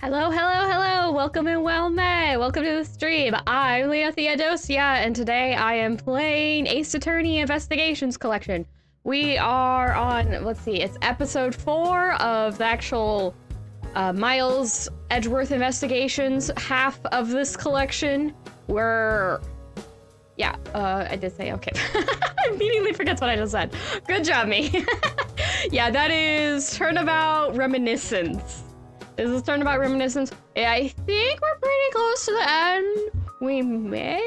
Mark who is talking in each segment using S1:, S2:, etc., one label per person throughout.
S1: Hello, hello, hello! Welcome and well met! Welcome to the stream. I'm Leah Theodosia, and today I am playing Ace Attorney Investigations Collection. We are on, let's see, it's episode 4 of the actual Miles Edgeworth Investigations half of this collection. We're... yeah, I did say okay. I immediately forgets what I just said. Good job, me. Yeah, that is Turnabout Reminiscence. Is this Turnabout Reminiscence? Yeah, I think we're pretty close to the end. We may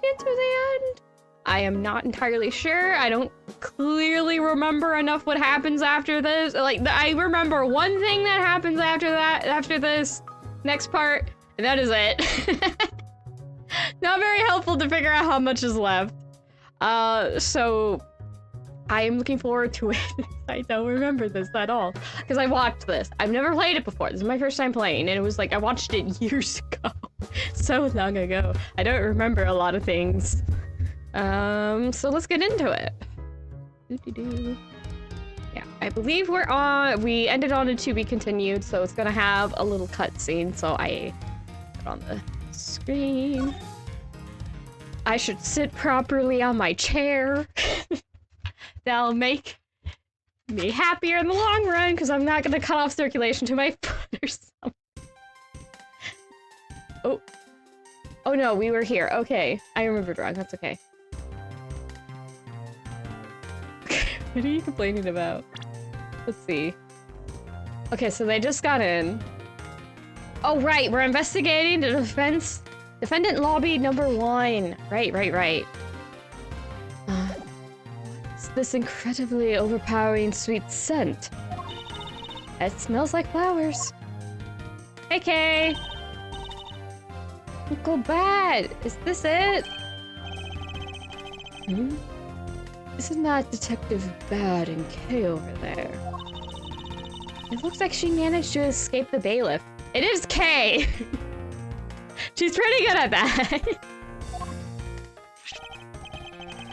S1: get to the end. I am not entirely sure. I don't clearly remember enough what happens after this. Like, I remember one thing that happens after this next part, and that is it. Not very helpful to figure out how much is left. So I am looking forward to it. I don't remember this at all because I watched this. I've never played it before. This is my first time playing, and it was like I watched it years ago. So long ago. I don't remember a lot of things. So let's get into it. Yeah, I believe we ended on a to be continued, so it's gonna have a little cutscene, so I put on the screen. I should sit properly on my chair. That'll make me happier in the long run, because I'm not gonna cut off circulation to my foot or something. Oh. Oh no, we were here. Okay. I remembered wrong. That's okay. What are you complaining about? Let's see. Okay, so they just got in. Oh, right. We're investigating the defendant lobby number 1. Right. What's this incredibly overpowering sweet scent? It smells like flowers. Hey, Kay. Uncle Bad, is this it? Hmm? Isn't that Detective Bad and Kay over there? It looks like she managed to escape the bailiff. It is Kay! She's pretty good at that.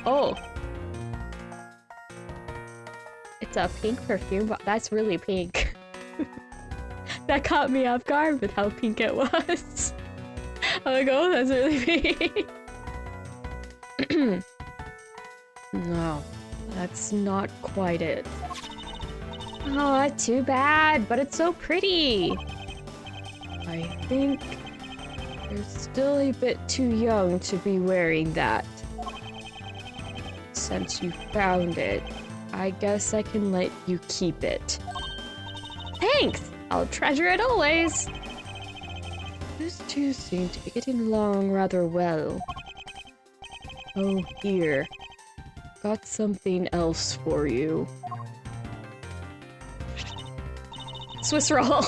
S1: Oh. It's a pink perfume, but that's really pink. That caught me off guard with how pink it was. I'm like, oh, that's really pink. No, that's not quite it. Oh, too bad, but it's so pretty. I think you're still a bit too young to be wearing that. Since you found it, I guess I can let you keep it. Thanks! I'll treasure it always. Those two seem to be getting along rather well. Oh, here. Got something else for you. Swiss roll.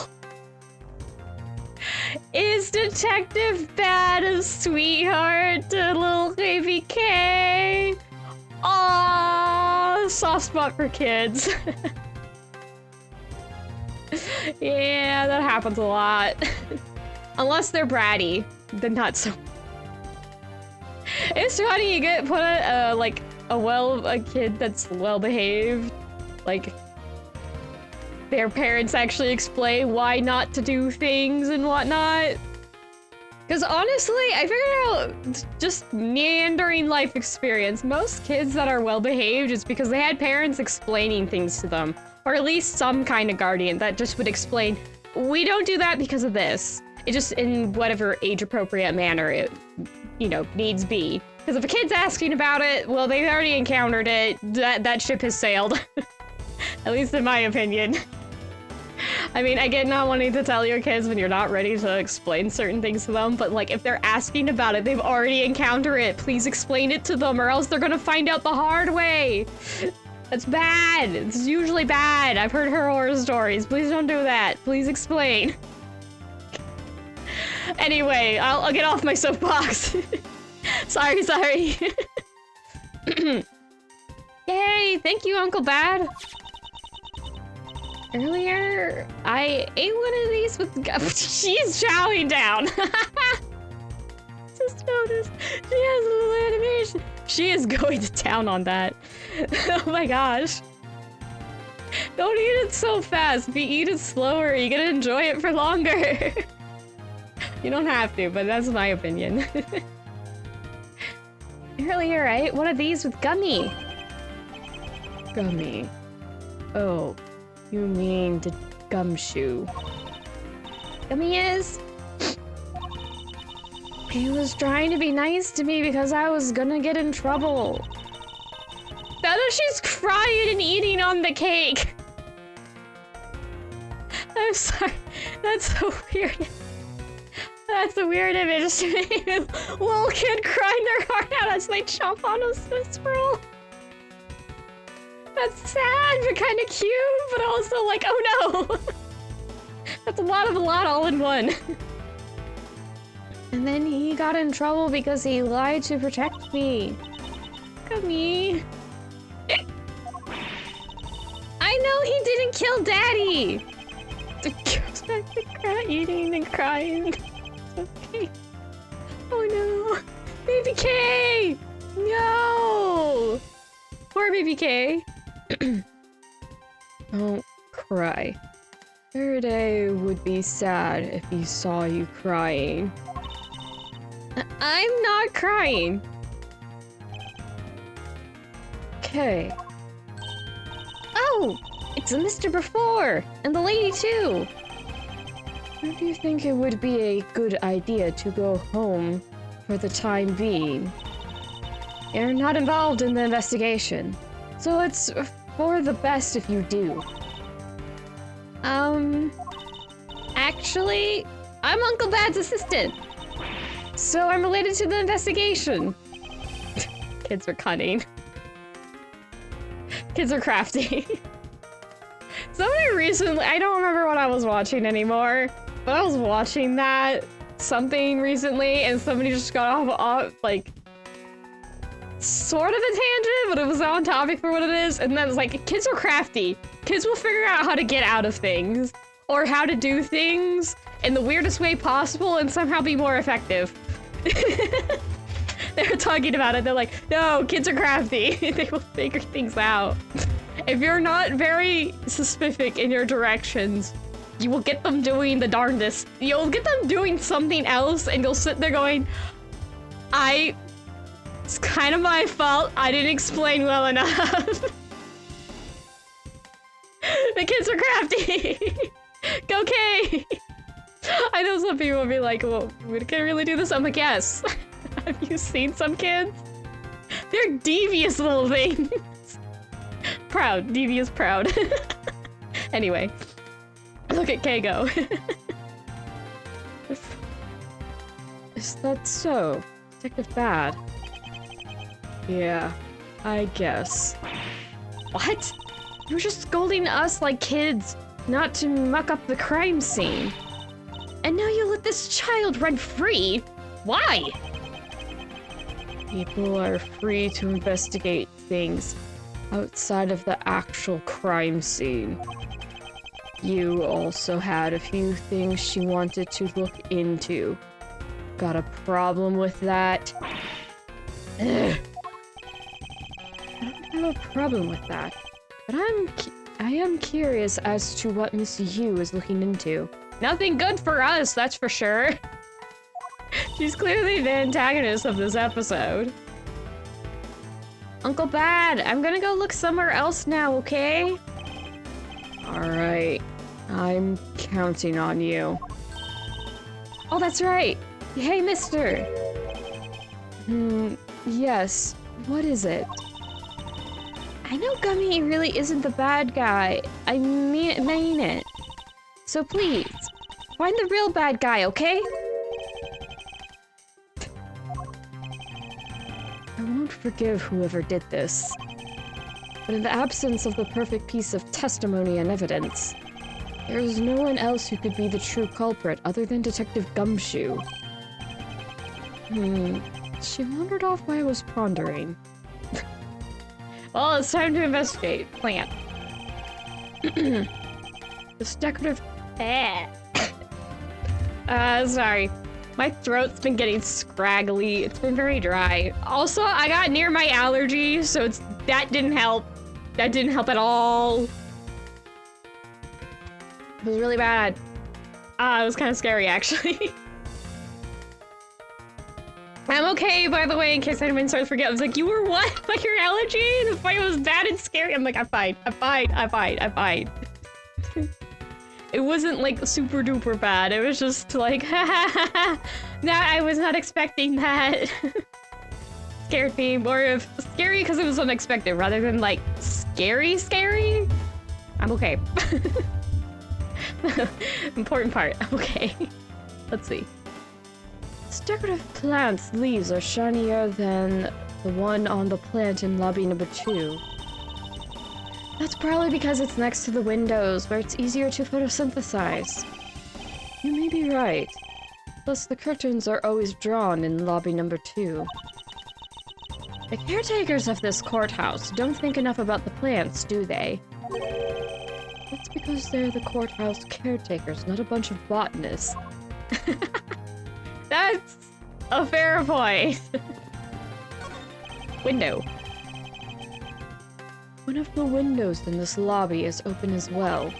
S1: Is Detective Bad a sweetheart to little baby Kay? Aww, soft spot for kids. Yeah, that happens a lot. Unless they're bratty, then not so. It's funny you get put a kid that's well behaved, like their parents actually explain why not to do things and whatnot. Because honestly, I figured out just meandering life experience. Most kids that are well behaved is because they had parents explaining things to them, or at least some kind of guardian that just would explain, we don't do that because of this. It just in whatever age-appropriate manner it, you know, needs be. Because if a kid's asking about it, well, they've already encountered it. That ship has sailed. At least in my opinion. I mean, I get not wanting to tell your kids when you're not ready to explain certain things to them, but like, if they're asking about it, they've already encountered it. Please explain it to them, or else they're gonna find out the hard way. That's bad. It's usually bad. I've heard horror stories. Please don't do that. Please explain. Anyway, I'll get off my soapbox. Sorry. Yay, thank you, Uncle Bad. Earlier, I ate one of these with... She's chowing down. Just noticed. She has a little animation. She is going to town on that. Oh my gosh. Don't eat it so fast. If you eat it slower, you get to enjoy it for longer. You don't have to, but that's my opinion. Earlier, I ate one of these with Gummy. Gummy. Oh, you mean the Gumshoe. Gummy is? He was trying to be nice to me because I was gonna get in trouble. Now that she's crying and eating on the cake. I'm sorry. That's so weird. That's a weird image to me. Little kid crying their heart out as they chomp on a Swiss roll. That's sad, but kind of cute, but also like, oh no. That's a lot all in one. And then he got in trouble because he lied to protect me. Gummy. I know he didn't kill Daddy. Goes back to eating and crying. It's okay. Oh no. Baby K! No! Poor Baby K. Don't cry. Faraday would be sad if he saw you crying. I'm not crying. Okay. Oh! It's a Mr. Before! And the lady too! Or do you think it would be a good idea to go home for the time being? You're not involved in the investigation, so it's for the best if you do. Actually, I'm Uncle Bad's assistant, so I'm related to the investigation. Kids are cunning. Kids are crafty. Somebody recently, I don't remember what I was watching anymore, but I was watching something recently, and somebody just got off like, sort of a tangent, but it was on topic for what it is, and then it's like, kids are crafty. Kids will figure out how to get out of things, or how to do things in the weirdest way possible and somehow be more effective. They were talking about it, they're like, no, kids are crafty. They will figure things out. If you're not very specific in your directions, you will get them doing the darndest. You'll get them doing something else, and you'll sit there going, it's kind of my fault. I didn't explain well enough. The kids are crafty. Go Kay. I know some people will be like, well, we can really do this? I'm like, yes. Have you seen some kids? They're devious little things. Proud. Devious proud. Anyway. Look at Kay go. Is that so? Detective Bad. Yeah, I guess. What? You were just scolding us like kids, not to muck up the crime scene. And now you let this child run free? Why? People are free to investigate things outside of the actual crime scene. You also had a few things she wanted to look into. Got a problem with that? Ugh. I don't have a problem with that, but I am curious as to what Miss Yew is looking into. Nothing good for us, that's for sure. She's clearly the antagonist of this episode. Uncle Bad, I'm gonna go look somewhere else now, okay? Alright, I'm counting on you. Oh, that's right. Hey, mister. Yes, what is it? I know Gummy really isn't the bad guy. I mean it. So please, find the real bad guy, okay? I won't forgive whoever did this. But in the absence of the perfect piece of testimony and evidence, there is no one else who could be the true culprit other than Detective Gumshoe. She wandered off while I was pondering. Well, it's time to investigate. Plant. This decorative... sorry. My throat's been getting scraggly. It's been very dry. Also, I got near my allergy, so that didn't help. That didn't help at all. It was really bad. It was kind of scary, actually. I'm okay, by the way, in case anyone starts to forget. I was like, you were what? Like your allergy? The fight was bad and scary. I'm like, I'm fine. I'm fine. I'm fine. I'm fine. It wasn't like super duper bad. It was just like, ha ha ha ha. Nah, I was not expecting that. Scared me more of scary because it was unexpected rather than like scary. I'm okay. Important part. I'm okay. Let's see. This decorative plant's leaves are shinier than the one on the plant in lobby number 2. That's probably because it's next to the windows, where it's easier to photosynthesize. You may be right. Plus, the curtains are always drawn in lobby number 2. The caretakers of this courthouse don't think enough about the plants, do they? That's because they're the courthouse caretakers, not a bunch of botanists. That's a fair point. Window. One of the windows in this lobby is open as well.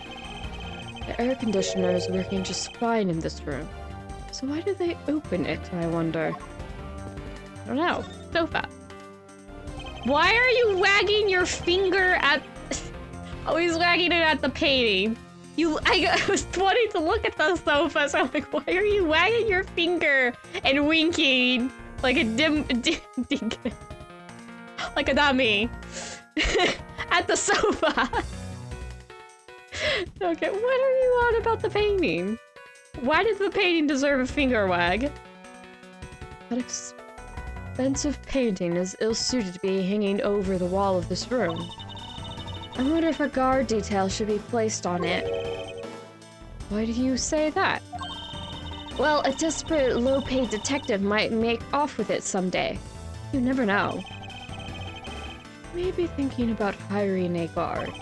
S1: The air conditioner is working just fine in this room. So why did they open it, I wonder? I don't know. Sofa. Why are you wagging your finger at... Always wagging it at the painting. I was wanting to look at the sofa, so I'm like, why are you wagging your finger and winking like a like a dummy at the sofa? Okay, what are you on about the painting? Why did the painting deserve a finger wag? That expensive painting is ill-suited to be hanging over the wall of this room. I wonder if a guard detail should be placed on it. Why do you say that? Well, a desperate, low-paid detective might make off with it someday. You never know. Maybe thinking about hiring a guard.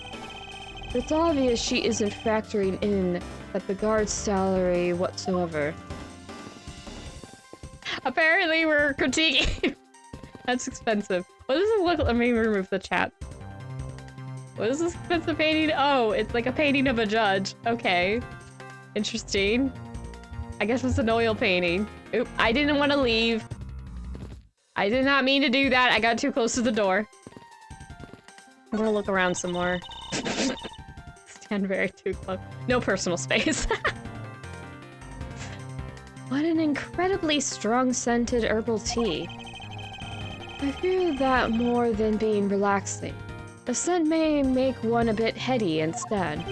S1: It's obvious she isn't factoring in that the guard's salary whatsoever. Apparently we're critiquing. That's expensive. What does it look like? Let me remove the chat. What is this expensive painting? Oh, it's like a painting of a judge. Okay. Interesting. I guess it's an oil painting. Oop, I didn't want to leave. I did not mean to do that. I got too close to the door. I'm gonna look around some more. Stand very too close. No personal space. What an incredibly strong-scented herbal tea. I fear that more than being relaxing. The scent may make one a bit heady instead.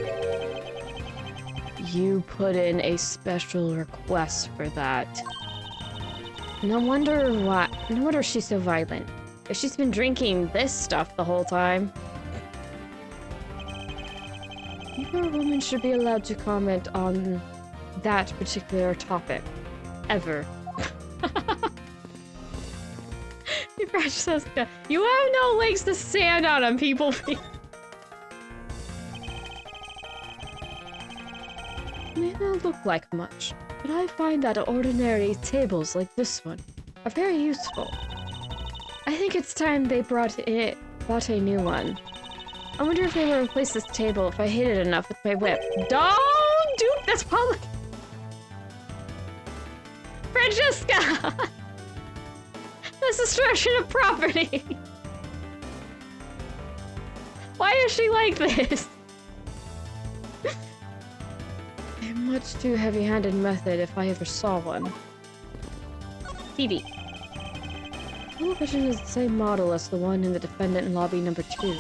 S1: You put in a special request for that. No wonder she's so violent. If she's been drinking this stuff the whole time. Neither woman should be allowed to comment on that particular topic. Ever. Francesca, you have no legs to stand on people. May not look like much, but I find that ordinary tables like this one are very useful. I think it's time they bought a new one. I wonder if they will replace this table if I hit it enough with my whip. Don't do that's public. Francesca! That's destruction of property! Why is she like this? A much too heavy-handed method if I ever saw one. TV. Television is the same model as the one in the defendant in lobby number 2.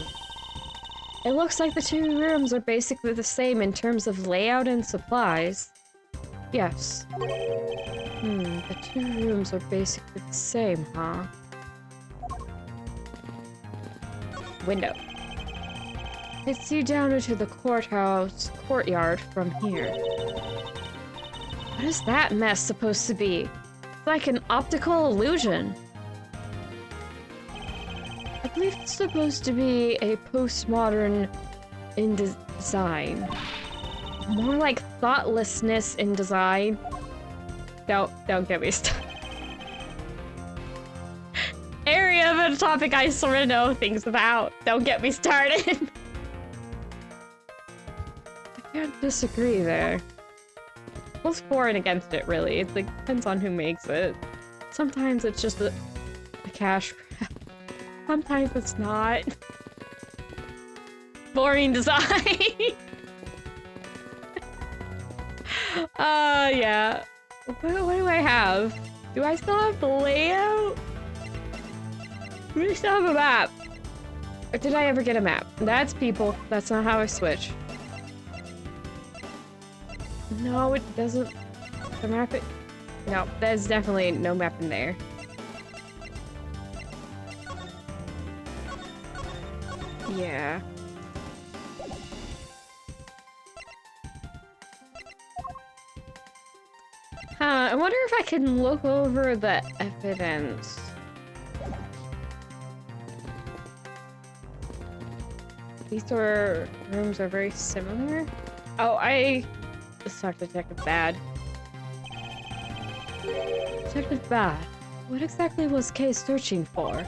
S1: It looks like the two rooms are basically the same in terms of layout and supplies. Yes. The two rooms are basically the same, huh? Window. I see down into the courthouse courtyard from here. What is that mess supposed to be? It's like an optical illusion. I believe it's supposed to be a postmodern in design. More like thoughtlessness in design. Don't get me started. Area of a topic I sort of know things about. Don't get me started. I can't disagree there. Both for and against it, really. It like depends on who makes it. Sometimes it's just a cash grab. Sometimes it's not. Boring design. Yeah. What do I have? Do I still have the layout? Do we still have a map? Or did I ever get a map? That's people. That's not how I switch. No, it doesn't. The map it. No, there's definitely no map in there. Yeah. I wonder if I can look over the evidence. These rooms are very similar. Oh, let's talk to Detective Bad. Detective Bad, what exactly was Kay searching for?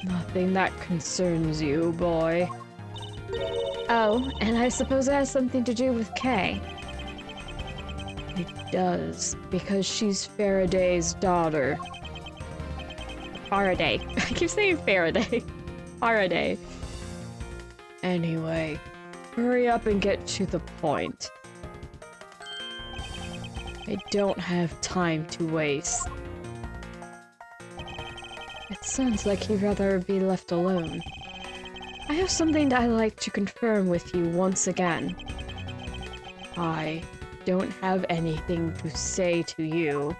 S1: Nothing that concerns you, boy. Oh, and I suppose it has something to do with Kay. It does, because she's Faraday's daughter. Faraday. I keep saying Faraday. Faraday. Anyway, hurry up and get to the point. I don't have time to waste. It sounds like you'd rather be left alone. I have something that I'd like to confirm with you once again. I don't have anything to say to you.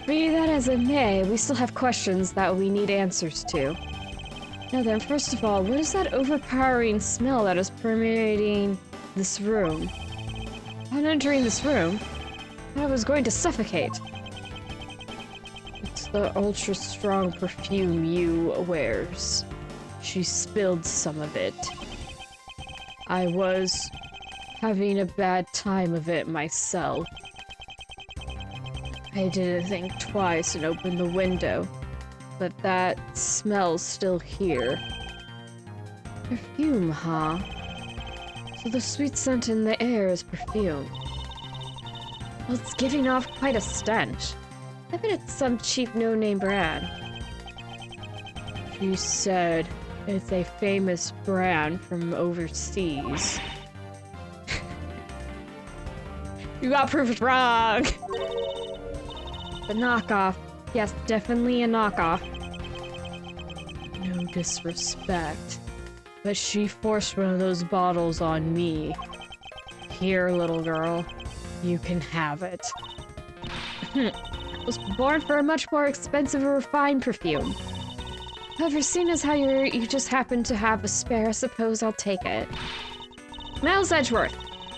S1: Be that as it may, we still have questions that we need answers to. Now then, first of all, what is that overpowering smell that is permeating this room? Upon entering this room, I was going to suffocate. It's the ultra-strong perfume Yew wears. She spilled some of it. I was having a bad time of it myself. I didn't think twice and opened the window, but that smell's still here. Perfume, huh? So the sweet scent in the air is perfume. Well, it's giving off quite a stench. I bet it's some cheap no-name brand. She said it's a famous brand from overseas. You got proved wrong! The knockoff. Yes, definitely a knockoff. No disrespect, but she forced one of those bottles on me. Here, little girl, you can have it. Was born for a much more expensive and refined perfume. However, seeing as how you just happen to have a spare, I suppose I'll take it. Miles Edgeworth,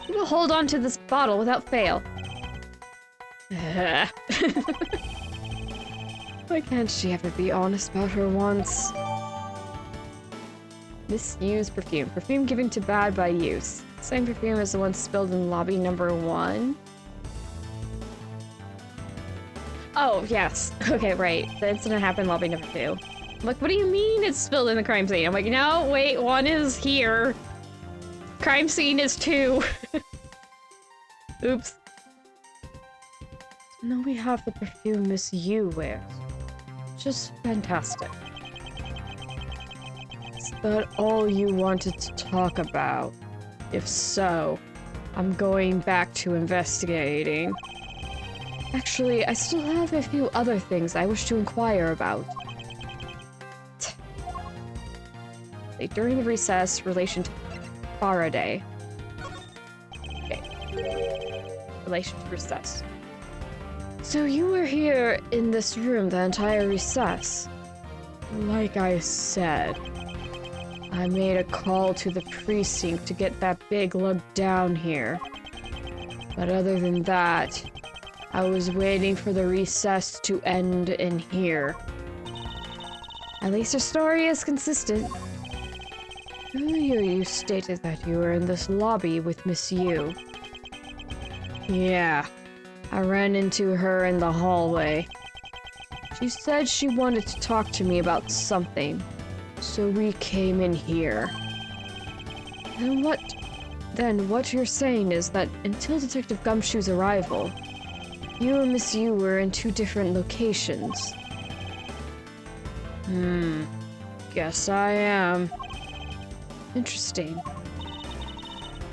S1: you will hold on to this bottle without fail. Why can't she ever be honest about her once? Misused perfume. Perfume given to bad by use. Same perfume as the one spilled in lobby number 1. Oh, yes. Okay, right. The incident happened in lobby number 2. I'm like, what do you mean it's spilled in the crime scene? I'm like, no, wait, 1 is here. Crime scene is 2. Oops. Now we have the perfume Miss Yew wears. Just fantastic. Is that all you wanted to talk about? If so, I'm going back to investigating. Actually, I still have a few other things I wish to inquire about. During the recess, relation to Faraday. Okay. Relation to recess. So you were here in this room the entire recess. Like I said, I made a call to the precinct to get that big lug down here. But other than that, I was waiting for the recess to end in here. At least her story is consistent. Earlier you stated that you were in this lobby with Miss Yew. Yeah. I ran into her in the hallway. She said she wanted to talk to me about Then what you're saying is that until Detective Gumshoe's arrival, you and Miss Yew were in two different locations. Guess I am. Interesting.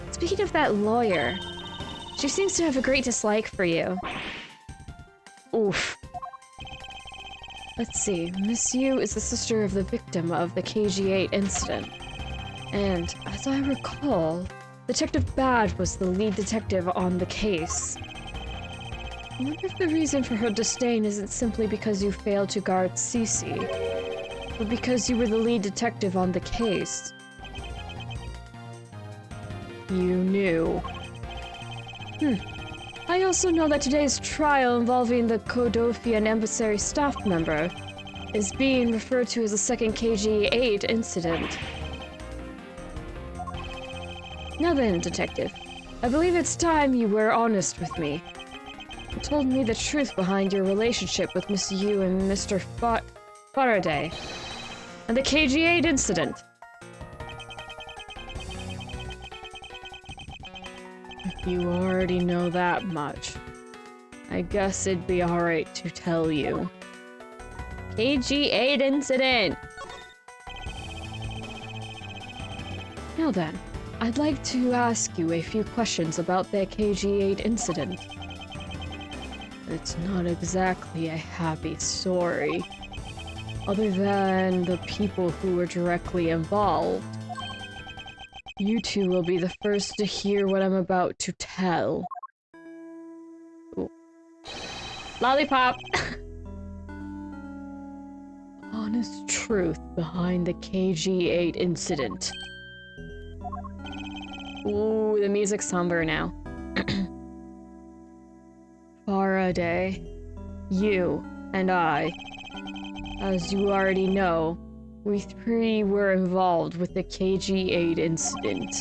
S1: Speaking of that lawyer, she seems to have a great dislike for you. Oof. Let's see, Miss Yew is the sister of the victim of the KG-8 incident. And, as I recall, Detective Bad was the lead detective on the case. I wonder if the reason for her disdain isn't simply because you failed to guard Cece, but because you were the lead detective on the case. You knew. I also know that today's trial involving the Kodofian emissary staff member is being referred to as the second KG-8 incident. Now then, Detective, I believe it's time you were honest with me. You told me the truth behind your relationship with Miss Yew and Mr. Faraday, and the KG-8 incident. If you already know that much, I guess it'd be alright to tell you. KG-8 incident! Now then, I'd like to ask you a few questions about the KG-8 incident. It's not exactly a happy story, other than the people who were directly involved. You two will be the first to hear what I'm about to tell. Ooh. Lollipop! Honest truth behind the KG-8 incident. Ooh, the music's somber now. Faraday, you, and I. As you already know, we three were involved with the KG-8 incident.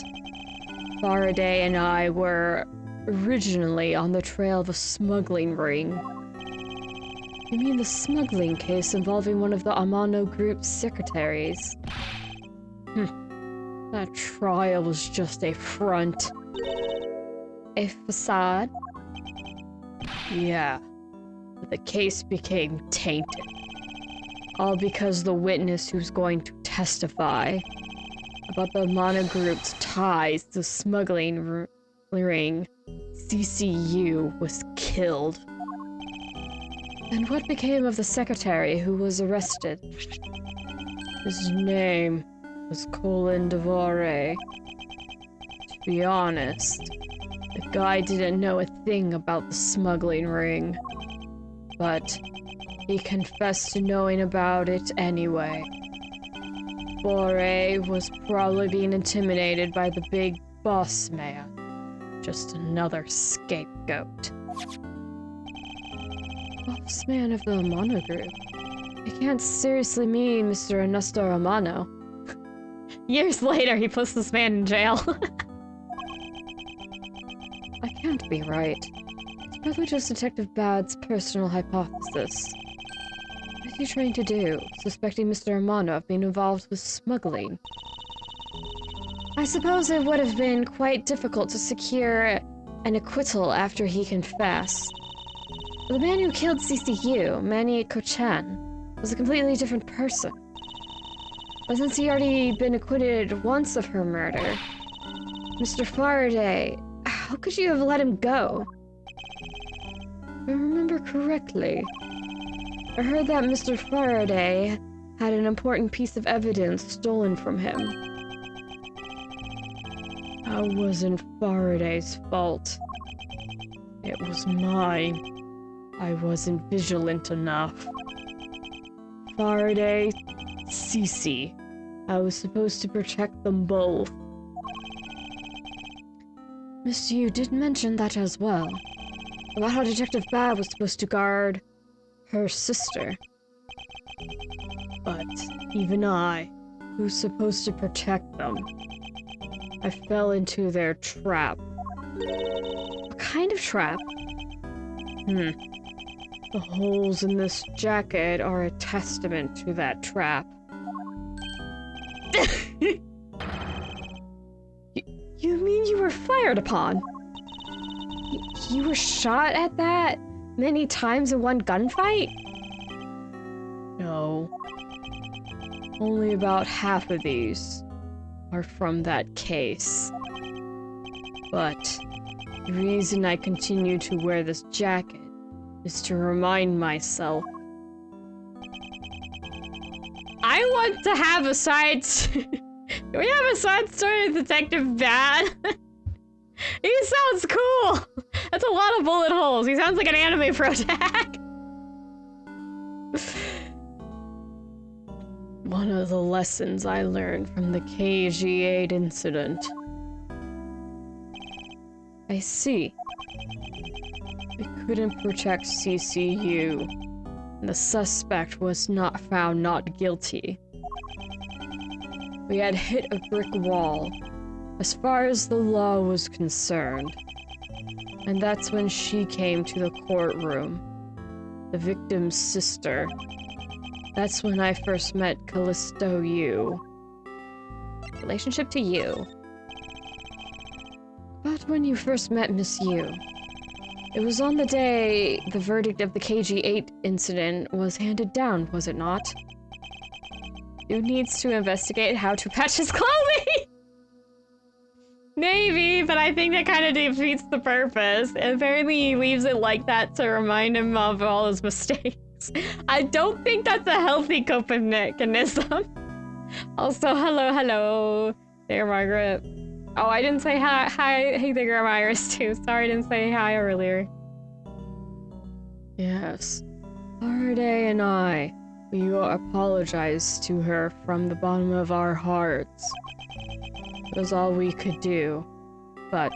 S1: Faraday and I were originally on the trail of a smuggling ring. You mean the smuggling case involving one of the Amano Group's secretaries? That trial was just a front. A facade? Yeah, but the case became tainted. All because the witness who's going to testify about the Amano Group's ties to smuggling ring, CCU, was killed. And what became of the secretary who was arrested? His name was Colin Devore. To be honest, the guy didn't know a thing about the smuggling ring, but he confessed to knowing about it anyway. Devore was probably being intimidated by the big boss man. Just another scapegoat. Boss man of the Amano Group? It can't seriously mean Mr. Ernesto Amano. Years later, he puts this man in jail. I can't be right. It's probably just Detective Bad's personal hypothesis. What is he trying to do, suspecting Mr. Amano of being involved with smuggling? I suppose it would have been quite difficult to secure an acquittal after he confessed. The man who killed CCU, Manny Kochan, was a completely different person. But since he already been acquitted once of her murder, Mr. Faraday, how could you have let him go? If I remember correctly, I heard that Mr. Faraday had an important piece of evidence stolen from him. That wasn't Faraday's fault. It was mine. I wasn't vigilant enough. Faraday, Cece. I was supposed to protect them both. Miss Yew did mention that as well, about how Detective Bad was supposed to guard her sister. But even I, who's supposed to protect them, I fell into their trap. What kind of trap? The holes in this jacket are a testament to that trap. You You mean you were fired upon? You were shot at that many times in one gunfight? No. Only about half of these are from that case. But the reason I continue to wear this jacket is to remind myself. I want to have a side... Can we have a side story of Detective Bad? He sounds cool! That's a lot of bullet holes. He sounds like an anime protag. One of the lessons I learned from the KG8 incident. I see. We couldn't protect CCU, and the suspect was not found not guilty. We had hit a brick wall, as far as the law was concerned. And that's when she came to the courtroom, the victim's sister. That's when I first met Calisto Yew. Relationship to you. But when you first met Miss Yew, it was on the day the verdict of the KG8 incident was handed down, was it not? Who needs to investigate how to patch his clothing? Maybe, but I think that kind of defeats the purpose. And apparently he leaves it like that to remind him of all his mistakes. I don't think that's a healthy coping mechanism. Also, hello. There, Margaret. Oh, I didn't say hi. Hey there, Iris, too. Sorry I didn't say hi earlier. Yes. Faraday and we apologize to her from the bottom of our hearts. It was all we could do. But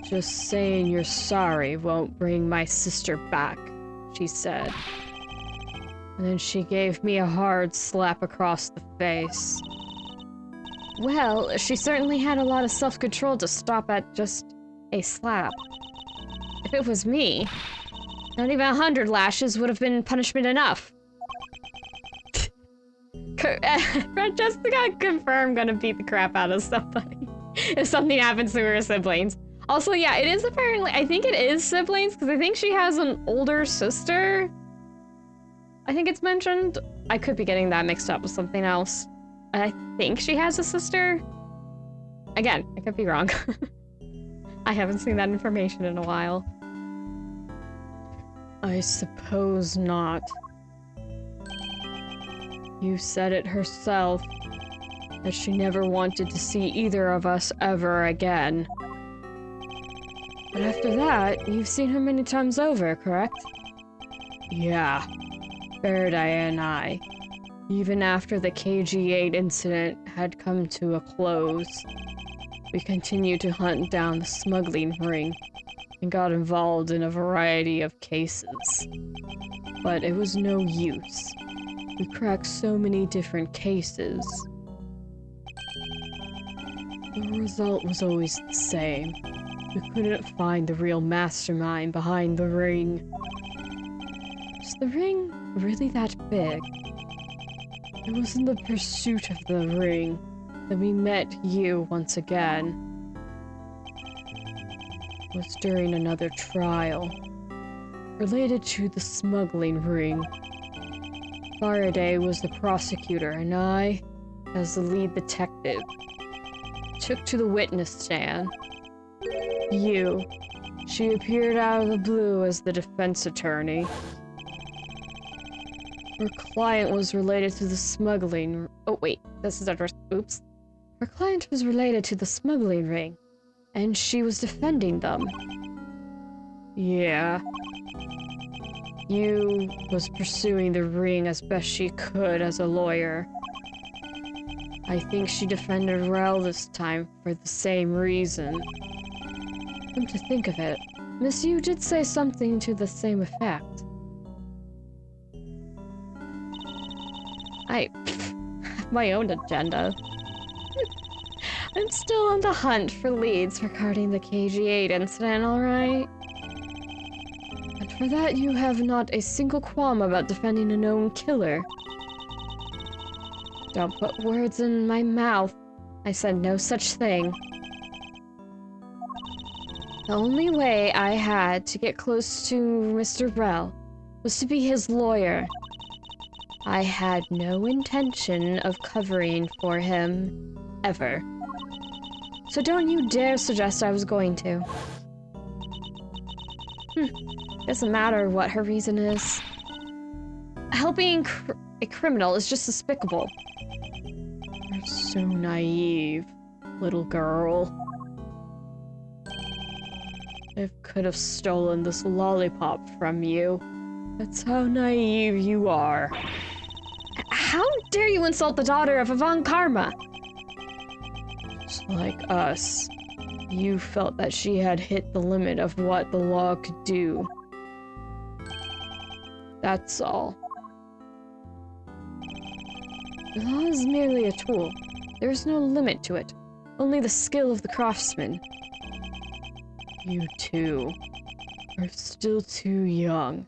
S1: just saying you're sorry won't bring my sister back, she said. And then she gave me a hard slap across the face. Well, she certainly had a lot of self-control to stop at just a slap. If it was me, not even 100 lashes would have been punishment enough. Francesca confirmed gonna beat the crap out of somebody if something happens to her siblings. Also, yeah, it is apparently, I think it is siblings, because I think she has an older sister. I think it's mentioned. I could be getting that mixed up with something else. I think she has a sister. Again, I could be wrong. I haven't seen that information in a while. I suppose not. You said it herself, that she never wanted to see either of us ever again. But after that, you've seen her many times over, correct? Yeah, Faraday and even after the KG8 incident had come to a close, we continued to hunt down the smuggling ring and got involved in a variety of cases. But it was no use. We cracked so many different cases. The result was always the same. We couldn't find the real mastermind behind the ring. Was the ring really that big? It was in the pursuit of the ring that we met you once again. It was during another trial, related to the smuggling ring. Faraday was the prosecutor, and I, as the lead detective, took to the witness stand. She appeared out of the blue as the defense attorney. Her client was related to the smuggling... Oh, wait. This is addressed... Oops. Her client was related to the smuggling ring, and she was defending them. Yeah. Yew was pursuing the ring as best she could as a lawyer. I think she defended Rel this time for the same reason. Come to think of it, Miss Yew did say something to the same effect. I have my own agenda. I'm still on the hunt for leads regarding the KG8 incident, alright? And for that, you have not a single qualm about defending a known killer. Don't put words in my mouth. I said no such thing. The only way I had to get close to Mr. Rel was to be his lawyer. I had no intention of covering for him, ever. So don't you dare suggest I was going to. Doesn't matter what her reason is. Helping a criminal is just despicable. You're so naive, little girl. I could have stolen this lollipop from you. That's how naive you are. How dare you insult the daughter of Avant Karma? Just like us, you felt that she had hit the limit of what the law could do. That's all. The law is merely a tool. There is no limit to it, only the skill of the craftsman. You two are still too young,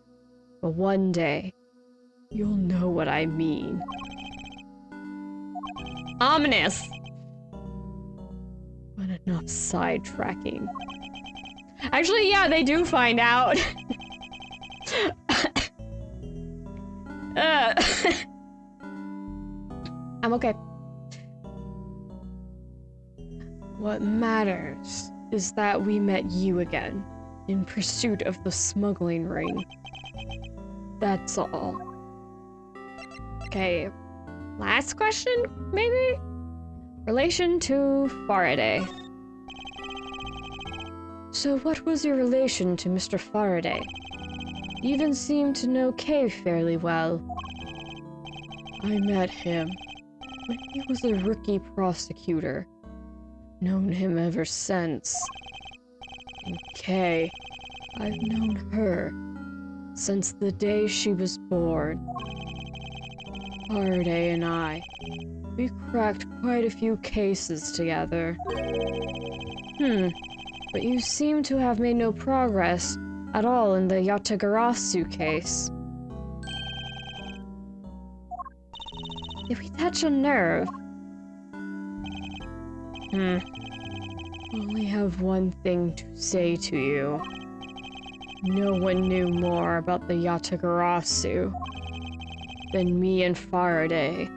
S1: but one day, you'll know what I mean. Ominous! But enough sidetracking. Actually, yeah, they do find out. I'm okay. What matters is that we met you again, in pursuit of the smuggling ring. That's all. Okay, last question, maybe? Relation to Faraday. So what was your relation to Mr. Faraday? You even seem to know Kay fairly well. I met him when he was a rookie prosecutor. Known him ever since. And Kay, I've known her since the day she was born. Faraday and I, we cracked quite a few cases together. But you seem to have made no progress at all in the Yatagarasu case. Did we touch a nerve? Only have one thing to say to you. No one knew more about the Yatagarasu than me and Faraday.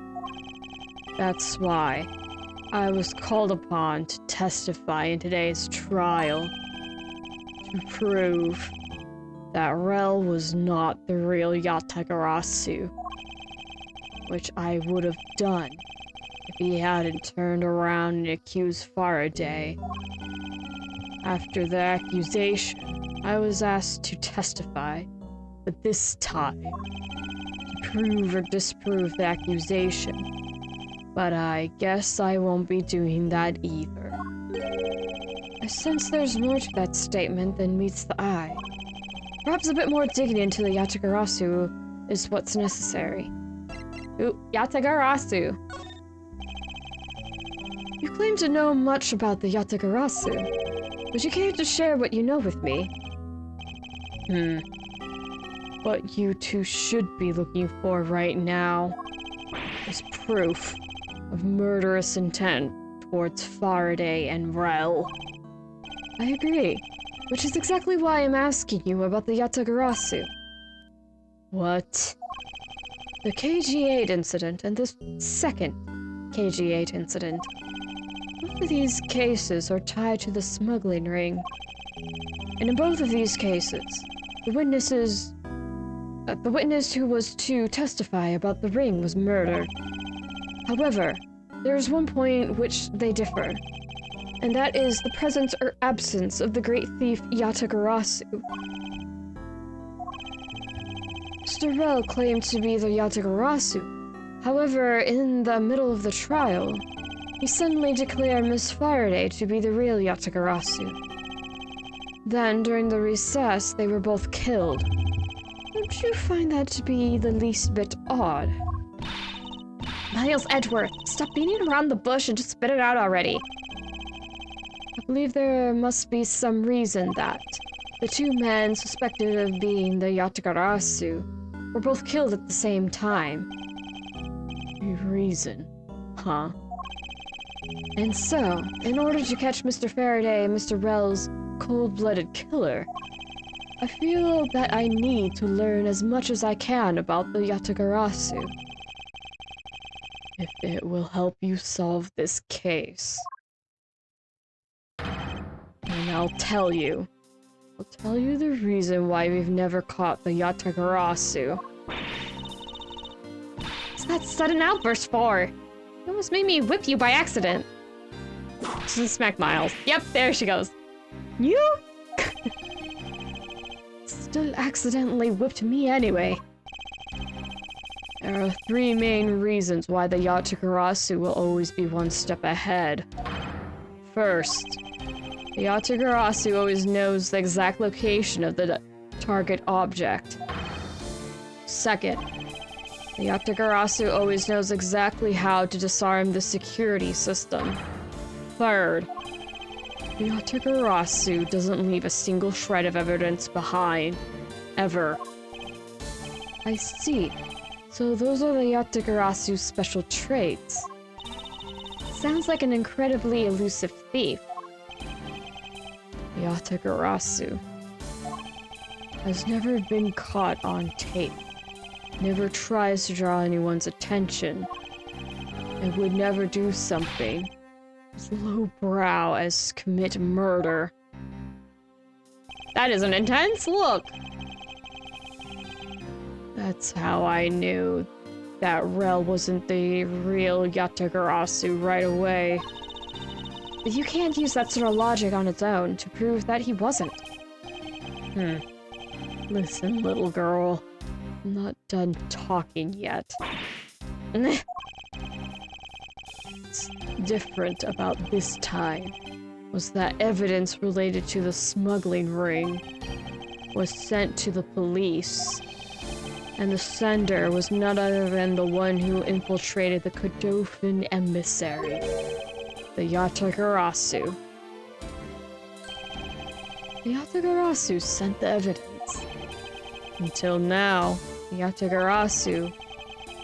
S1: That's why I was called upon to testify in today's trial to prove that Rel was not the real Yatagarasu, which I would have done if he hadn't turned around and accused Faraday. After the accusation, I was asked to testify, but this time, to prove or disprove the accusation. But I guess I won't be doing that either. I sense there's more to that statement than meets the eye. Perhaps a bit more digging into the Yatagarasu is what's necessary. Ooh, Yatagarasu. You claim to know much about the Yatagarasu. Would you care to share what you know with me? What you two should be looking for right now is proof of murderous intent towards Faraday and Rel. I agree, which is exactly why I'm asking you about the Yatagarasu. What? The KG-8 incident and this second KG-8 incident. Both of these cases are tied to the smuggling ring. And in both of these cases, the witness who was to testify about the ring was murdered. However, there is one point which they differ, and that is the presence or absence of the great thief Yatagarasu. Mr. Rel claimed to be the Yatagarasu. However, in the middle of the trial, he suddenly declared Miss Faraday to be the real Yatagarasu. Then, during the recess, they were both killed. Don't you find that to be the least bit odd? Miles Edgeworth, stop beating around the bush and just spit it out already. I believe there must be some reason that the two men suspected of being the Yatagarasu were both killed at the same time. A reason, huh? And so, in order to catch Mr. Faraday and Mr. Rel's cold-blooded killer, I feel that I need to learn as much as I can about the Yatagarasu. If it will help you solve this case. And I'll tell you the reason why we've never caught the Yatagarasu. What's that sudden outburst for? You almost made me whip you by accident. Smack Miles. Yep, there she goes. You? Still accidentally whipped me anyway. There are 3 main reasons why the Yatagarasu will always be one step ahead. First, the Yatagarasu always knows the exact location of the target object. Second, the Yatagarasu always knows exactly how to disarm the security system. Third, the Yatagarasu doesn't leave a single shred of evidence behind. Ever. I see. So those are the Yatagarasu's special traits. Sounds like an incredibly elusive thief. Yatagarasu has never been caught on tape, never tries to draw anyone's attention, and would never do something as lowbrow as commit murder. That is an intense look! That's how I knew that Rel wasn't the real Yatagarasu right away. But you can't use that sort of logic on its own to prove that he wasn't. Listen, little girl. I'm not done talking yet. What's different about this time was that evidence related to the smuggling ring was sent to the police. And the sender was none other than the one who infiltrated the Godofin emissary, the Yatagarasu. The Yatagarasu sent the evidence. Until now, the Yatagarasu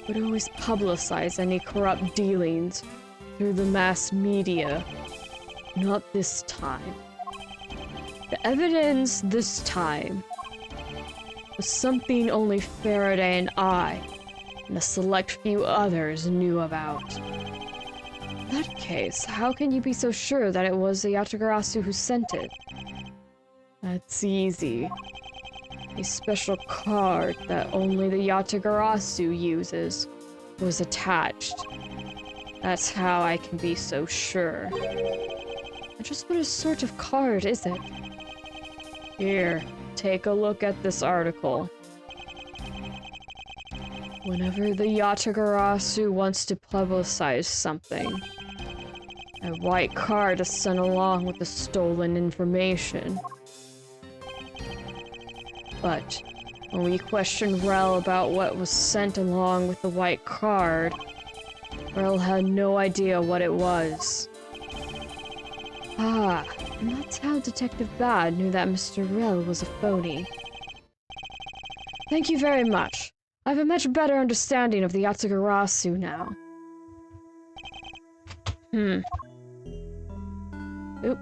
S1: would always publicize any corrupt dealings through the mass media. Not this time. The evidence this time was something only Faraday and I, and a select few others knew about. In that case, how can you be so sure that it was the Yatagarasu who sent it? That's easy. A special card that only the Yatagarasu uses was attached. That's how I can be so sure. But just what sort of card is it? Here. Take a look at this article. Whenever the Yatagarasu wants to publicize something, a white card is sent along with the stolen information. But when we questioned Rel about what was sent along with the white card, Rel had no idea what it was. Ah, and that's how Detective Bad knew that Mr. Rel was a phony. Thank you very much. I have a much better understanding of the Yatagarasu now. Oop.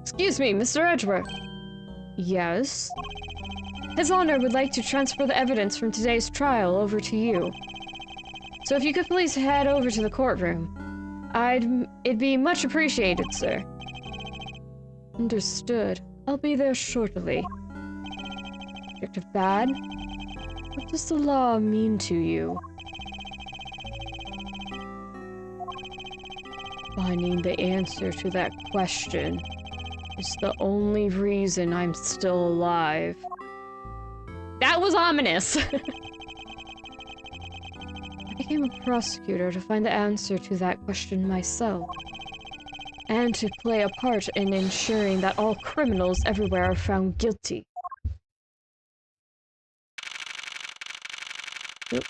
S1: Excuse me, Mr. Edgeworth. Yes? His Honor would like to transfer the evidence from today's trial over to you. So if you could please head over to the courtroom. It'd be much appreciated, sir. Understood. I'll be there shortly. Detective Bad? What does the law mean to you? Finding the answer to that question is the only reason I'm still alive. That was ominous! I became a prosecutor to find the answer to that question myself, and to play a part in ensuring that all criminals everywhere are found guilty. Oop.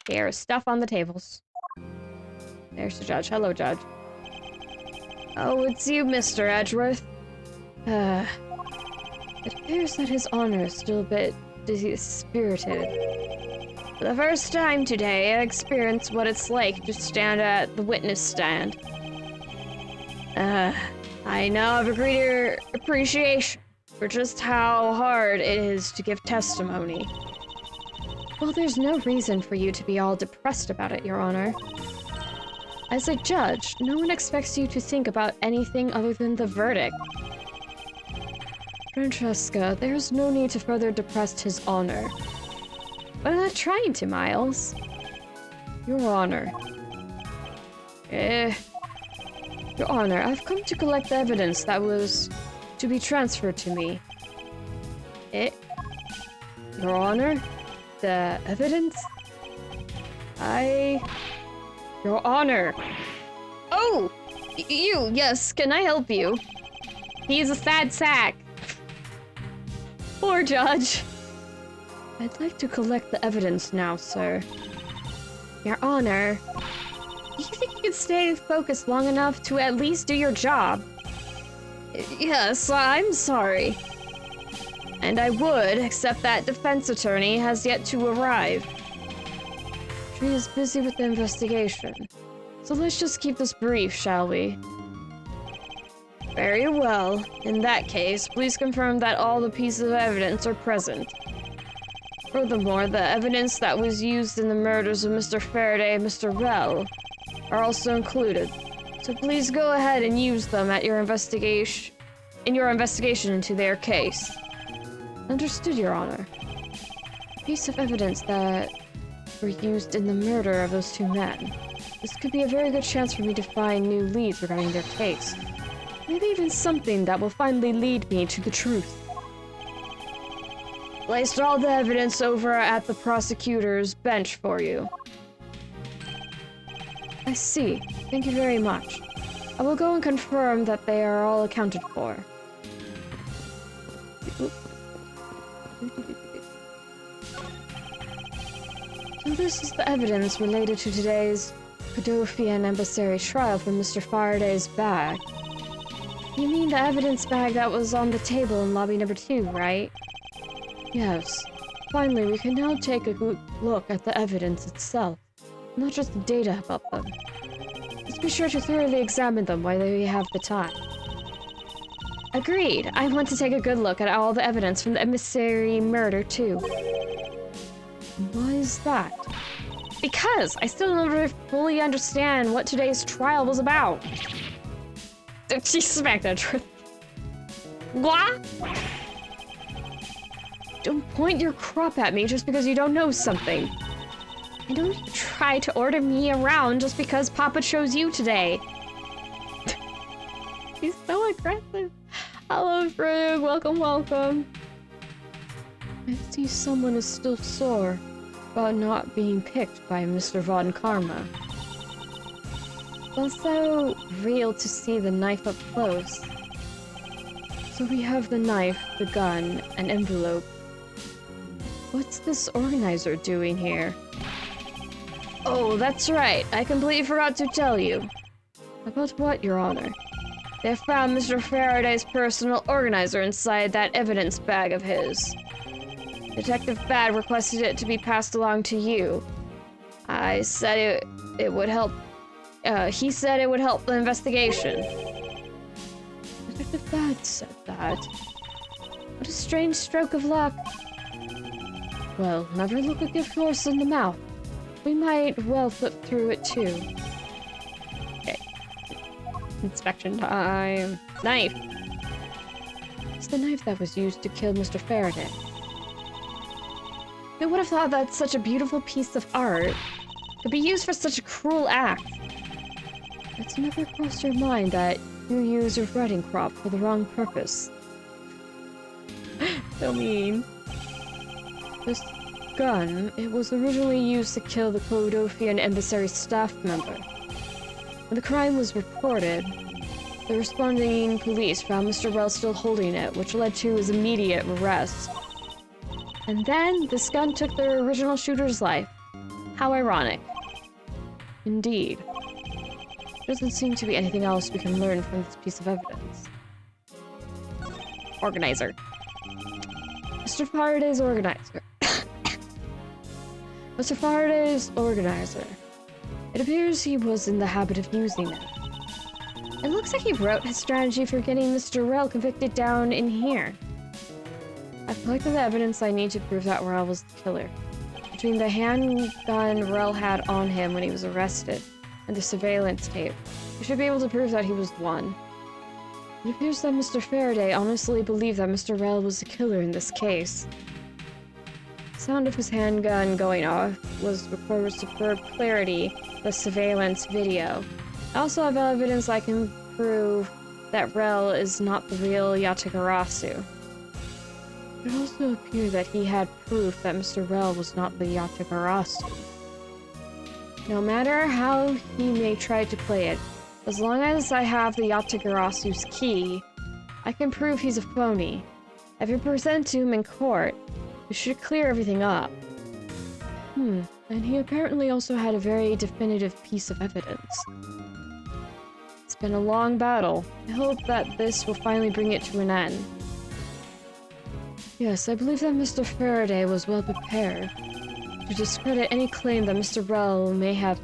S1: Here's stuff on the tables. There's the judge. Hello, Judge. Oh, it's you, Mr. Edgeworth. It appears that His Honor is still a bit dispirited. For the first time today, I experienced what it's like to stand at the witness stand. I now have a greater appreciation for just how hard it is to give testimony. Well, there's no reason for you to be all depressed about it, Your Honor. As a judge, no one expects you to think about anything other than the verdict. Francesca, there's no need to further depress his honor. But I'm not trying to, Miles. Your Honor. Your Honor, I've come to collect the evidence that was to be transferred to me. Your Honor? The evidence? Your Honor! Oh! You, yes, can I help you? He's a sad sack. Poor judge. I'd like to collect the evidence now, sir. Your Honor, do you think you could stay focused long enough to at least do your job? Yes, I'm sorry. And I would, except that defense attorney has yet to arrive. She is busy with the investigation. So let's just keep this brief, shall we? Very well. In that case, please confirm that all the pieces of evidence are present. Furthermore, the evidence that was used in the murders of Mr. Faraday and Mr. Rell are also included. So please go ahead and use them at your investigation into their case. Understood, Your Honor. A piece of evidence that were used in the murder of those two men. This could be a very good chance for me to find new leads regarding their case. Maybe even something that will finally lead me to the truth. Placed all the evidence over at the prosecutor's bench for you. I see. Thank you very much. I will go and confirm that they are all accounted for. So this is the evidence related to today's Pedophile emissary trial from Mr. Faraday's bag. You mean the evidence bag that was on the table in lobby number 2, right? Yes. Finally, we can now take a good look at the evidence itself, not just the data about them. Let's be sure to thoroughly examine them while we have the time. Agreed. I want to take a good look at all the evidence from the emissary murder, too. Why is that? Because I still don't really fully understand what today's trial was about. She smacked that truth. What? Don't point your crop at me just because you don't know something. And don't try to order me around just because Papa chose you today. He's so aggressive. Hello, Frug. Welcome, welcome. I see someone is still sore about not being picked by Mr. Von Karma. It's also real to see the knife up close. So we have the knife, the gun, an envelope. What's this organizer doing here? Oh, that's right. I completely forgot to tell you. About what, Your Honor? They found Mr. Faraday's personal organizer inside that evidence bag of his. Detective Bad requested it to be passed along to you. I said it would help. He said it would help the investigation. Detective Bad said that. What a strange stroke of luck. Well, never look a gift horse in the mouth. We might well flip through it too. Okay. Inspection time. Knife. It's the knife that was used to kill Mr. Faraday. Who would have thought that such a beautiful piece of art could be used for such a cruel act? It's never crossed your mind that you use your writing crop for the wrong purpose. So mean. This gun, it was originally used to kill the Clodofian emissary staff member. When the crime was reported, the responding police found Mr. Rell still holding it, which led to his immediate arrest. And then, this gun took the original shooter's life. How ironic. Indeed. There doesn't seem to be anything else we can learn from this piece of evidence. Organizer. Mr. Faraday's organizer. Mr. Faraday's organizer. It appears he was in the habit of using it. It looks like he wrote his strategy for getting Mr. Rel convicted down in here. I've collected the evidence I need to prove that Rel was the killer. Between the handgun Rel had on him when he was arrested and the surveillance tape, we should be able to prove that he was the one. It appears that Mr. Faraday honestly believed that Mr. Rel was the killer in this case. The sound of his handgun going off was recorded with superb clarity in the surveillance video. I also have evidence I can prove that Rel is not the real Yatagarasu. It also appeared that he had proof that Mr. Rel was not the Yatagarasu. No matter how he may try to play it, as long as I have the Yatagarasu's key, I can prove he's a phony. If we present to him in court, we should clear everything up. And he apparently also had a very definitive piece of evidence. It's been a long battle. I hope that this will finally bring it to an end. Yes, I believe that Mr. Faraday was well prepared to discredit any claim that Mr. Rel may have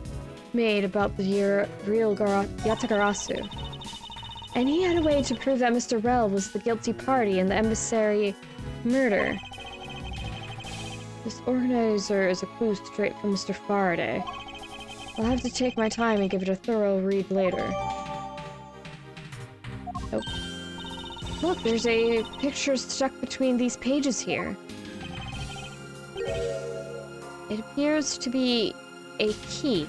S1: made about the real Yatagarasu. And he had a way to prove that Mr. Rel was the guilty party in the emissary murder. This organizer is a clue straight from Mr. Faraday. I'll have to take my time and give it a thorough read later. Oh. Look, there's a picture stuck between these pages here. It appears to be a key.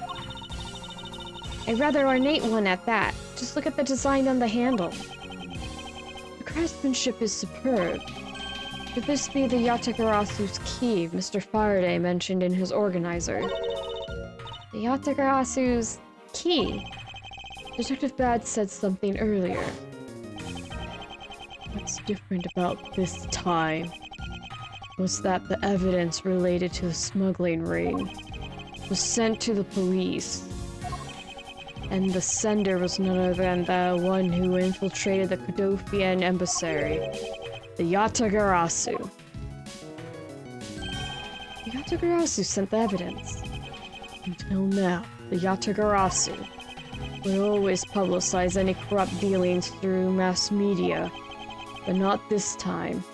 S1: A rather ornate one at that. Just look at the design on the handle. The craftsmanship is superb. Could this be the Yatagarasu's key Mr. Faraday mentioned in his organizer? The Yatagarasu's key? Detective Bad said something earlier. What's different about this time was that the evidence related to the smuggling ring was sent to the police. And the sender was none other than the one who infiltrated the Kodofian emissary, the Yatagarasu. The Yatagarasu sent the evidence. Until now, the Yatagarasu would always publicize any corrupt dealings through mass media, but not this time.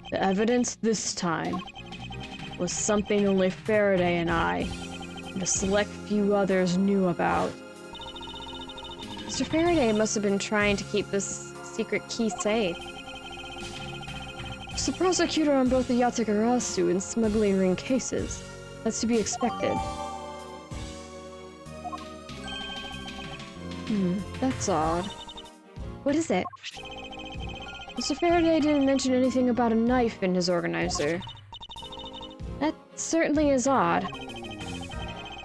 S1: The evidence this time was something only Faraday and I, and a select few others knew about. Mr. Faraday must have been trying to keep this secret key safe. He's the prosecutor on both the Yatagarasu and smuggling ring cases. That's to be expected. That's odd. What is it? Mr. Faraday didn't mention anything about a knife in his organizer. That certainly is odd.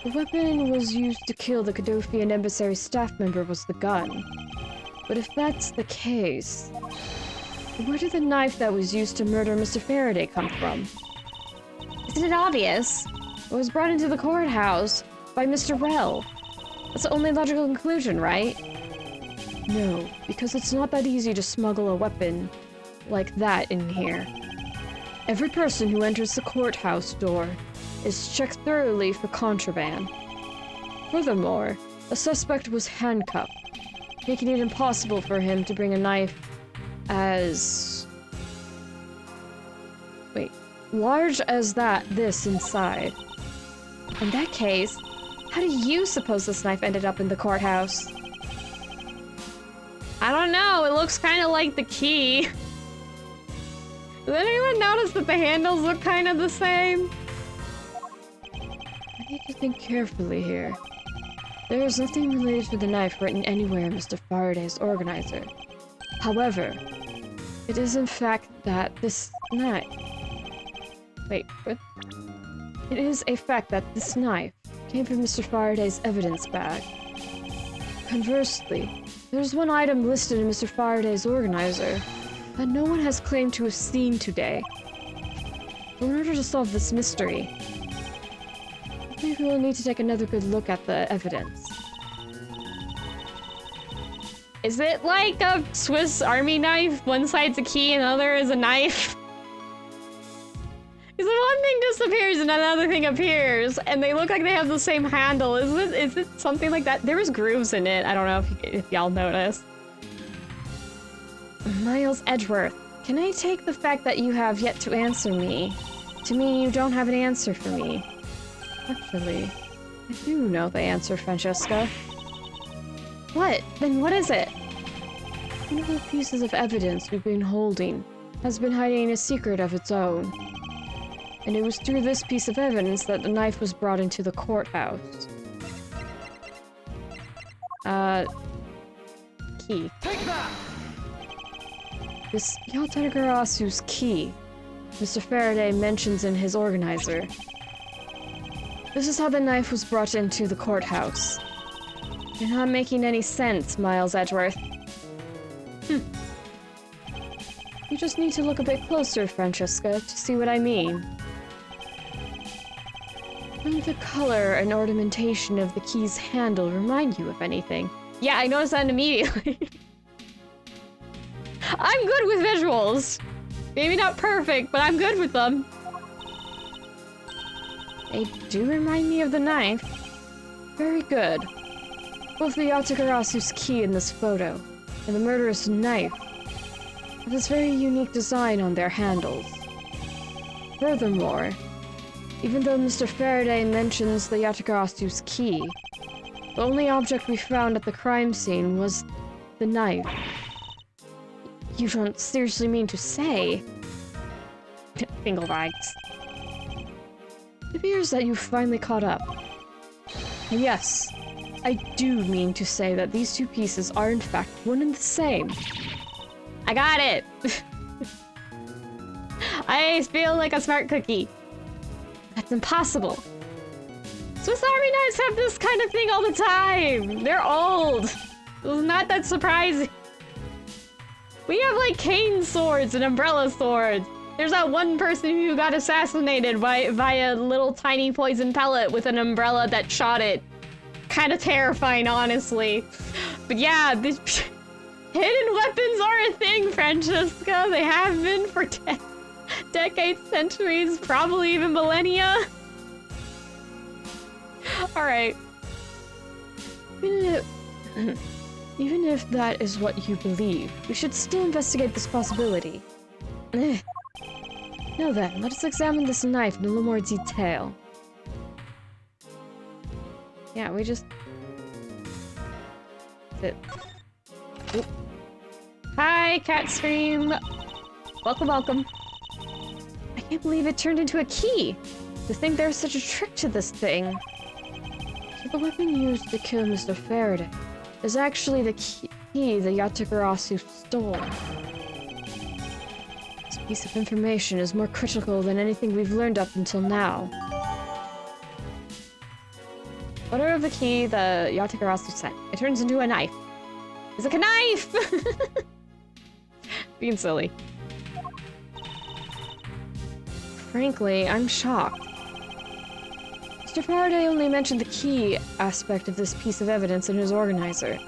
S1: The weapon was used to kill the Kodofian emissary staff member was the gun. But if that's the case, where did the knife that was used to murder Mr. Faraday come from? Isn't it obvious? It was brought into the courthouse by Mr. Rel. That's the only logical conclusion, right? No, because it's not that easy to smuggle a weapon like that in here. Every person who enters the courthouse door is checked thoroughly for contraband. Furthermore, the suspect was handcuffed, making it impossible for him to bring a knife as... large as this inside. In that case, how do you suppose this knife ended up in the courthouse? I don't know, it looks kind of like the key. Did anyone notice that the handles look kind of the same? I need to think carefully here. There is nothing related to the knife written anywhere in Mr. Faraday's organizer. However, it is in fact that this knife... Wait, what? It is a fact that this knife came from Mr. Faraday's evidence bag. Conversely, there's one item listed in Mr. Faraday's organizer that no one has claimed to have seen today. In order to solve this mystery, I think we'll need to take another good look at the evidence. Is it like a Swiss Army knife? One side's a key and the other is a knife? disappears and another thing appears, and they look like they have the same handle. Is it something like that? There was grooves in it. I don't know if y'all noticed. Miles Edgeworth, can I take the fact that you have yet to answer me to mean you don't have an answer for me? Actually, I do know the answer, Francesca. What? Then what is it? One of the pieces of evidence we've been holding has been hiding a secret of its own. And it was through this piece of evidence that the knife was brought into the courthouse. Key.
S2: Take that!
S1: This Yatagarazu's key, Mr. Faraday mentions in his organizer. This is how the knife was brought into the courthouse. You're not making any sense, Miles Edgeworth. You just need to look a bit closer, Francesca, to see what I mean. Doesn't the color and ornamentation of the key's handle remind you of anything? Yeah, I noticed that immediately. I'm good with visuals. Maybe not perfect, but I'm good with them. They do remind me of the knife. Very good. Both the Yatagarazu's key in this photo and the murderous knife have this very unique design on their handles. Furthermore, even though Mr. Faraday mentions the Yatagarazu's key, the only object we found at the crime scene was the knife. You don't seriously mean to say... Fingal rags. It appears that you've finally caught up. Yes, I do mean to say that these two pieces are in fact one and the same. I got it! I feel like a smart cookie. That's impossible. Swiss Army knives have this kind of thing all the time. They're old. It's not that surprising. We have like cane swords and umbrella swords. There's that one person who got assassinated via a little tiny poison pellet with an umbrella that shot it. Kind of terrifying, honestly. But yeah, these hidden weapons are a thing, Francesca. They have been for decades, centuries, probably even millennia. Alright. Even if that is what you believe, we should still investigate this possibility. Now then, let us examine this knife in a little more detail. Yeah, we just... Sit. Oop. Hi, cat stream! Welcome, welcome. I can't believe it turned into a key! To think there's such a trick to this thing. So the weapon used to kill Mr. Faraday is actually the key the Yatagarazu stole. This piece of information is more critical than anything we've learned up until now. Owner of the key the Yatagarazu sent. It turns into a knife. It's like a knife! Being silly. Frankly, I'm shocked. Mr. Faraday only mentioned the key aspect of this piece of evidence in his organizer.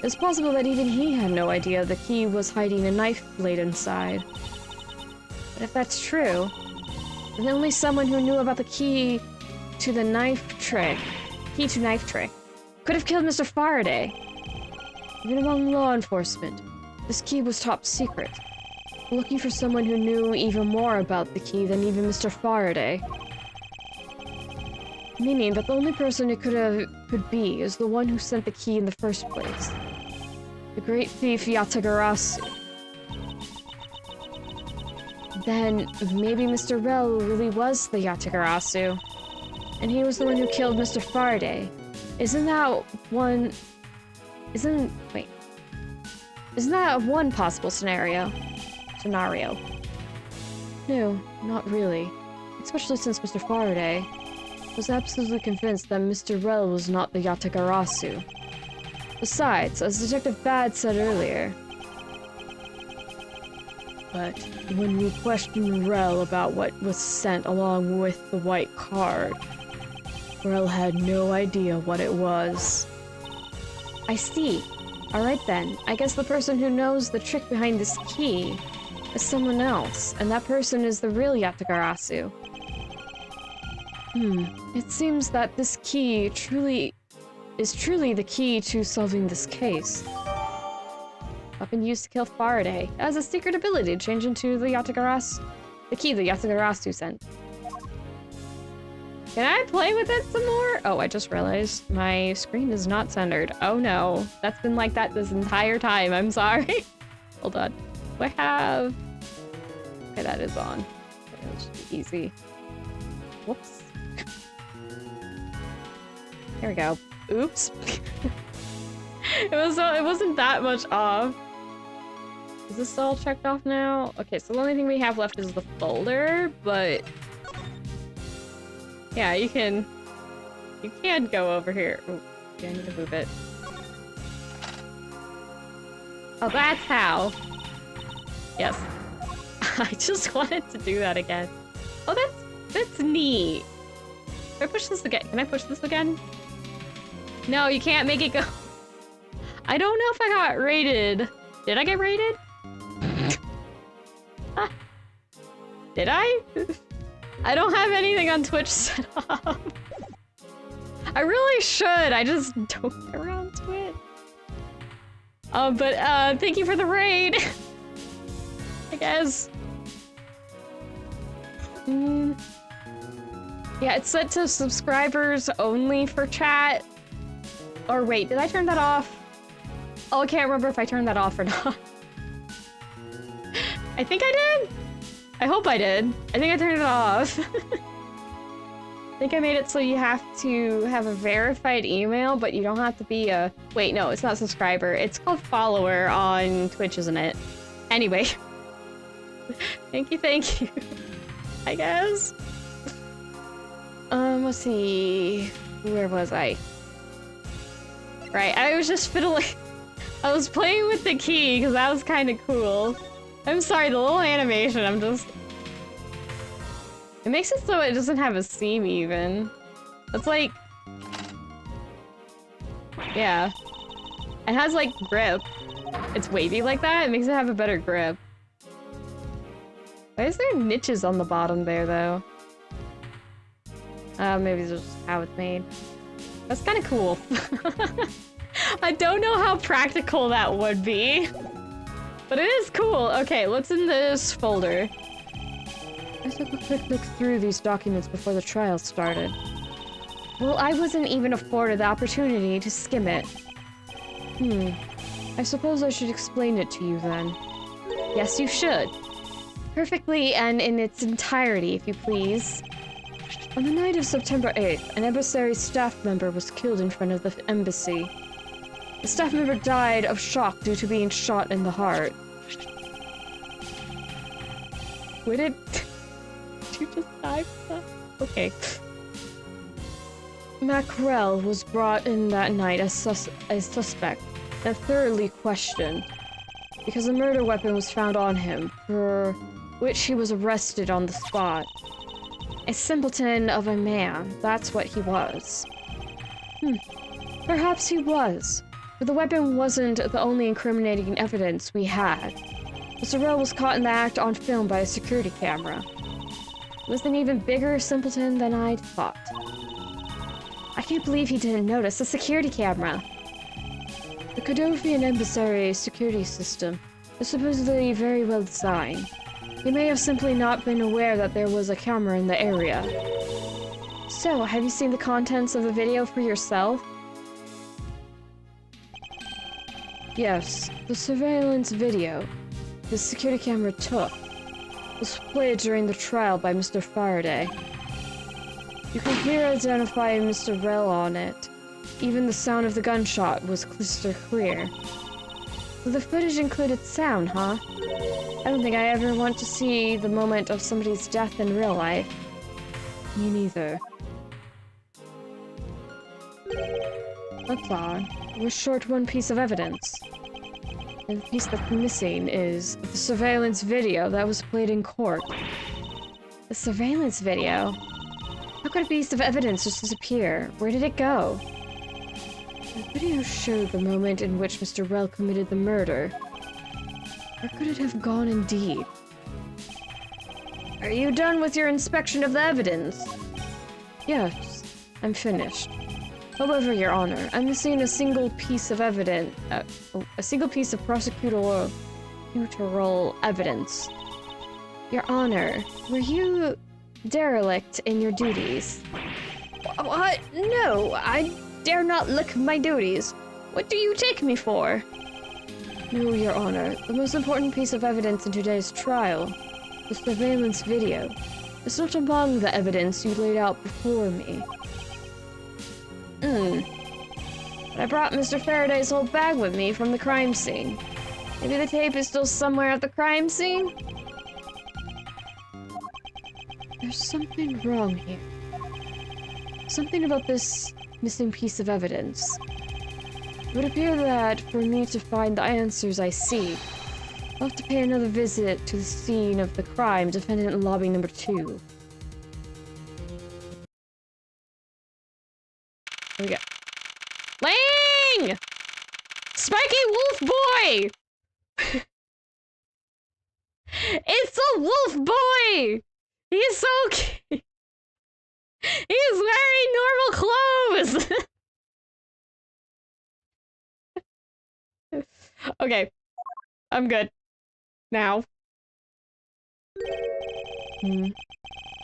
S1: It's possible that even he had no idea the key was hiding a knife blade inside. But if that's true, then only someone who knew about the key to knife trick could have killed Mr. Faraday. Even among law enforcement, this key was top secret. We're looking for someone who knew even more about the key than even Mr. Faraday. Meaning that the only person it could be is the one who sent the key in the first place. The great thief Yatagarazu. Then maybe Mr. Rel really was the Yatagarazu, and he was the one who killed Mr. Faraday. Isn't that one possible scenario? No, not really. Especially since Mr. Faraday was absolutely convinced that Mr. Rel was not the Yatagarazu. Besides, as Detective Bad said earlier, but when we questioned Rel about what was sent along with the white card, Rel had no idea what it was. I see. Alright then, I guess the person who knows the trick behind this key is someone else, and that person is the real Yatagarazu. It seems that this key is truly the key to solving this case. Weapon used to kill Faraday. It has a secret ability to change into the key the Yatagarasu sent. Can I play with it some more? Oh, I just realized my screen is not centered. Oh no, that's been like that this entire time. I'm sorry. Hold on. Do I have... Okay, that is on. Okay, that should be easy. Whoops. Here we go. Oops. It wasn't that much off. Is this all checked off now? Okay, so the only thing we have left is the folder, but yeah, you can go over here. Ooh, yeah, I need to move it. Oh, that's how. Yes. I just wanted to do that again. Oh, that's neat. Can I push this again? Can I push this again? No, you can't make it go. I don't know if I got rated. Did I get rated? Did I? I don't have anything on Twitch set up. I really should. I just don't get around to it. But thank you for the raid. I guess. Yeah, it's set to subscribers only for chat. Or wait, did I turn that off? Oh, I can't remember if I turned that off or not. I think I did. I hope I did. I think I turned it off. I think I made it so you have to have a verified email, but you don't have to be a... Wait, no, it's not subscriber. It's called follower on Twitch, isn't it? Anyway. Thank you. I guess. Let's see. Where was I? Right, I was just fiddling. I was playing with the key because that was kind of cool. I'm sorry, the little animation, I'm just... It makes it so it doesn't have a seam even. It's like... Yeah. It has like grip. It's wavy like that, it makes it have a better grip. Why is there niches on the bottom there though? Maybe it's just how it's made. That's kind of cool. I don't know how practical that would be. But it is cool. Okay, what's in this folder? I took a quick look through these documents before the trial started. Well, I wasn't even afforded the opportunity to skim it. I suppose I should explain it to you then. Yes, you should. Perfectly and in its entirety, if you please. On the night of September 8th, an embassy staff member was killed in front of the embassy. The staff member died of shock due to being shot in the heart. Would it... Did you just die from that? Okay. Mackerel was brought in that night as suspect and thoroughly questioned because a murder weapon was found on him, for which he was arrested on the spot. A simpleton of a man, that's what he was. Perhaps he was, but the weapon wasn't the only incriminating evidence we had. Mr. Rowe was caught in the act on film by a security camera. It was an even bigger simpleton than I'd thought. I can't believe he didn't notice the security camera. The Kodofian emissary security system is supposedly very well designed. He may have simply not been aware that there was a camera in the area. So, have you seen the contents of the video for yourself? Yes, the surveillance video the security camera took was played during the trial by Mr. Faraday. You can clearly identify Mr. Rell on it. Even the sound of the gunshot was crystal clear. So the footage included sound, huh? I don't think I ever want to see the moment of somebody's death in real life. Me neither. That's odd. We're short one piece of evidence. And the piece that's missing is the surveillance video that was played in court. The surveillance video? How could a piece of evidence just disappear? Where did it go? The video showed the moment in which Mr. Rell committed the murder. Where could it have gone indeed? Are you done with your inspection of the evidence? Yes, I'm finished. However, Your Honor, I'm missing a single piece of evidence, a single piece of prosecutorial evidence. Your Honor, were you derelict in your duties? What? No, I dare not look my duties. What do you take me for? No, Your Honor, the most important piece of evidence in today's trial, the surveillance video, is not among the evidence you laid out before me. But I brought Mr. Faraday's whole bag with me from the crime scene. Maybe the tape is still somewhere at the crime scene? There's something wrong here. Something about this missing piece of evidence. It would appear that for me to find the answers I seek, I'll have to pay another visit to the scene of the crime, defendant in lobby number 2. Here we go. Lang! Spiky Wolf Boy! It's a wolf boy! He's so cute! He's wearing normal clothes! Okay. I'm good. Now.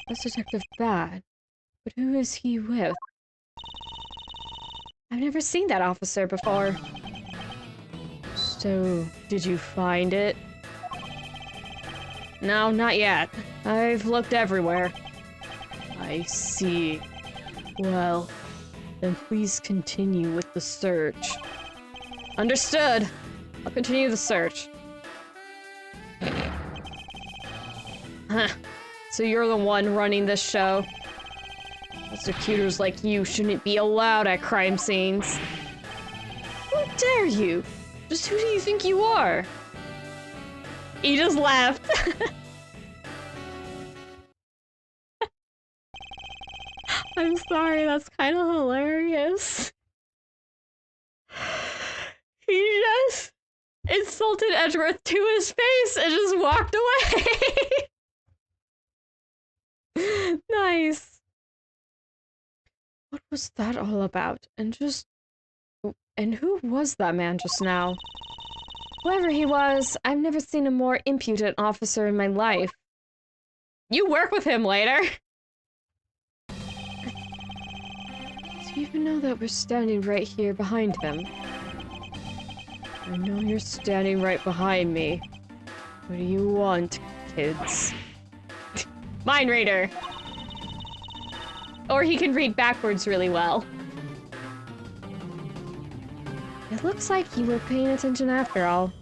S1: That's Detective Bad. But who is he with? I've never seen that officer before. So, did you find it? No, not yet. I've looked everywhere. I see. Well, then please continue with the search. Understood. I'll continue the search. Huh. So you're the one running this show? Prosecutors like you shouldn't be allowed at crime scenes. How dare you? Just who do you think you are? He just laughed. I'm sorry, that's kind of hilarious. He just insulted Edgeworth to his face and just walked away. Nice. What was that all about? And who was that man just now? Whoever he was, I've never seen a more impudent officer in my life. You work with him later. Do you even know that we're standing right here behind him? I know you're standing right behind me. What do you want, kids? Mind reader. Or he can read backwards really well. It looks like you were paying attention after all.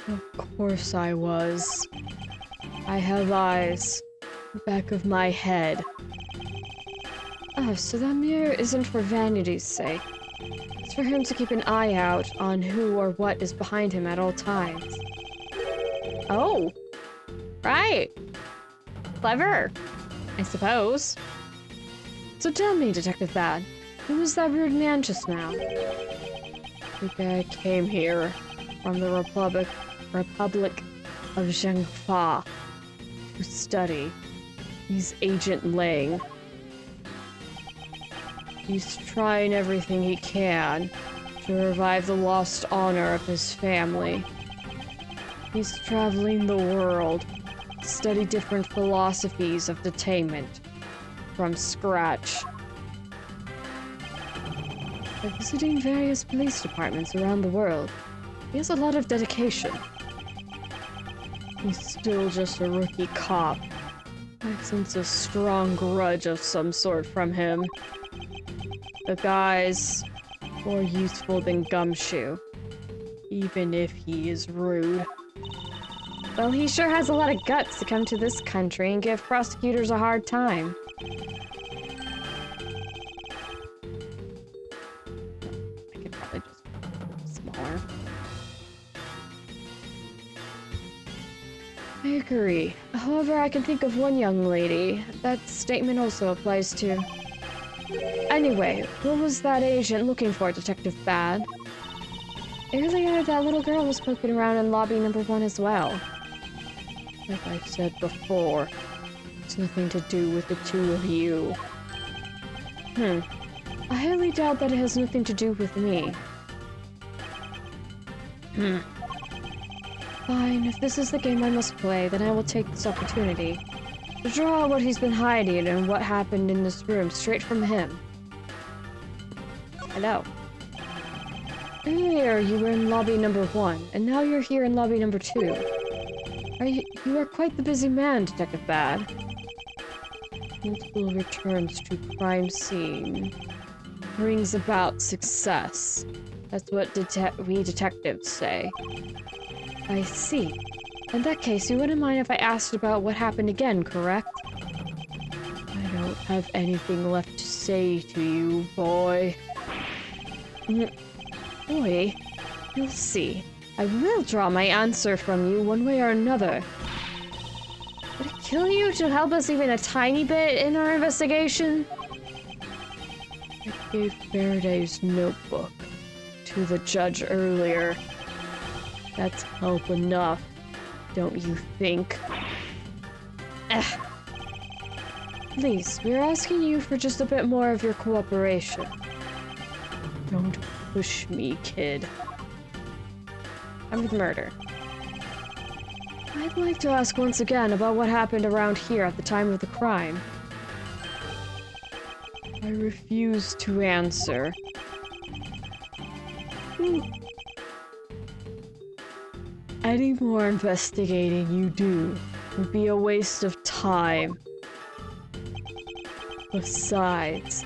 S1: Of course I was. I have eyes. The back of my head. Oh, so that mirror isn't for vanity's sake. It's for him to keep an eye out on who or what is behind him at all times. Oh. Right. Clever. I suppose. So tell me, Detective Bad, who was that rude man just now? The guy came here from the Republic of Zhengfa to study. He's Agent Lang. He's trying everything he can to revive the lost honor of his family. He's traveling the world to study different philosophies of detainment from scratch. By visiting various police departments around the world, he has a lot of dedication. He's still just a rookie cop. I sense a strong grudge of some sort from him. The guy's more useful than Gumshoe, even if he is rude. Well, he sure has a lot of guts to come to this country and give prosecutors a hard time. I could probably just make it smaller. I agree. However, I can think of one young lady that statement also applies to. Anyway, what was that agent looking for, Detective Bad? Earlier, that little girl was poking around in lobby number 1 as well. Like I said before, It's nothing to do with the two of you. I highly doubt that it has nothing to do with me. Fine, if this is the game I must play, then I will take this opportunity to draw out what he's been hiding and what happened in this room straight from him. Hello. Earlier you were in lobby number 1, and now you're here in lobby number 2. You are quite the busy man, Detective Bad. Multiple returns to crime scene brings about success. That's what we detectives say. I see. In that case, you wouldn't mind if I asked about what happened again, correct? I don't have anything left to say to you, boy. Boy, you'll see. I will draw my answer from you one way or another. Would it kill you to help us even a tiny bit in our investigation? I gave Faraday's notebook to the judge earlier. That's help enough, don't you think? Please, we're asking you for just a bit more of your cooperation. Don't push me, kid. I'm with murder. I'd like to ask once again about what happened around here at the time of the crime. I refuse to answer. Any more investigating you do would be a waste of time. Besides,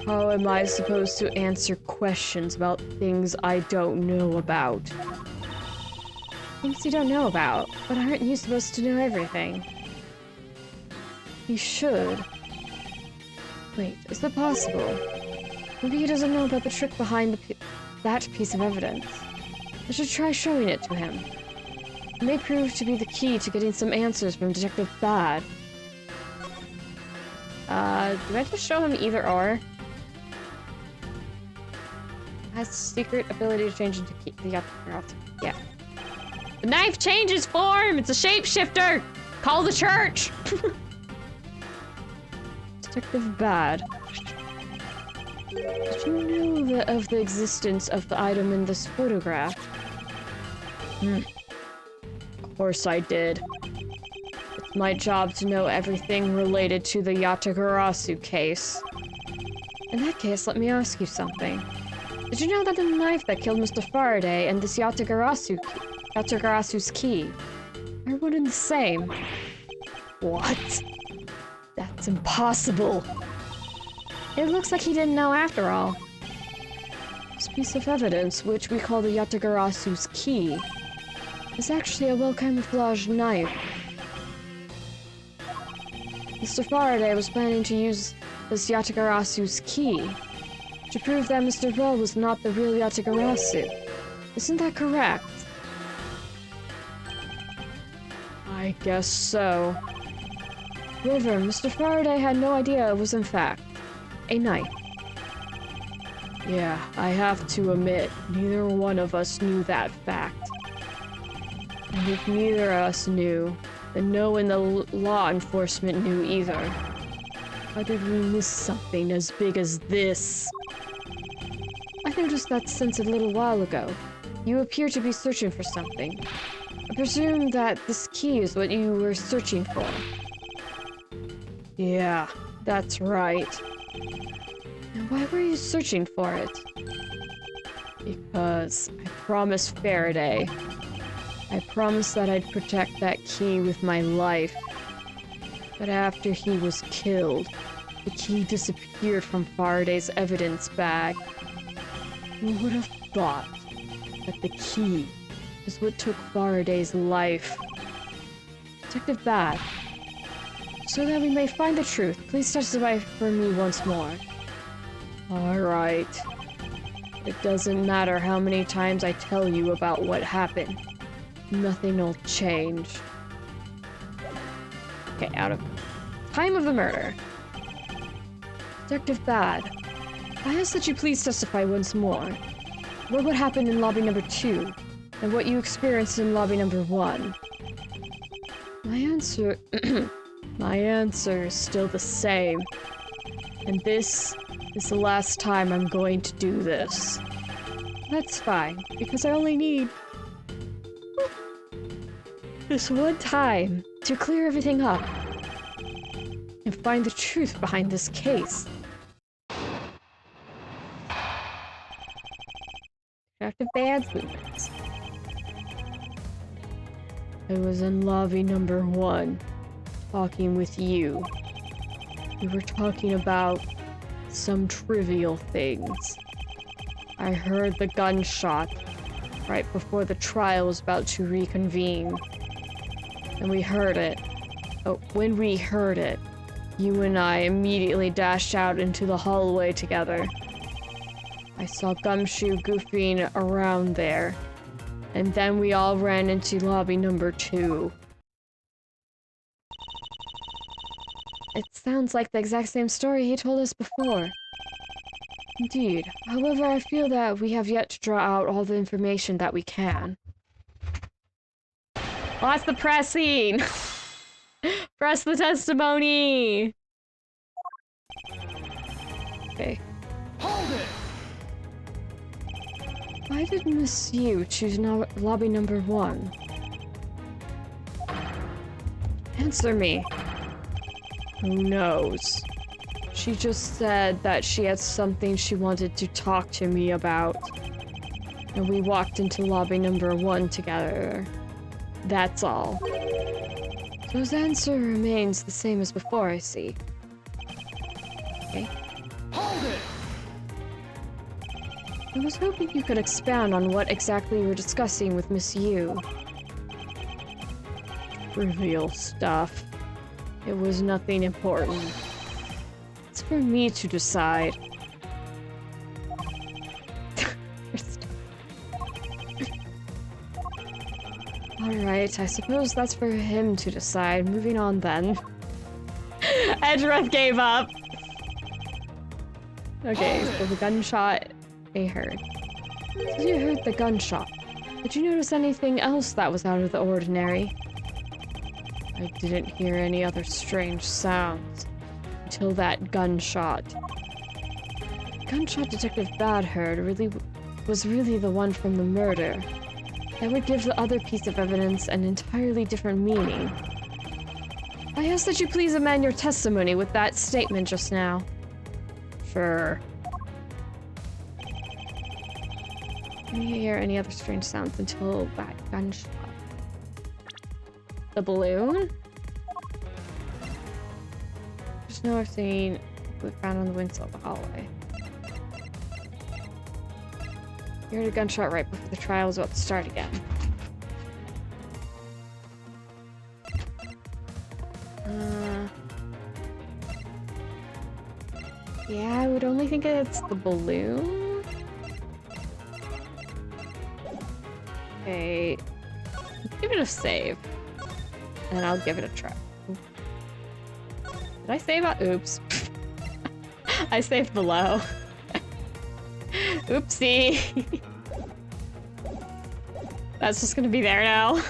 S1: how am I supposed to answer questions about things I don't know about? Things you don't know about, but aren't you supposed to know everything? You should. Wait, is it possible? Maybe he doesn't know about the trick behind that piece of evidence. I should try showing it to him. It may prove to be the key to getting some answers from Detective Bad. Do I just show him either or? Has secret ability to change into key. Yeah. The knife changes form! It's a shapeshifter! Call the church! Detective Bad. Did you know of the existence of the item in this photograph? Of course I did. It's my job to know everything related to the Yatagarasu case. In that case, let me ask you something. Did you know that the knife that killed Mr. Faraday and this Yatagarasu's key are one and the same? What? That's impossible. It looks like he didn't know after all. This piece of evidence, which we call the Yatagarasu's key, is actually a well-camouflaged knife. Mr. Faraday was planning to use this Yatagarasu's key to prove that Mr. Bell was not the real Yatagarasu. Isn't that correct? I guess so. However, Mr. Faraday had no idea it was in fact a knife. Yeah, I have to admit, neither one of us knew that fact. And if neither of us knew, then no one in the law enforcement knew either. How did we miss something as big as this? I noticed that since a little while ago, you appear to be searching for something. I presume that this key is what you were searching for. Yeah, that's right. And why were you searching for it? Because I promised Faraday. I promised that I'd protect that key with my life. But after he was killed, the key disappeared from Faraday's evidence bag. Who would have thought that the key is what took Faraday's life? Detective Bad, so that we may find the truth, please testify for me once more. Alright. It doesn't matter how many times I tell you about what happened. Nothing will change. Okay, out of time of the murder. Detective Bad, I ask that you please testify once more. What happened in lobby number 2, and what you experienced in lobby number 1? My answer My answer is still the same. And this is the last time I'm going to do this. That's fine, because I only need this one time to clear everything up and find the truth behind this case. Active bands movements. I was in lobby number 1, talking with you. We were talking about some trivial things. I heard the gunshot right before the trial was about to reconvene. And we heard it. Oh, when we heard it, you and I immediately dashed out into the hallway together. I saw Gumshoe goofing around there. And then we all ran into lobby number 2. It sounds like the exact same story he told us before. Indeed. However, I feel that we have yet to draw out all the information that we can. What's the pressing? Press the testimony! Okay.
S2: Hold it!
S1: Why did Miss Yew choose lobby number 1? Answer me. Who knows? She just said that she had something she wanted to talk to me about. And we walked into lobby number 1 together. That's all. So his answer remains the same as before, I see. Okay.
S2: Hold it!
S1: I was hoping you could expound on what exactly you were discussing with Miss Yew. Trivial stuff. It was nothing important. It's for me to decide. Alright, I suppose that's for him to decide. Moving on then. Edgeworth gave up! Okay, so the gunshot they heard. So you heard the gunshot. Did you notice anything else that was out of the ordinary? I didn't hear any other strange sounds until that gunshot. The gunshot Detective Bad heard was really the one from the murder. That would give the other piece of evidence an entirely different meaning. I ask that you please amend your testimony with that statement just now. Sure. I didn't hear any other strange sounds until that gunshot. The balloon? There's no thing we found on the windshield of the hallway. You heard a gunshot right before the trial was about to start again. Yeah, I would only think it's the balloon. Okay, give it a save. And I'll give it a try. Did I save out? Oops. I saved below. Oopsie. That's just gonna be there now.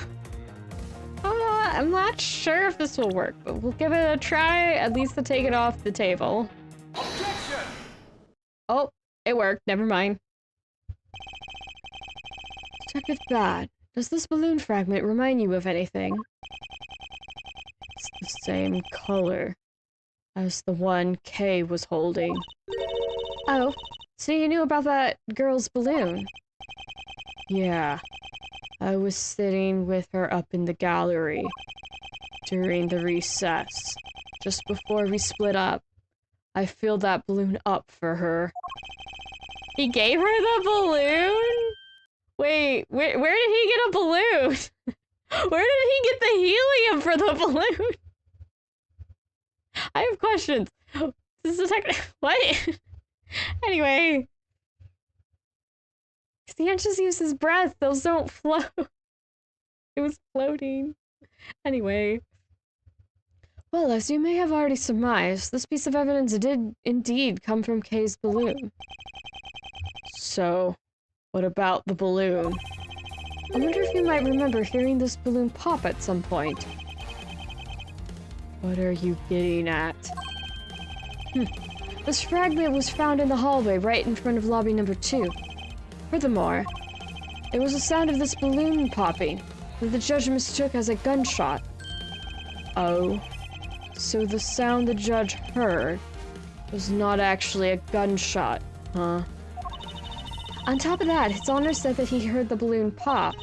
S1: I'm not sure if this will work, but we'll give it a try, at least to take it off the table.
S2: Objection!
S1: Oh, it worked. Never mind. Detective Bad, does this balloon fragment remind you of anything? It's the same color as the one Kay was holding. Oh, so you knew about that girl's balloon? Yeah. I was sitting with her up in the gallery during the recess. Just before we split up, I filled that balloon up for her. He gave her the balloon? Wait, where did he get a balloon? Where did he get the helium for the balloon? I have questions. This is what? Anyway. He can't just use his breath. Those don't float. It was floating. Anyway. Well, as you may have already surmised, this piece of evidence did indeed come from Kay's balloon. So, what about the balloon? I wonder if you might remember hearing this balloon pop at some point. What are you getting at? This fragment was found in the hallway right in front of lobby number 2. Furthermore, it was the sound of this balloon popping that the judge mistook as a gunshot. Oh, so the sound the judge heard was not actually a gunshot, huh? On top of that, His Honor said that he heard the balloon pop,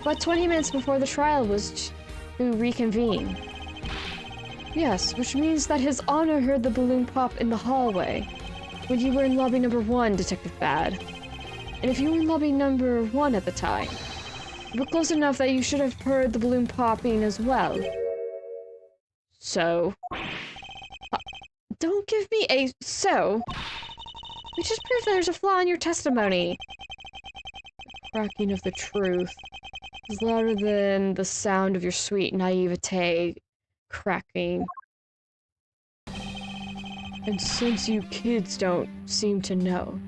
S1: but 20 minutes before the trial was to reconvene. Yes, which means that His Honor heard the balloon pop in the hallway when you were in lobby number 1, Detective Bad. And if you were in lobby number 1 at the time, you were close enough that you should have heard the balloon popping as well. So? Don't give me a so. We just proved that there's a flaw in your testimony. The cracking of the truth is louder than the sound of your sweet naivete cracking. And since you kids don't seem to know,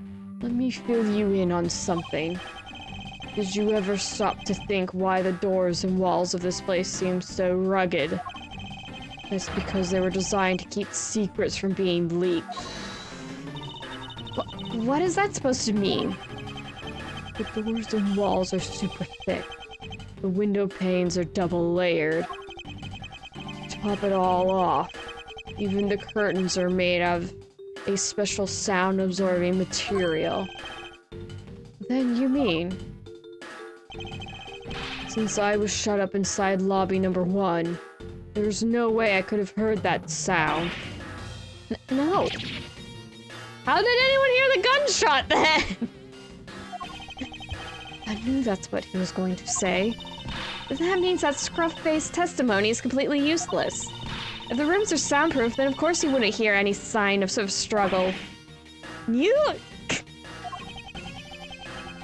S1: let me fill you in on something. Did you ever stop to think why the doors and walls of this place seem so rugged? It's because they were designed to keep secrets from being leaked. What is that supposed to mean? The doors and walls are super thick. The window panes are double layered. To top it all off, even the curtains are made of a special sound-absorbing material. Then you mean, since I was shut up inside lobby number 1, there's no way I could have heard that sound. No. How did anyone hear the gunshot then? I knew that's what he was going to say. But that means that scruff-faced testimony is completely useless. If the rooms are soundproof, then of course you wouldn't hear any sign of sort of struggle.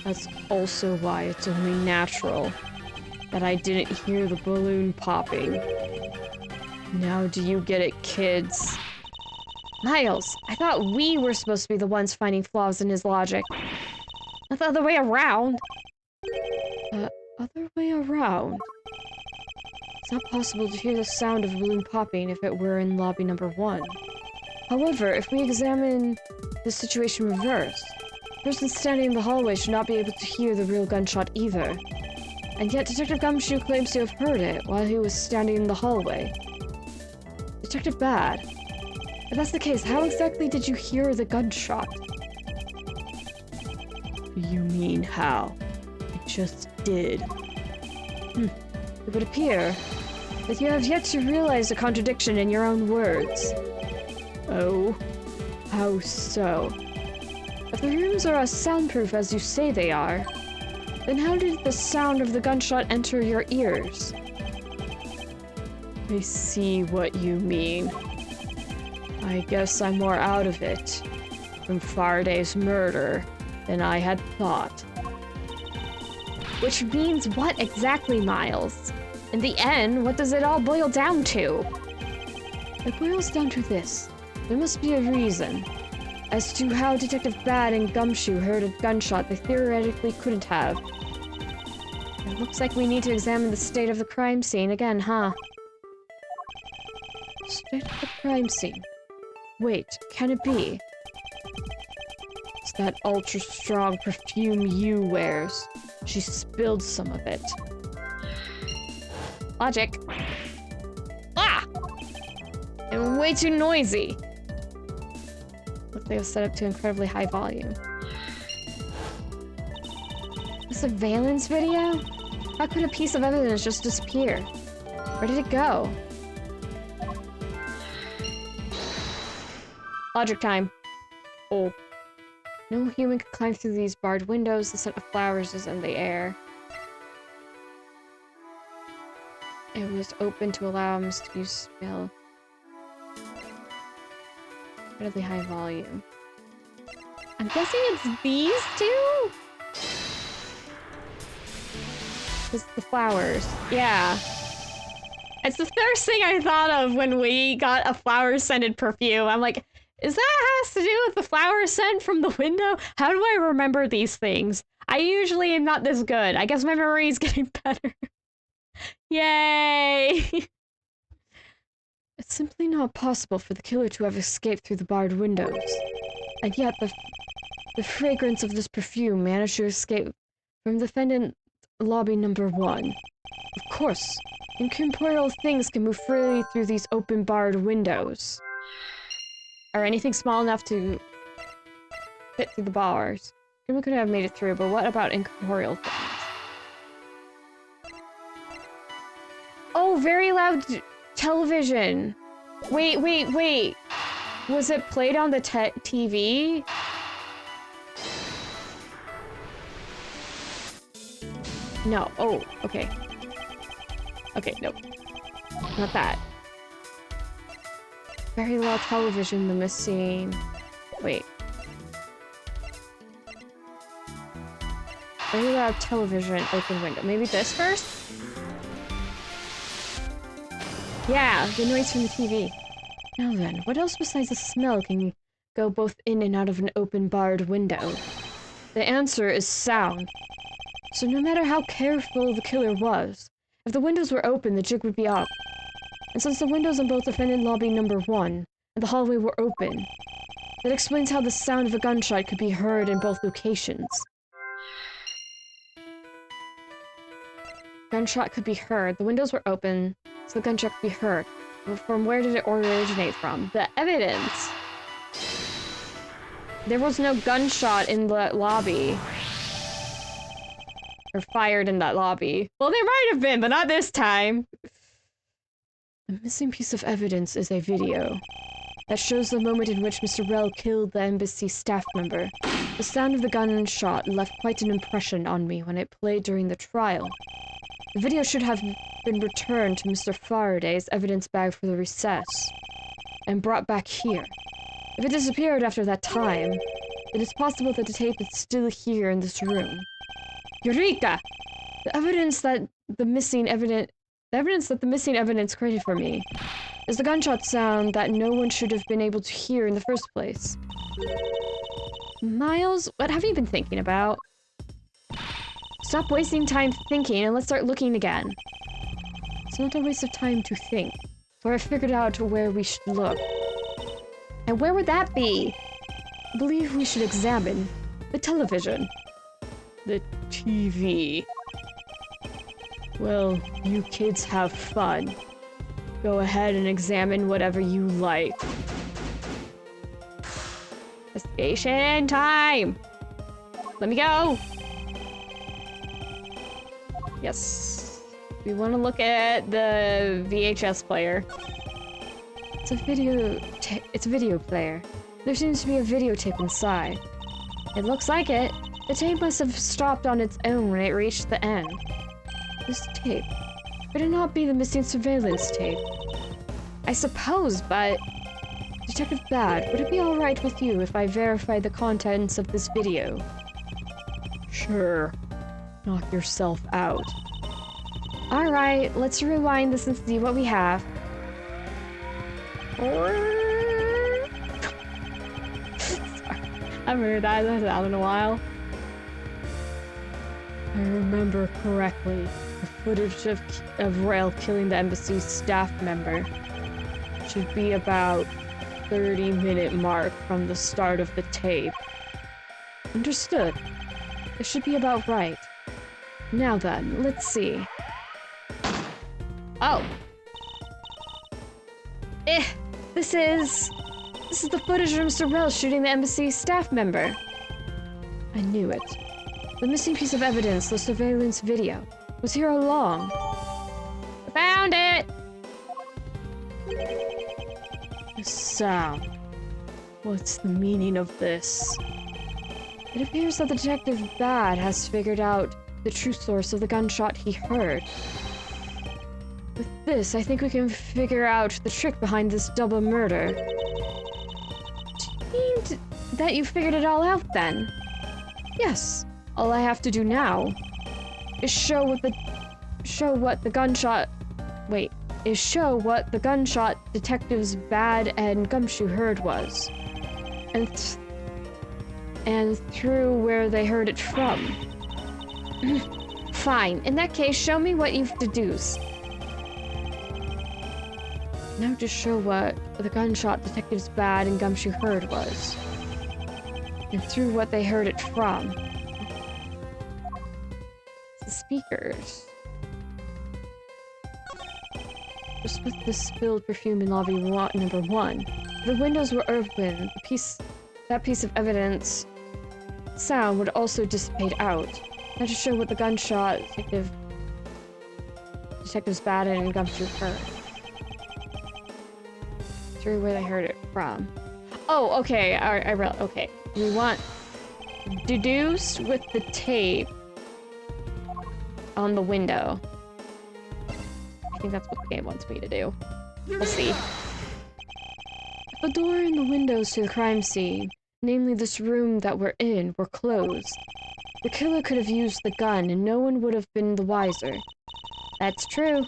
S1: That's also why it's only natural that I didn't hear the balloon popping. Now do you get it, kids? Miles, I thought we were supposed to be the ones finding flaws in his logic. Not the other way around. Other way around? It's not possible to hear the sound of a balloon popping if it were in lobby number 1. However, if we examine the situation reversed, the person standing in the hallway should not be able to hear the real gunshot either. And yet Detective Gumshoe claims to have heard it while he was standing in the hallway. Detective Bad, if that's the case, how exactly did you hear the gunshot? You mean how? I just did. It would appear that you have yet to realize a contradiction in your own words. Oh, how so? If the rooms are as soundproof as you say they are, then how did the sound of the gunshot enter your ears? I see what you mean. I guess I'm more out of it from Faraday's murder than I had thought. Which means what exactly, Miles? In the end, what does it all boil down to? It boils down to this. There must be a reason as to how Detective Bad and Gumshoe heard a gunshot they theoretically couldn't have. It looks like we need to examine the state of the crime scene again, huh? State of the crime scene? Wait, can it be? It's that ultra-strong perfume Yew wears. She spilled some of it. Logic. Ah! And way too noisy. Looks like it was set up to incredibly high volume. A surveillance video? How could a piece of evidence just disappear? Where did it go? Logic time. Oh. No human could climb through these barred windows. The scent of flowers is in the air. It was open to allow a mysterious smell. Incredibly high volume. I'm guessing it's these two? It's the flowers. Yeah. It's the first thing I thought of when we got a flower-scented perfume. I'm like, is that has to do with the flower scent from the window? How do I remember these things? I usually am not this good. I guess my memory is getting better. Yay! It's simply not possible for the killer to have escaped through the barred windows. And yet the fragrance of this perfume managed to escape from defendant lobby number 1. Of course, incorporeal things can move freely through these open barred windows. Or anything small enough to fit through the bars. We could have made it through, but what about incorporeal things? Oh, very loud television! Wait. Was it played on the TV? No. Oh, okay. Okay, nope. Not that. Very loud television, the missing... Wait. Very loud television, open window. Maybe this first? Yeah, the noise from the TV. Now then, what else besides the smell can go both in and out of an open barred window? The answer is sound. So no matter how careful the killer was, if the windows were open, the jig would be up. And since the windows in both defendant lobby number 1 and the hallway were open, that explains how the sound of a gunshot could be heard in both locations. Gunshot could be heard. The windows were open, so the gunshot could be heard. From where did it originate from? The evidence! There was no gunshot in the lobby. Or fired in that lobby. Well, there might have been, but not this time! The missing piece of evidence is a video that shows the moment in which Mr. Rell killed the embassy staff member. The sound of the gunshot left quite an impression on me when it played during the trial. The video should have been returned to Mr. Faraday's evidence bag for the recess, and brought back here. If it disappeared after that time, it is possible that the tape is still here in this room. Eureka! The evidence that the missing evidence created for me is the gunshot sound that no one should have been able to hear in the first place. Miles, what have you been thinking about? Stop wasting time thinking and let's start looking again. It's not a waste of time to think, for I figured out where we should look. And where would that be? I believe we should examine the television. The TV. Well, you kids have fun. Go ahead and examine whatever you like. Investigation time! Let me go! Yes. We want to look at the VHS player. It's a video player. There seems to be a videotape inside. It looks like it. The tape must have stopped on its own when it reached the end. This tape. Could it not be the missing surveillance tape? I suppose, but... Detective Bad, would it be alright with you if I verified the contents of this video? Sure. Knock yourself out. Alright, let's rewind this and see what we have. Sorry. I haven't heard that out in a while. I remember correctly, the footage of Rail killing the embassy's staff member should be about 30-minute mark from the start of the tape. Understood. It should be about right. Now then, let's see. Oh. This is the footage of Mr. Rell shooting the embassy staff member. I knew it. The missing piece of evidence, the surveillance video, was here all along. Found it! The sound. What's the meaning of this? It appears that Detective Bad has figured out the true source of the gunshot he heard. With this, I think we can figure out the trick behind this double murder. Do you mean that you figured it all out, then? Yes. All I have to do now is show what the gunshot Detectives Bad and Gumshoe heard was. And through where they heard it from. Fine. In that case, show me what you've deduced. Now to show what the gunshot Detectives Bad and Gumshoe heard was. And through what they heard it from. The speakers. Just with the spilled perfume in lobby number 1. The windows were open. That piece of evidence sound would also dissipate out. Now to show what the gunshot Detectives Bad and Gumshoe heard. Through where they heard it from. Oh, okay. Okay. We want deduced with the tape on the window. I think that's what the game wants me to do. We'll see. The door and the windows to the crime scene, namely this room that we're in, were closed. The killer could have used the gun and no one would have been the wiser. That's true.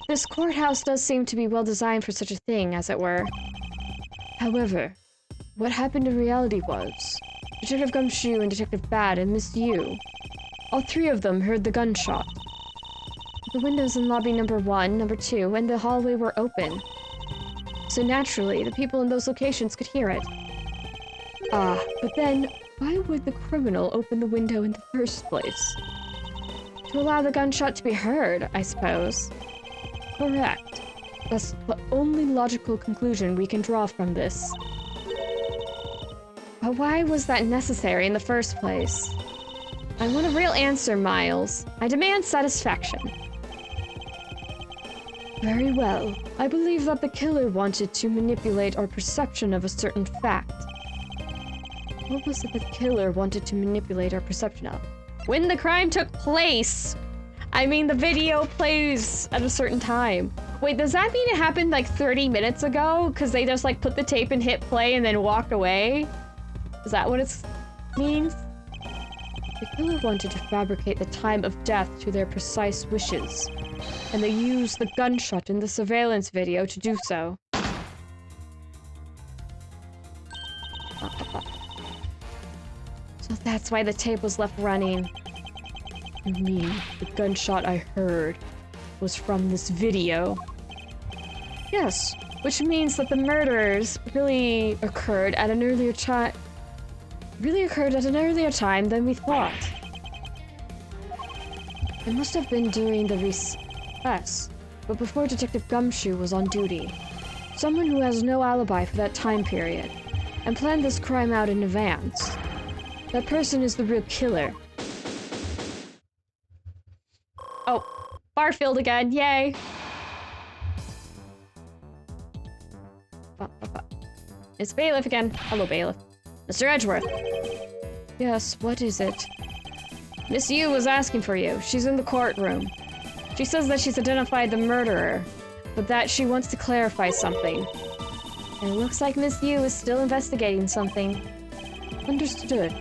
S1: This courthouse does seem to be well designed for such a thing, as it were. However, what happened in reality was, Detective Gumshoe and Detective Bad and Miss Yew, all three of them heard the gunshot. The windows in lobby number 1, number 2, and the hallway were open. So naturally, the people in those locations could hear it. But then, why would the criminal open the window in the first place? To allow the gunshot to be heard, I suppose. Correct. That's the only logical conclusion we can draw from this. But why was that necessary in the first place? I want a real answer, Miles. I demand satisfaction. Very well. I believe that the killer wanted to manipulate our perception of a certain fact. What was it the killer wanted to manipulate our perception of? When the crime took place! I mean, the video plays at a certain time. Wait, does that mean it happened like 30 minutes ago? Because they just like put the tape and hit play and then walked away? Is that what it means? The killer wanted to fabricate the time of death to their precise wishes. And they used the gunshot in the surveillance video to do so. So that's why the tape was left running. You mean the gunshot I heard was from this video? Yes, which means that the murders really occurred at an earlier time than we thought. It must have been during the recess, but before Detective Gumshoe was on duty. Someone who has no alibi for that time period, and planned this crime out in advance. That person is the real killer. Oh, Barfield again, yay! It's Bailiff again. Hello, Bailiff. Mr. Edgeworth. Yes, what is it? Miss Yew was asking for you. She's in the courtroom. She says that she's identified the murderer, but that she wants to clarify something. It looks like Miss Yew is still investigating something. Understood.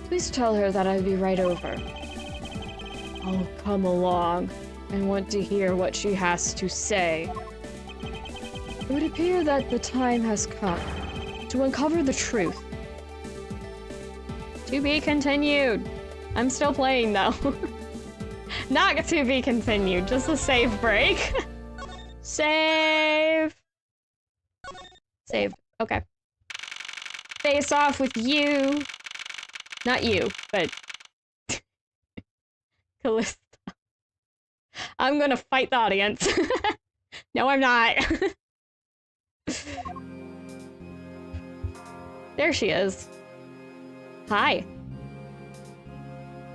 S1: Please tell her that I'll be right over. I'll come along. I want to hear what she has to say. It would appear that the time has come to uncover the truth. To be continued. I'm still playing though. Not to be continued, just a save break. Save. Save. Okay. Face off with you. Not you, but Calisto. I'm gonna fight the audience. No, I'm not. There she is. Hi.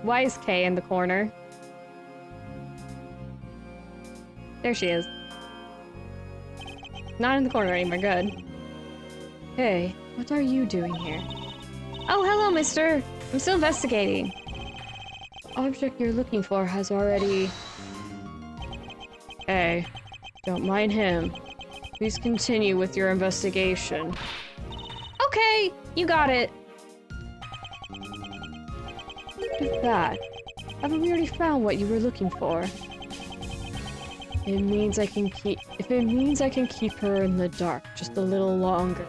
S1: Why is Kay in the corner? There she is. Not in the corner anymore, good. Hey, what are you doing here? Oh, hello, mister. I'm still investigating. Object you're looking for has already... Hey, don't mind him. Please continue with your investigation. Okay, you got it. What is that? Haven't we already found what you were looking for? It means I can keep... If it means I can keep her in the dark just a little longer,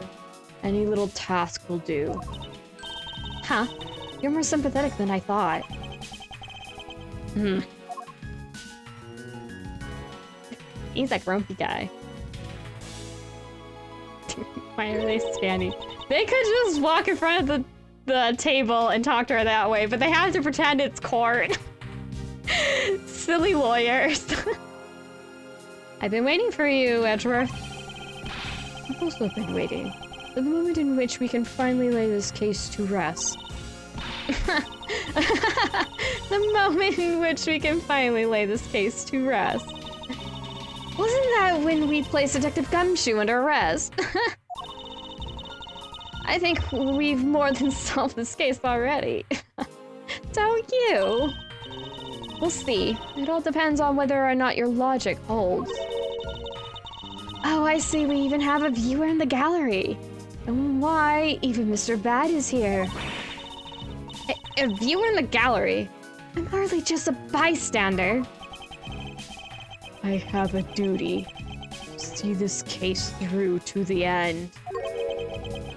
S1: any little task will do. Huh. You're more sympathetic than I thought. He's a grumpy guy. Why are they standing? They could just walk in front of the table and talk to her that way, but they have to pretend it's court. Silly lawyers. I've been waiting for you, Edgeworth. I've also been waiting for the moment in which we can finally lay this case to rest. The moment in which we can finally lay this case to rest. Wasn't that when we placed Detective Gumshoe under arrest? I think we've more than solved this case already. Don't you? We'll see. It all depends on whether or not your logic holds. Oh, I see. We even have a viewer in the gallery. And why, even Mr. Bad is here. A viewer in the gallery? I'm hardly just a bystander. I have a duty to see this case through to the end.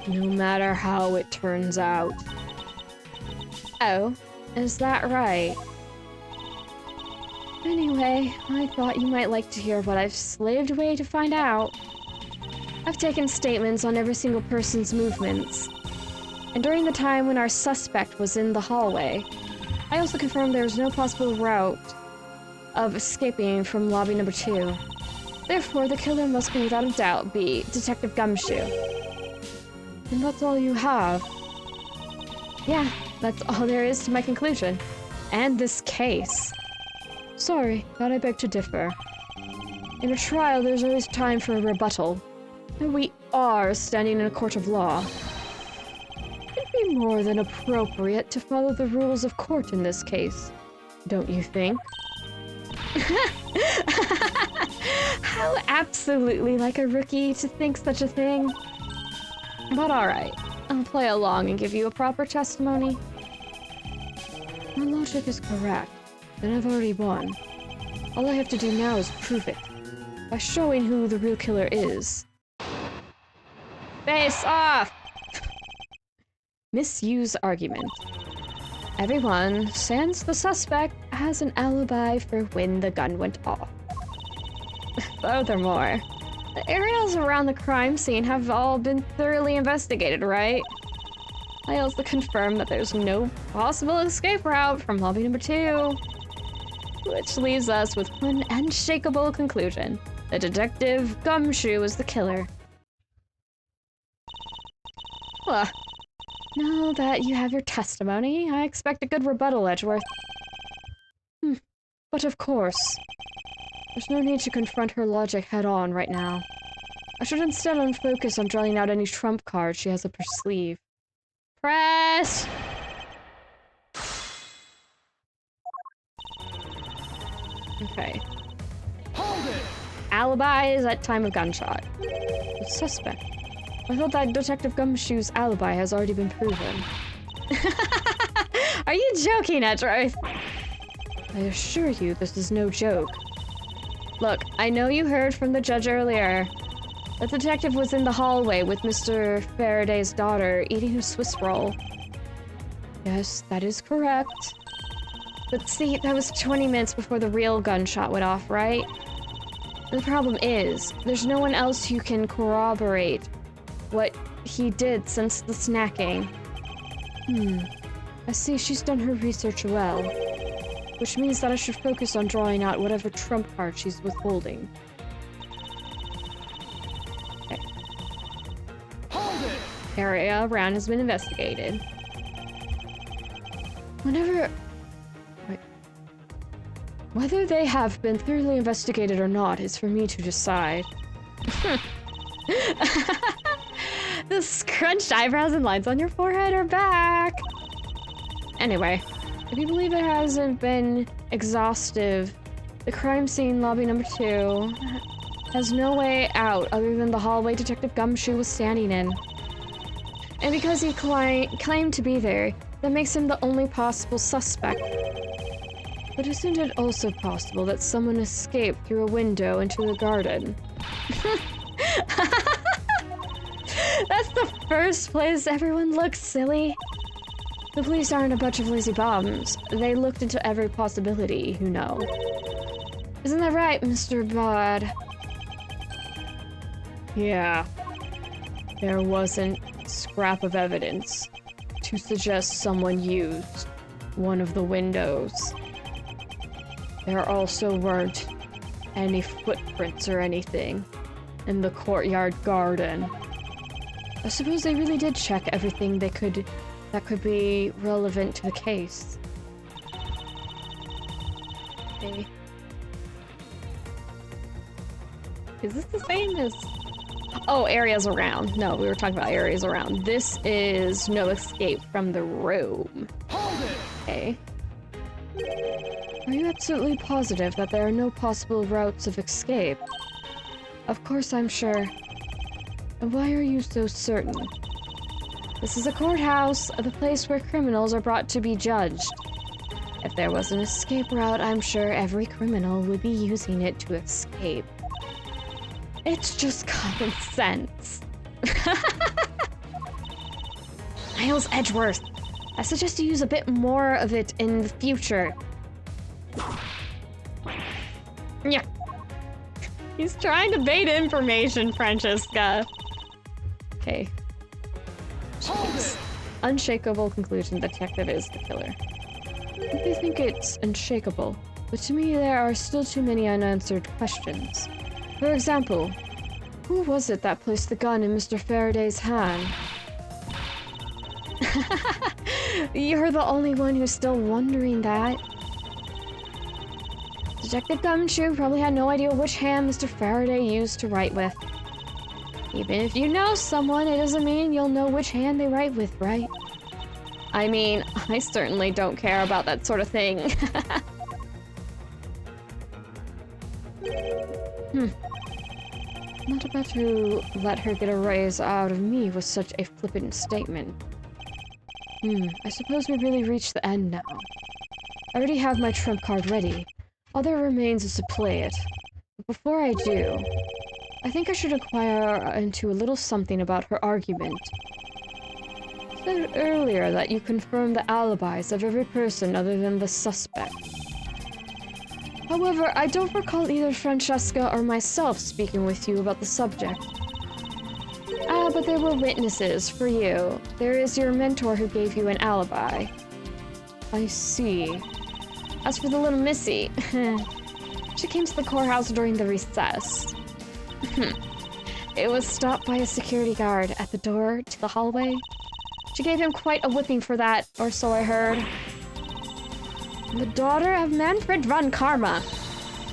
S1: No matter how it turns out. Oh, is that right? Anyway, I thought you might like to hear what I've slaved away to find out. I've taken statements on every single person's movements. And during the time when our suspect was in the hallway, I also confirmed there was no possible route of escaping from lobby number 2. Therefore, the killer must be without a doubt be Detective Gumshoe. And that's all you have? Yeah, that's all there is to my conclusion. And this case. Sorry, but I beg to differ. In a trial, there's always time for a rebuttal. And we are standing in a court of law. It'd be more than appropriate to follow the rules of court in this case. Don't you think? How absolutely like a rookie to think such a thing. But alright, I'll play along and give you a proper testimony. My logic is correct. Then I've already won. All I have to do now is prove it. By showing who the real killer is. Face off! Misuse argument. Everyone, sans the suspect, has an alibi for when the gun went off. Furthermore, the areas around the crime scene have all been thoroughly investigated, right? I also confirm that there's no possible escape route from lobby number 2. Which leaves us with one unshakable conclusion. The Detective Gumshoe is the killer. Well, now that you have your testimony, I expect a good rebuttal, Edgeworth. But of course, there's no need to confront her logic head-on right now. I should instead focus on drawing out any trump cards she has up her sleeve. Press! Okay.
S2: Hold it!
S1: Alibi is at time of gunshot. The suspect. I thought that Detective Gumshoe's alibi has already been proven. Are you joking, Edgeworth? I assure you this is no joke. Look, I know you heard from the judge earlier. The detective was in the hallway with Mr. Faraday's daughter eating a Swiss roll. Yes, that is correct. But see, that was 20 minutes before the real gunshot went off, right? The problem is, there's no one else who can corroborate what he did since the snacking. I see she's done her research well. Which means that I should focus on drawing out whatever trump card she's withholding. Okay.
S2: Hold it!
S1: Area around has been investigated. Whether they have been thoroughly investigated or not is for me to decide. The scrunched eyebrows and lines on your forehead are back! Anyway, if you believe it hasn't been exhaustive, the crime scene lobby number 2 has no way out other than the hallway Detective Gumshoe was standing in. And because he claimed to be there, that makes him the only possible suspect. But isn't it also possible that someone escaped through a window into the garden? That's the first place everyone looks, silly. The police aren't a bunch of lazy bums. They looked into every possibility, you know. Isn't that right, Mr. Bud? Yeah. there wasn't a scrap of evidence to suggest someone used one of the windows. There also weren't any footprints or anything in the courtyard garden. I suppose they really did check everything that could be relevant to the case. Okay. Is this the same as... Oh, areas around. No, we were talking about areas around. This is no escape from the room.
S2: Hold it!
S1: Okay. Are you absolutely positive that there are no possible routes of escape? Of course I'm sure. And why are you so certain? This is a courthouse, the place where criminals are brought to be judged. If there was an escape route, I'm sure every criminal would be using it to escape. It's just common sense. Miles Edgeworth, I suggest you use a bit more of it in the future. Yeah. He's trying to bait information, Francesca. Okay. Unshakable conclusion, detective is the killer. They think it's unshakable, but to me there are still too many unanswered questions. For example, who was it that placed the gun in Mr. Faraday's hand? You're the only one who's still wondering that. Detective Gumshoe probably had no idea which hand Mr. Faraday used to write with. Even if you know someone, it doesn't mean you'll know which hand they write with, right? I mean, I certainly don't care about that sort of thing. Not about to let her get a raise out of me with such a flippant statement. I suppose we really reached the end now. I already have my trump card ready. All that remains is to play it. But before I do, I think I should inquire into a little something about her argument. You said earlier that you confirmed the alibis of every person other than the suspect. However, I don't recall either Francesca or myself speaking with you about the subject. Ah, but there were witnesses for you. There is your mentor who gave you an alibi. I see. As for the little missy, she came to the courthouse during the recess. It was stopped by a security guard at the door to the hallway. She gave him quite a whipping for that, or so I heard. The daughter of Manfred von Karma,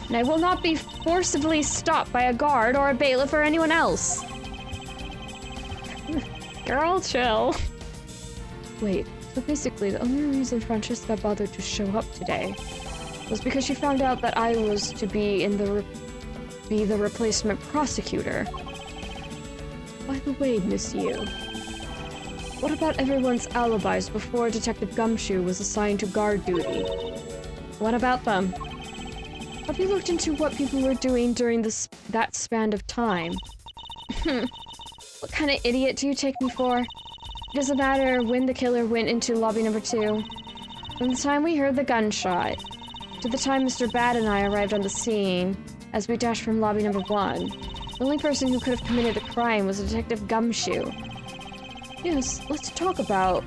S1: and I will not be forcibly stopped by a guard or a bailiff or anyone else. Girl, chill. Wait, so basically the only reason Francesca bothered to show up today was because she found out that I was to be the replacement prosecutor. By the way, Miss Yew, what about everyone's alibis before Detective Gumshoe was assigned to guard duty? What about them? Have you looked into what people were doing during that span of time? What kind of idiot do you take me for? It doesn't matter when the killer went into lobby number 2. From the time we heard the gunshot, to the time Mr. Bad and I arrived on the scene, as we dashed from lobby number 1, the only person who could have committed the crime was Detective Gumshoe. Yes, let's talk about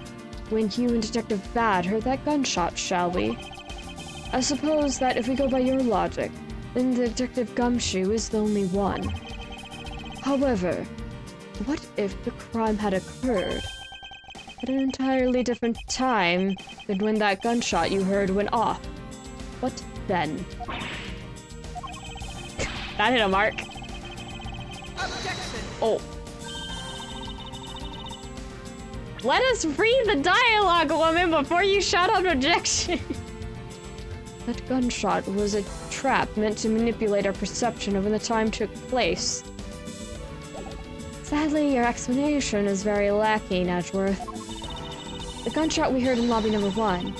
S1: when you and Detective Bad heard that gunshot, shall we? I suppose that if we go by your logic, then Detective Gumshoe is the only one. However, what if the crime had occurred at an entirely different time than when that gunshot you heard went off? What then? That hit a mark.
S2: Objection!
S1: Oh. Let us read the dialogue, woman, before you shout out objection. That gunshot was a trap meant to manipulate our perception of when the time took place. Sadly, your explanation is very lacking, Edgeworth. The gunshot we heard in lobby number 1.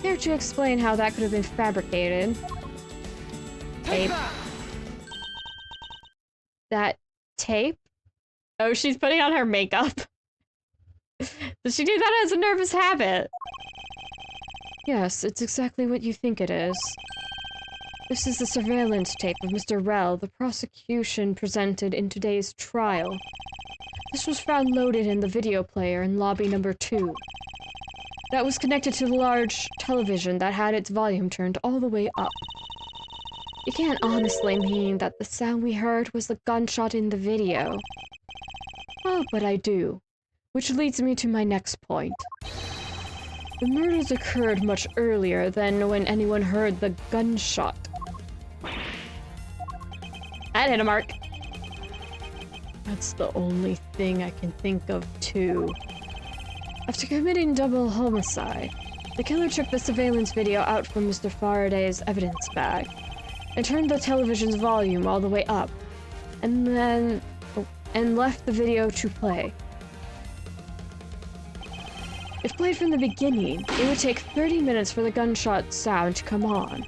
S1: Care to explain how that could have been fabricated? Tape. That tape? Oh, she's putting on her makeup. Does she do that as a nervous habit? Yes, it's exactly what you think it is. This is the surveillance tape of Mr. Rell the prosecution presented in today's trial. This was found loaded in the video player in lobby number 2. That was connected to the large television that had its volume turned all the way up. You can't honestly mean that the sound we heard was the gunshot in the video. Oh, but I do. Which leads me to my next point. The murders occurred much earlier than when anyone heard the gunshot. That hit a mark. That's the only thing I can think of, too. After committing double homicide, the killer took the surveillance video out from Mr. Faraday's evidence bag and turned the television's volume all the way up, and then left the video to play. If played from the beginning, it would take 30 minutes for the gunshot sound to come on.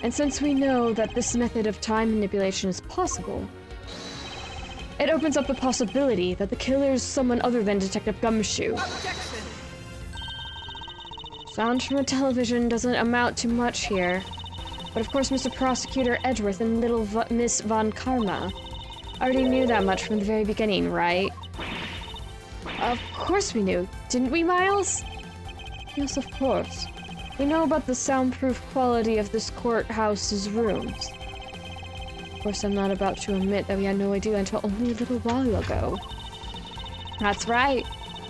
S1: And since we know that this method of time manipulation is possible, it opens up the possibility that the killer is someone other than Detective Gumshoe.
S2: Objection!
S1: Sound from a television doesn't amount to much here. But of course Mr. Prosecutor Edgeworth and little Miss Von Karma already knew that much from the very beginning, right? Of course we knew, didn't we, Miles? Yes, of course. We know about the soundproof quality of this courthouse's rooms. Of course, I'm not about to admit that we had no idea until only a little while ago. That's right.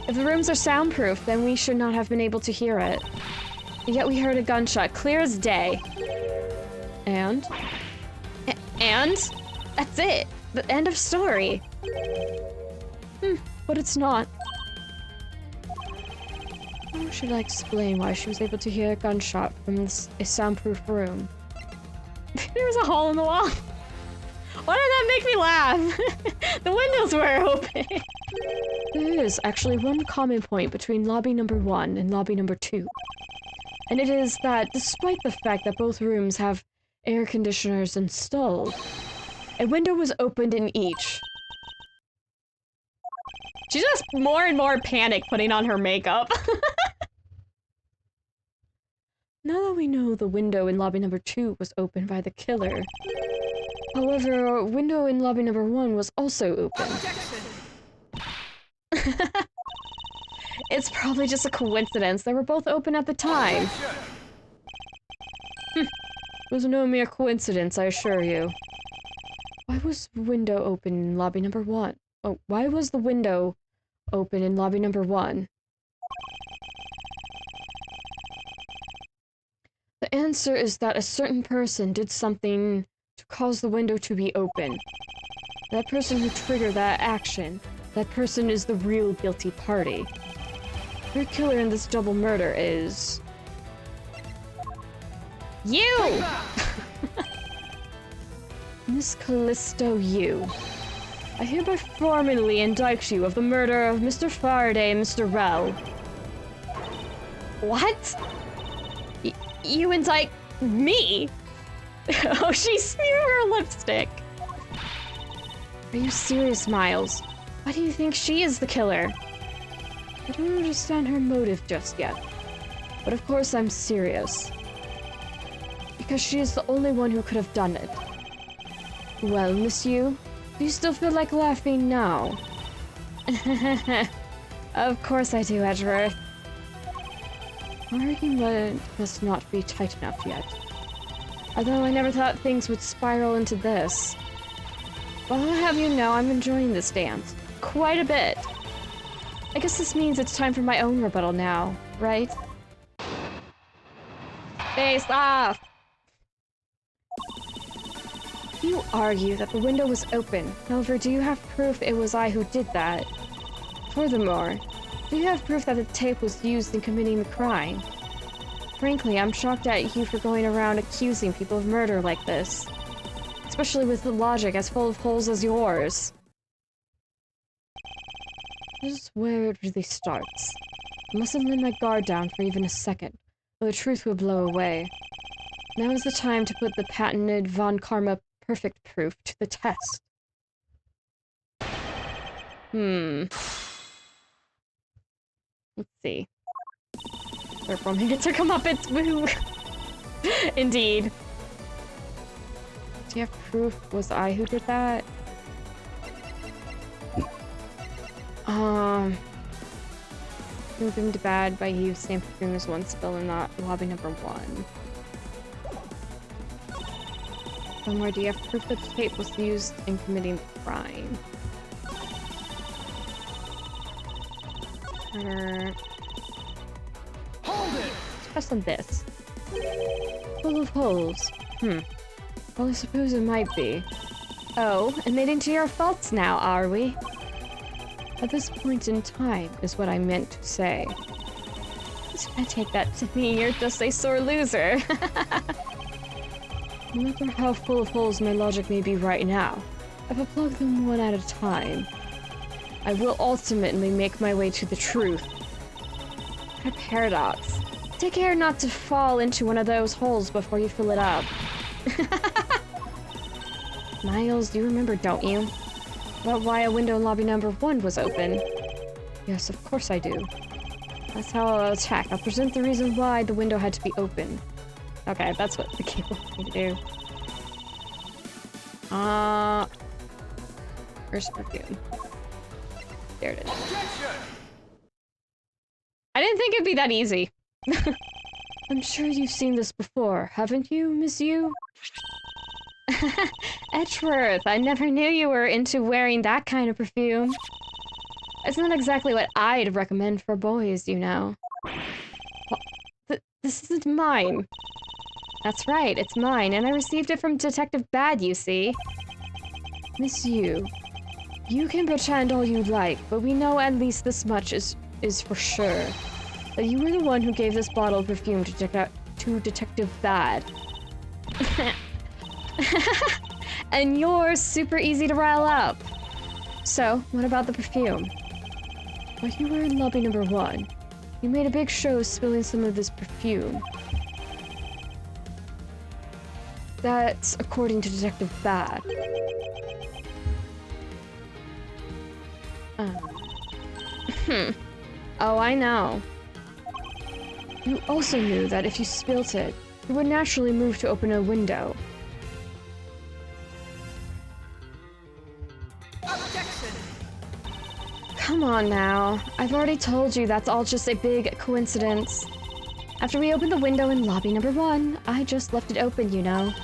S1: If the rooms are soundproof, then we should not have been able to hear it. Yet we heard a gunshot, clear as day. And? And? That's it. The end of story. But it's not. How should I explain why she was able to hear a gunshot from a soundproof room? There was a hole in the wall. Why did that make me laugh? The windows were open. There is actually one common point between lobby number 1 and lobby number 2. And it is that despite the fact that both rooms have air conditioners installed, a window was opened in each. She's just more and more panic putting on her makeup. Now that we know the window in lobby number 2 was opened by the killer, however, a window in lobby number 1 was also open. It's probably just a coincidence. They were both open at the time. It was no mere coincidence, I assure you. Why was the window open in lobby number 1? Oh, why was the window open in lobby number 1? The answer is that a certain person did something to cause the window to be open. That person who triggered that action, that person is the real guilty party. Your killer in this double murder is... you! Miss Calisto Yew. I hereby formally indict you of the murder of Mr. Faraday and Mr. Rell. What? You indict me? Oh, she smeared her lipstick. Are you serious, Miles? Why do you think she is the killer? I don't understand her motive just yet. But of course I'm serious. Because she is the only one who could have done it. Well, Miss Yew, do you still feel like laughing now? Of course I do, Edgeworth. Our argument must not be tight enough yet. Although I never thought things would spiral into this. Well, I'll have you know I'm enjoying this dance. Quite a bit. I guess this means it's time for my own rebuttal now, right? Face off! You argue that the window was open. However, do you have proof it was I who did that? Furthermore, do you have proof that the tape was used in committing the crime? Frankly, I'm shocked at you for going around accusing people of murder like this. Especially with the logic as full of holes as yours. This is where it really starts. I mustn't let my guard down for even a second, or the truth will blow away. Now is the time to put the patented Von Karma perfect proof to the test. Let's see. Performing to comeuppance, woo! Indeed. Do you have proof? Was I who did that? Moving to bad by use same perfume as one spill in that lobby number 1. Somewhere, do you have proof that the tape was used in committing the crime?
S2: Hold it!
S1: Let's press on this. Full of holes. Well, I suppose it might be. Oh, admitting to your faults now, are we? At this point in time, is what I meant to say. I take that to mean you're just a sore loser. No matter how full of holes my logic may be right now, if I plug them one at a time, I will ultimately make my way to the truth. What a paradox. Take care not to fall into one of those holes before you fill it up. Miles, you remember, don't you? About why a window in lobby number 1 was open? Yes, of course I do. That's how I'll attack. I'll present the reason why the window had to be open. Okay, that's what the game wants me to do. Where's the perfume? There it is. I didn't think it'd be that easy. I'm sure you've seen this before, haven't you, Miss Yew? Edgeworth, I never knew you were into wearing that kind of perfume. It's not exactly what I'd recommend for boys, you know. Well, this isn't mine. That's right, it's mine, and I received it from Detective Bad, you see. Miss Yew, you can pretend all you like, but we know at least this much is for sure. That you were the one who gave this bottle of perfume to Detective Bad. And you're super easy to rile up. So, what about the perfume? While you were in lobby number 1, you made a big show of spilling some of this perfume. That's according to Detective Bad. Oh, I know. You also knew that if you spilt it, you would naturally move to open a window.
S2: Objection!
S1: Come on now. I've already told you that's all just a big coincidence. After we opened the window in lobby number 1, I just left it open, you know.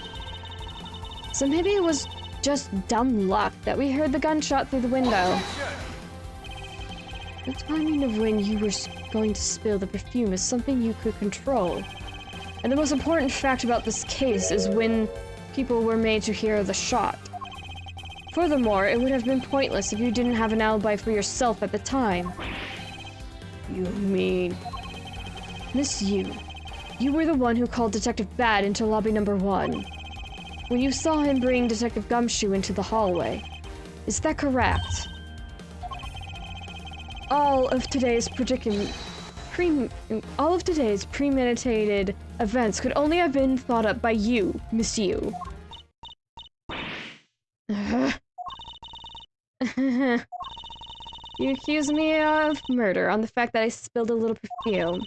S1: So maybe it was just dumb luck that we heard the gunshot through the window. The timing of when you were going to spill the perfume is something you could control. And the most important fact about this case is when people were made to hear the shot. Furthermore, it would have been pointless if you didn't have an alibi for yourself at the time. You mean... Miss Yew, you were the one who called Detective Bad into lobby number 1. When you saw him bring Detective Gumshoe into the hallway. Is that correct? All of today's premeditated events could only have been thought up by you, Miss Yew. You accuse me of murder on the fact that I spilled a little perfume.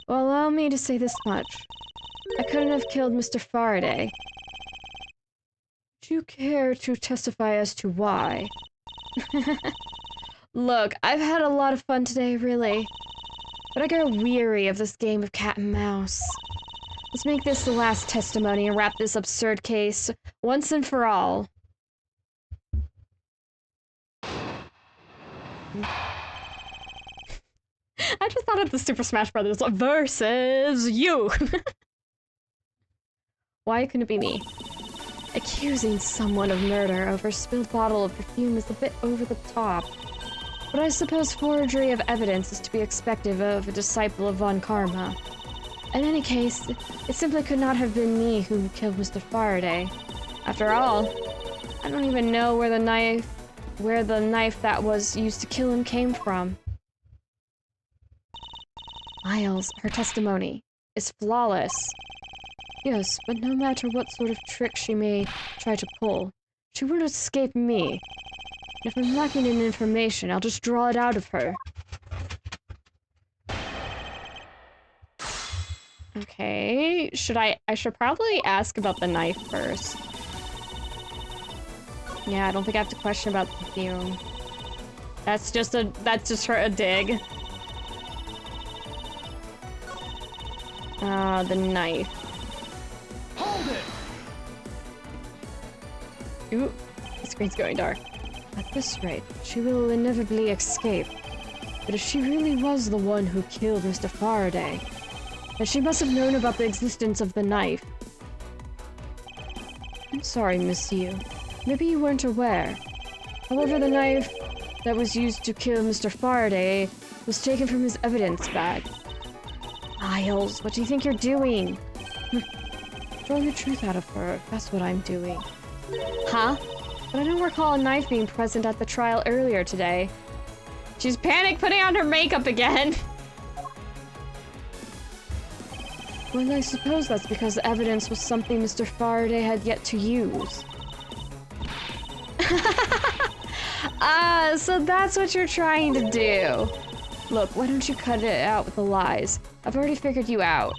S1: Well, allow me to say this much. I couldn't have killed Mr. Faraday. Would you care to testify as to why? Look, I've had a lot of fun today, really. But I got weary of this game of cat and mouse. Let's make this the last testimony and wrap this absurd case once and for all. I just thought of the Super Smash Brothers versus you. Why couldn't it be me? Accusing someone of murder over a spilled bottle of perfume is a bit over the top. But I suppose forgery of evidence is to be expected of a disciple of Von Karma. In any case, it simply could not have been me who killed Mr. Faraday. After all, I don't even know where the knife that was used to kill him came from. Miles, her testimony is flawless. Yes, but no matter what sort of trick she may try to pull, she won't escape me. If I'm lacking in information, I'll just draw it out of her. Okay, I should probably ask about the knife first. Yeah, I don't think I have to question about the perfume. That's just a dig. The knife.
S2: Hold it!
S1: Ooh, the screen's going dark. At this rate, she will inevitably escape. But if she really was the one who killed Mr. Faraday, then she must have known about the existence of the knife. I'm sorry, Miss Yew. Maybe you weren't aware. However, the knife that was used to kill Mr. Faraday was taken from his evidence bag. Miles, what do you think you're doing? Draw the truth out of her, that's what I'm doing. Huh? But I don't recall a knife being present at the trial earlier today. She's panicked putting on her makeup again. Well, I suppose that's because the evidence was something Mr. Faraday had yet to use. So that's what you're trying to do. Look, why don't you cut it out with the lies? I've already figured you out.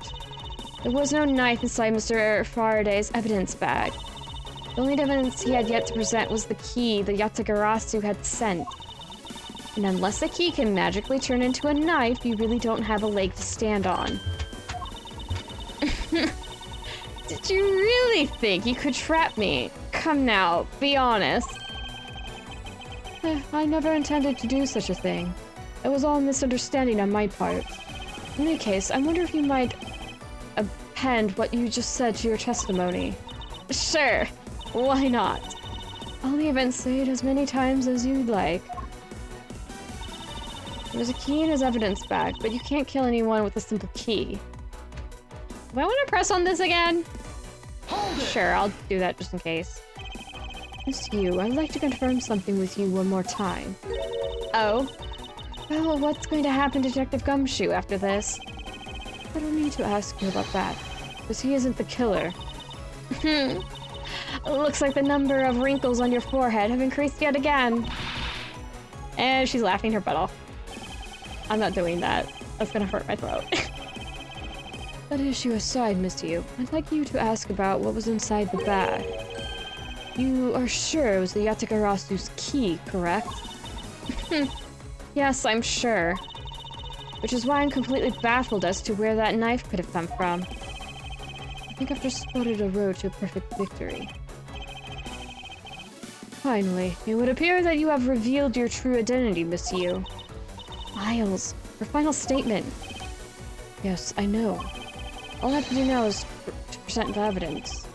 S1: There was no knife inside Mr. Faraday's evidence bag. The only evidence he had yet to present was the key the Yatagarasu had sent. And unless the key can magically turn into a knife, you really don't have a leg to stand on. Did you really think you could trap me? Come now, be honest. I never intended to do such a thing. It was all a misunderstanding on my part. In any case, I wonder if you might append what you just said to your testimony. Sure, why not? I'll even say it as many times as you'd like. There's a key in his evidence bag, but you can't kill anyone with a simple key. Do I want to press on this again? Sure, I'll do that just in case. Miss Yew, I'd like to confirm something with you one more time. Oh? Well, what's going to happen to Detective Gumshoe after this? I don't need to ask you about that, because he isn't the killer. Looks like the number of wrinkles on your forehead have increased yet again. And she's laughing her butt off. I'm not doing that. That's gonna hurt my throat. That issue aside, Miss Yew, I'd like you to ask about what was inside the bag. You are sure it was the Yatagarasu's key, correct? Yes, I'm sure. Which is why I'm completely baffled as to where that knife could have come from. I think I've just spotted a road to a perfect victory. Finally, it would appear that you have revealed your true identity, Miss Yew. Miles, your final statement. Yes, I know. All I have to do now is to present the evidence.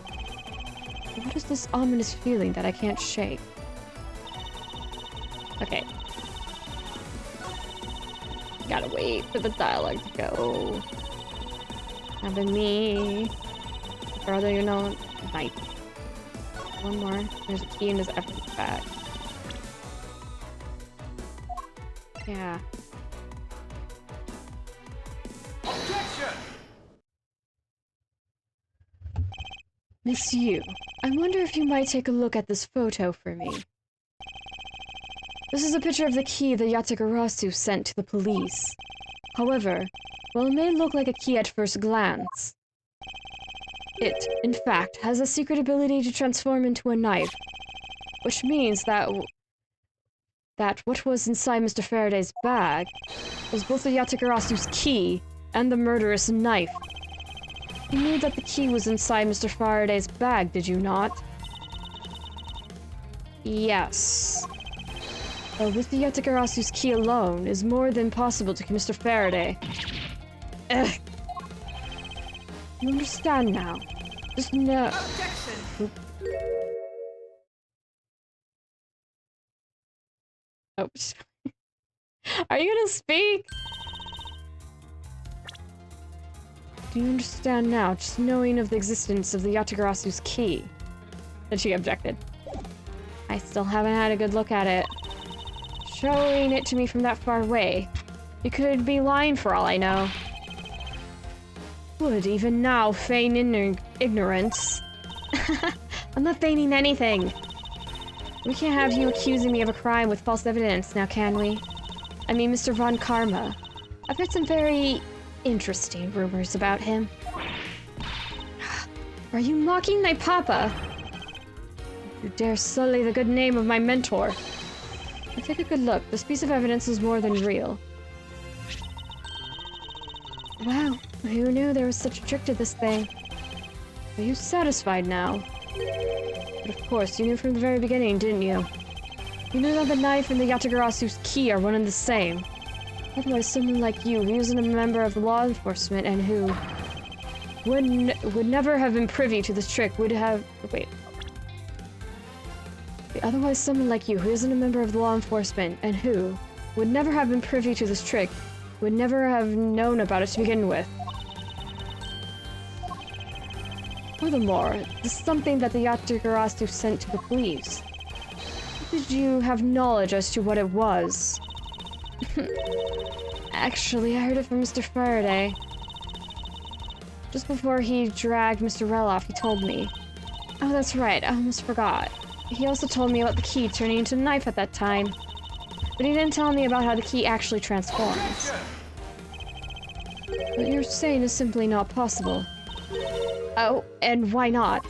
S1: But what is this ominous feeling that I can't shake? Okay. Gotta wait for the dialogue to go. Having me. Brother, you know, knife. One more. There's a key in his evidence bag. Yeah.
S2: Objection!
S1: Miss Yew, I wonder if you might take a look at this photo for me. This is a picture of the key that Yatagarasu sent to the police. However, while it may look like a key at first glance, it, in fact, has a secret ability to transform into a knife, which means that what was inside Mr. Faraday's bag was both the Yatagarasu's key and the murderous knife. You knew that the key was inside Mr. Faraday's bag, did you not? Yes. With the Yatagarasu's key alone, is more than possible to kill Mr. Faraday. Ugh. You understand now. Just know.
S2: Objection!
S1: Oh, are you gonna speak? Do you understand now, just knowing of the existence of the Yatagarasu's key? Then she objected. I still haven't had a good look at it. Showing it to me from that far away. You could be lying for all I know. Would even now feign ignorance. I'm not feigning anything. We can't have you accusing me of a crime with false evidence now, can we? I mean, Mr. Von Karma. I've heard some very interesting rumors about him. Are you mocking my papa? You dare sully the good name of my mentor. Now take a good look. This piece of evidence is more than real. Wow, who knew there was such a trick to this thing? Are you satisfied now? But of course, you knew from the very beginning, didn't you? You knew that the knife and the Yatagarasu's key are one and the same. Otherwise, someone like you, who isn't a member of law enforcement and who would never have been privy to this trick, would have... Wait. Otherwise, someone like you, who isn't a member of law enforcement and who would never have been privy to this trick, would never have known about it to begin with. Furthermore, this is something that the Yatagarasu sent to the police. How did you have knowledge as to what it was? Actually, I heard it from Mr. Faraday. Just before he dragged Mr. Rell off, he told me. Oh, that's right, I almost forgot. He also told me about the key turning into a knife at that time. But he didn't tell me about how the key actually transforms. What you're saying is simply not possible. Oh, and why not?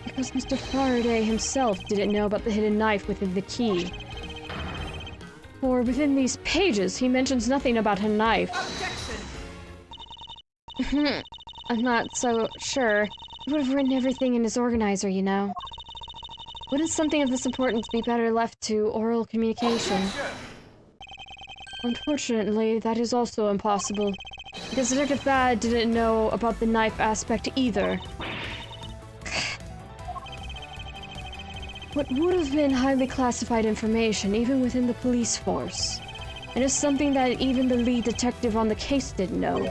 S1: Because Mr. Faraday himself didn't know about the hidden knife within the key. For within these pages, he mentions nothing about a knife. I'm not so sure. He would have written everything in his organizer, you know. Wouldn't something of this importance be better left to oral communication? Unfortunately, that is also impossible. Because Detective Thad didn't know about the knife aspect either. What would have been highly classified information, even within the police force. And is something that even the lead detective on the case didn't know.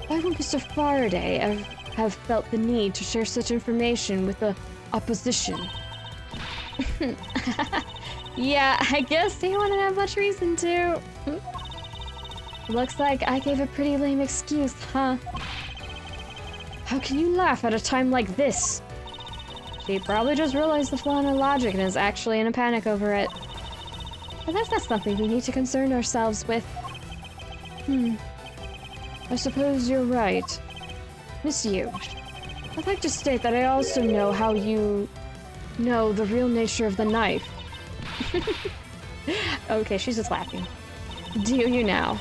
S1: Why would Mr. Faraday have felt the need to share such information with the opposition? Yeah, I guess he wouldn't have much reason to. Looks like I gave a pretty lame excuse, huh? How can you laugh at a time like this? She probably just realized the flaw in her logic and is actually in a panic over it. But that's not something we need to concern ourselves with. I suppose you're right. Miss Yew, I'd like to state that I also know how you know the real nature of the knife. Okay, she's just laughing. Do you now?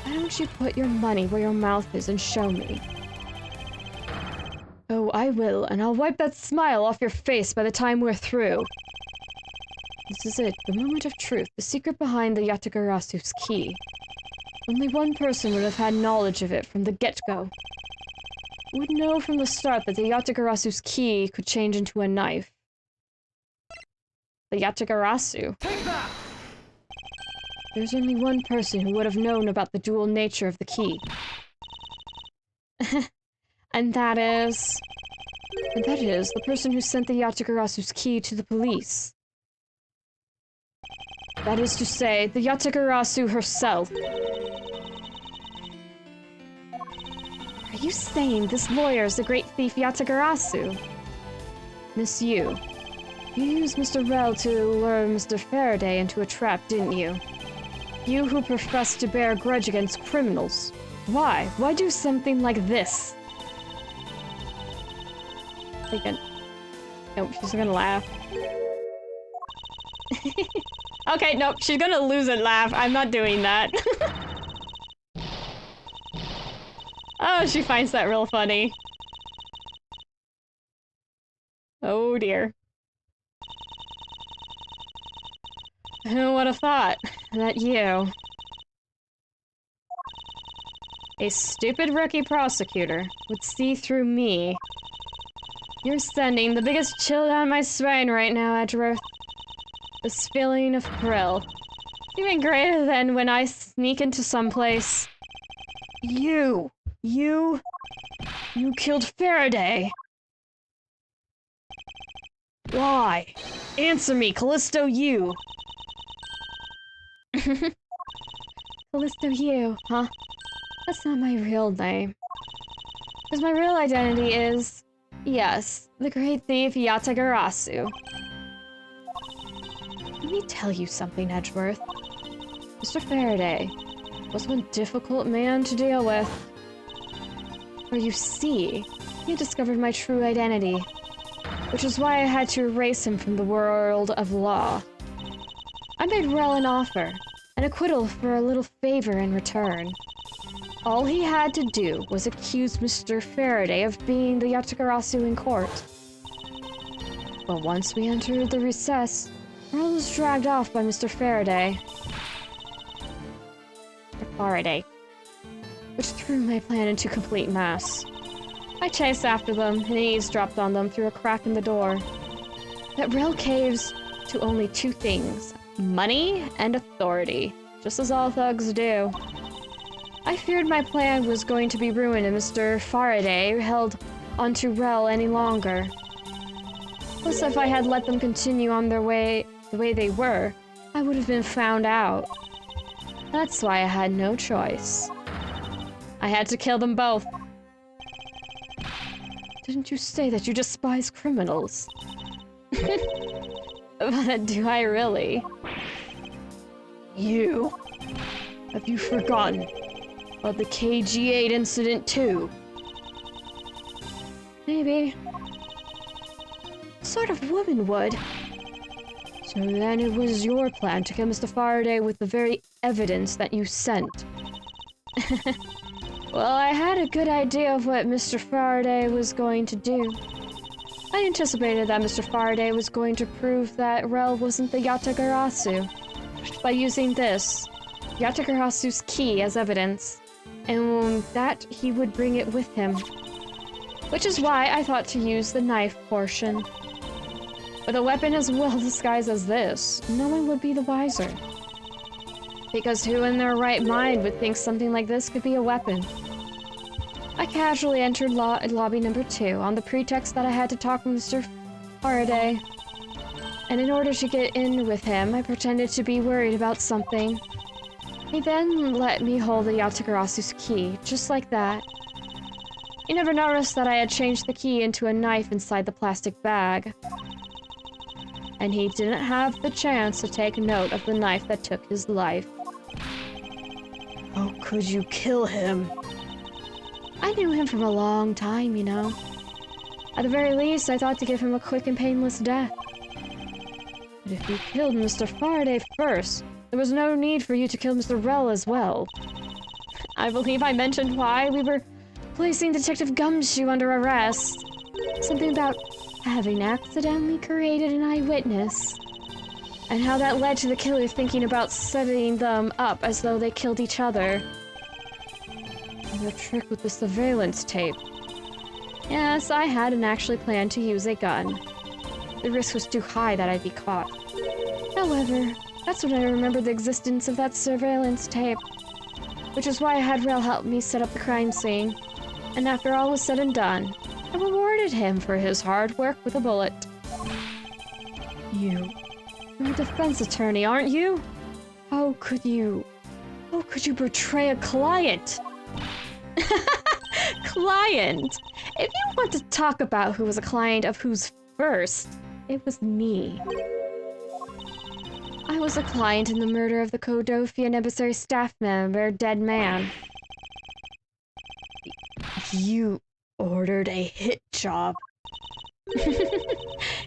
S1: Why don't you put your money where your mouth is and show me? Oh, I will, and I'll wipe that smile off your face by the time we're through. This is it, the moment of truth, the secret behind the Yatagarasu's key. Only one person would have had knowledge of it from the get-go. Would know from the start that the Yatagarasu's key could change into a knife. The Yatagarasu.
S2: Take that!
S1: There's only one person who would have known about the dual nature of the key. And that is the person who sent the Yatagarasu's key to the police. That is to say, the Yatagarasu herself. Are you saying this lawyer is the great thief Yatagarasu? Miss Yew, you used Mr. Rell to lure Mr. Faraday into a trap, didn't you? You who profess to bear a grudge against criminals. Why? Why do something like this? Nope, she's gonna laugh. Okay, nope, she's gonna lose and laugh. I'm not doing that. Oh, she finds that real funny. Oh dear. Who would have thought that you, a stupid rookie prosecutor, would see through me? You're sending the biggest chill down my spine right now, Edgeworth. This feeling of thrill. Even greater than when I sneak into someplace. You killed Faraday. Why? Answer me, Calisto Yew. Calisto Yew, huh? That's not my real name. Because my real identity is, yes, the great thief Yatagarasu. Let me tell you something, Edgeworth. Mr. Faraday was one difficult man to deal with. For you see, he discovered my true identity, which is why I had to erase him from the world of law. I made Rel an offer, an acquittal for a little favor in return. All he had to do was accuse Mr. Faraday of being the Yatagarasu in court. But once we entered the recess, Rel was dragged off by Mr. Faraday. Which threw my plan into complete mess. I chased after them and eavesdropped on them through a crack in the door. That Rel caves to only two things: money and authority, just as all thugs do. I feared my plan was going to be ruined and Mr. Faraday held onto Rel any longer. Plus, if I had let them continue on their way the way they were, I would have been found out. That's why I had no choice. I had to kill them both. Didn't you say that you despise criminals? But do I really? You? Have you forgotten about the KG-8 incident too? Maybe. What sort of woman would? So then it was your plan to kill Mr. Faraday with the very evidence that you sent. Well, I had a good idea of what Mr. Faraday was going to do. I anticipated that Mr. Faraday was going to prove that Rel wasn't the Yatagarasu by using this, Yatagarasu's key, as evidence, and that he would bring it with him. Which is why I thought to use the knife portion. With a weapon as well disguised as this, no one would be the wiser. Because who in their right mind would think something like this could be a weapon? I casually entered lobby number 2 on the pretext that I had to talk with Mr. Faraday. And in order to get in with him, I pretended to be worried about something. He then let me hold the Yatagarasu's key, just like that. He never noticed that I had changed the key into a knife inside the plastic bag. And he didn't have the chance to take note of the knife that took his life. How could you kill him? I knew him from a long time, you know. At the very least, I thought to give him a quick and painless death. But if you killed Mr. Faraday first, there was no need for you to kill Mr. Rel as well. I believe I mentioned why we were placing Detective Gumshoe under arrest. Something about having accidentally created an eyewitness. And how that led to the killer thinking about setting them up as though they killed each other. And the trick with the surveillance tape. Yes, I hadn't actually planned to use a gun. The risk was too high that I'd be caught. However, that's when I remembered the existence of that surveillance tape. Which is why I had Rel help me set up the crime scene. And after all was said and done, I rewarded him for his hard work with a bullet. You're a defense attorney, aren't you? How could you betray a client? Client? If you want to talk about who was a client of whose first, it was me. I was a client in the murder of the Kodofian emissary staff member, Dead Man. You ordered a hit job.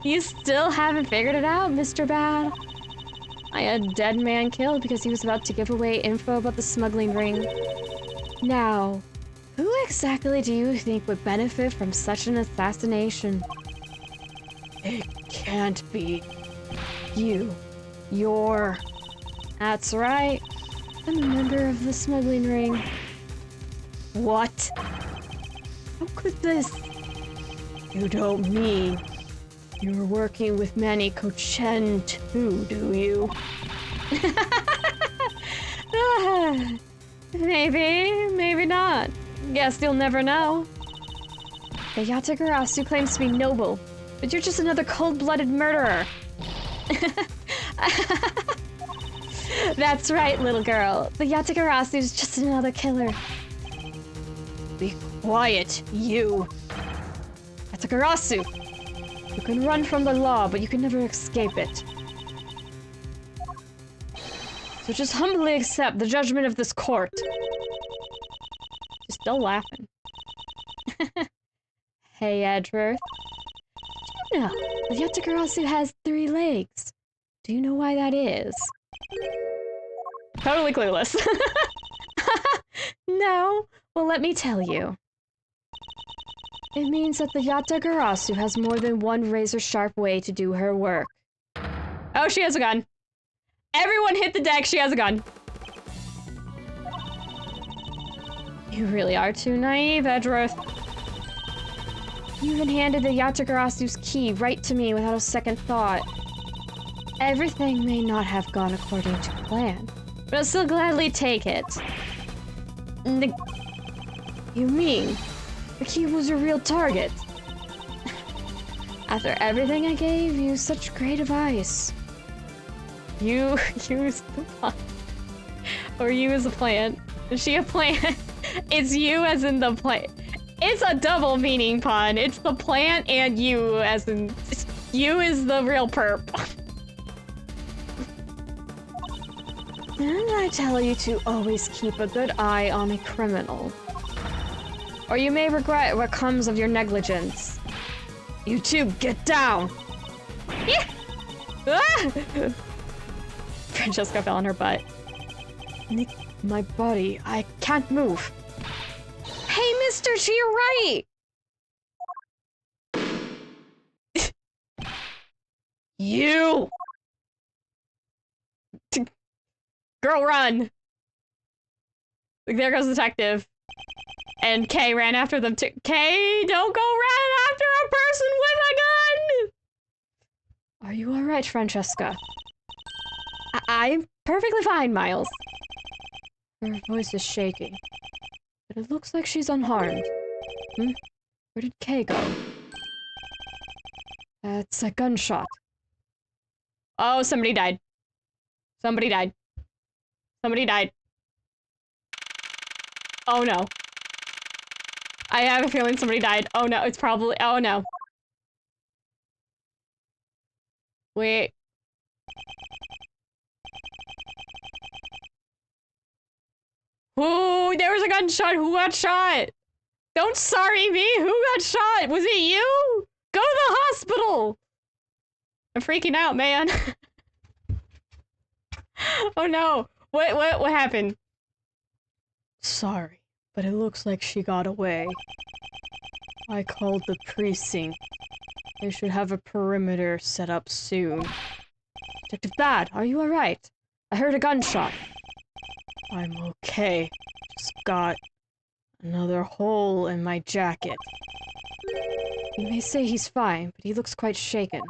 S1: You still haven't figured it out, Mr. Bad. I had Dead Man killed because he was about to give away info about the smuggling ring. Now, who exactly do you think would benefit from such an assassination? It can't be you. You're... That's right. I'm a member of the smuggling ring. What? How could this... You don't mean... You're working with Manny Kochen too, do you? Maybe, maybe not. Guess you'll never know. The Yatagarasu claims to be noble, but you're just another cold-blooded murderer. That's right, little girl. The Yatagarasu is just another killer. Be quiet, you. Yatagarasu! You can run from the law, but you can never escape it. So just humbly accept the judgment of this court. She's still laughing. Hey, Edgeworth. Do you know that Yatagarasu has 3 legs? Do you know why that is? Totally clueless. No, well, let me tell you. It means that the Yatagarasu has more than one razor-sharp way to do her work. Oh, she has a gun. Everyone hit the deck, she has a gun. You really are too naive, Edgeworth. You even handed the Yatagarasu's key right to me without a second thought. Everything may not have gone according to plan, but I'll still gladly take it. You mean the key was your real target? After everything I gave you, such great advice. You used the plant. Or you as a plant. Is she a plant? It's you as in the plant. It's a double meaning pun. It's the plant and you as in... You is the real perp. Didn't I tell you to always keep a good eye on a criminal? Or you may regret what comes of your negligence. You two, get down! Yeah. Ah! Francesca fell on her butt. Nick, my body, I can't move. Hey, mister, to your right! You! Girl, run! There goes the detective. And Kay ran after them too. Kay, don't go run after a person with a gun! Are you alright, Francesca? I'm perfectly fine, Miles. Her voice is shaking. But it looks like she's unharmed. Where did Kay go? That's a gunshot. Oh, somebody died. Somebody died. Somebody died. Oh no. I have a feeling somebody died. Oh no, it's probably- oh no. Wait. Ooh, there was a gunshot. Who got shot? Don't sorry me. Who got shot? Was it you? Go to the hospital. I'm freaking out, man. Oh no. What happened? Sorry, but it looks like she got away. I called the precinct. They should have a perimeter set up soon. Detective Bad, are you alright? I heard a gunshot. I'm okay. Just got another hole in my jacket. You may say he's fine, but he looks quite shaken.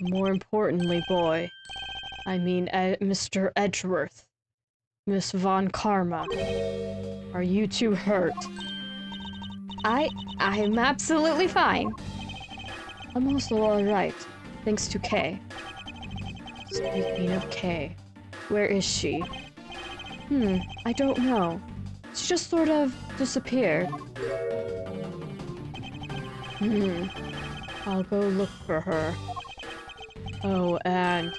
S1: More importantly, boy, I mean Mr. Edgeworth, Miss Von Karma, are you two hurt? I'm absolutely fine. I'm also alright, thanks to Kay. Speaking of Kay, where is she? I don't know. She just sort of disappeared. I'll go look for her. Oh, and...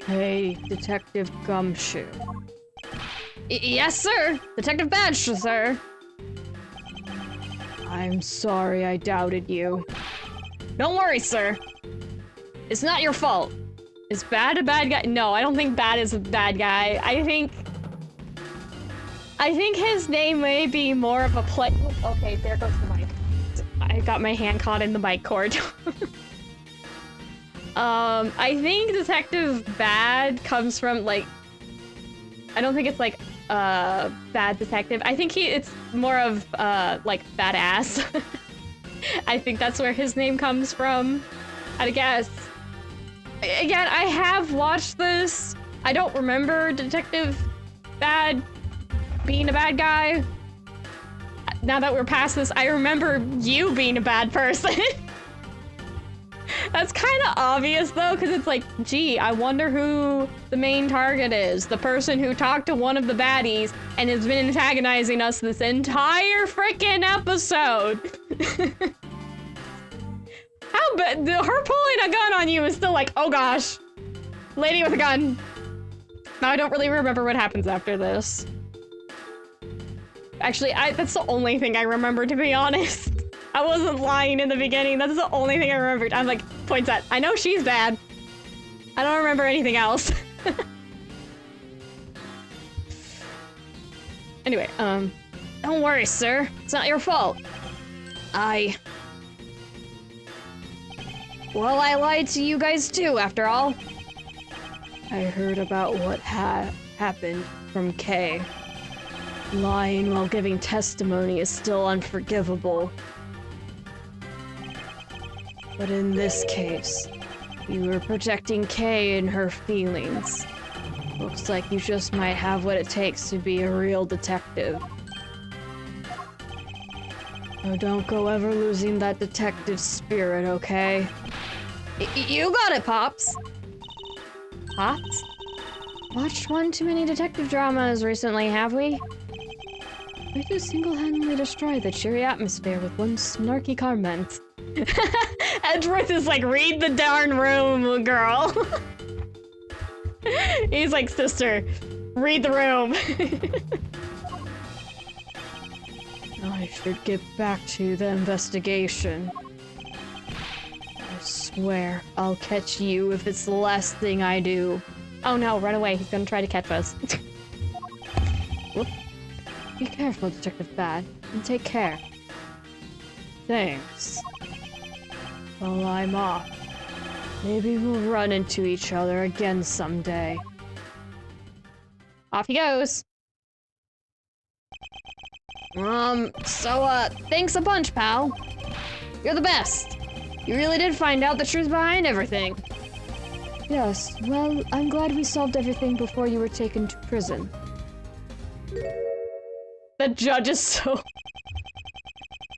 S1: Hey, Detective Gumshoe. Yes, sir! Detective Badge, sir! I'm sorry I doubted you. Don't worry, sir. It's not your fault. Is Bad a bad guy? No, I don't think Bad is a bad guy. I think his name may be more of a play- Okay, there goes the mic. I got my hand caught in the mic cord. I think Detective Bad comes from, like... I don't think it's, like, bad detective. I think it's more of, like, badass. I think that's where his name comes from. I guess. Again, I have watched this. I don't remember Detective Bad being a bad guy. Now that we're past this, I remember you being a bad person. That's kind of obvious, though, because it's like, gee, I wonder who the main target is. The person who talked to one of the baddies and has been antagonizing us this entire freaking episode. How bad? Her pulling a gun on you is still like, oh gosh. Lady with a gun. Now, I don't really remember what happens after this. Actually, that's the only thing I remember, to be honest. I wasn't lying in the beginning. That's the only thing I remembered. I'm like, points at, I know she's bad. I don't remember anything else. Anyway, don't worry, sir. It's not your fault. Well, I lied to you guys too, after all. I heard about what happened from Kay. Lying while giving testimony is still unforgivable. But in this case, you were protecting Kay and her feelings. Looks like you just might have what it takes to be a real detective. So don't go ever losing that detective spirit, okay? You got it, Pops! Pops? Watched one too many detective dramas recently, have we? We do single-handedly destroy the cheery atmosphere with one snarky comment. Edgeworth is like, read the darn room, girl. He's like, sister, read the room. I should get back to the investigation. I swear I'll catch you if it's the last thing I do. Oh no, run away. He's gonna try to catch us. Whoop. Be careful, Detective Bad, and take care. Thanks. Well, I'm off. Maybe we'll run into each other again someday. Off he goes. Thanks a bunch, pal. You're the best. You really did find out the truth behind everything. Yes, well, I'm glad we solved everything before you were taken to prison. The judge is so...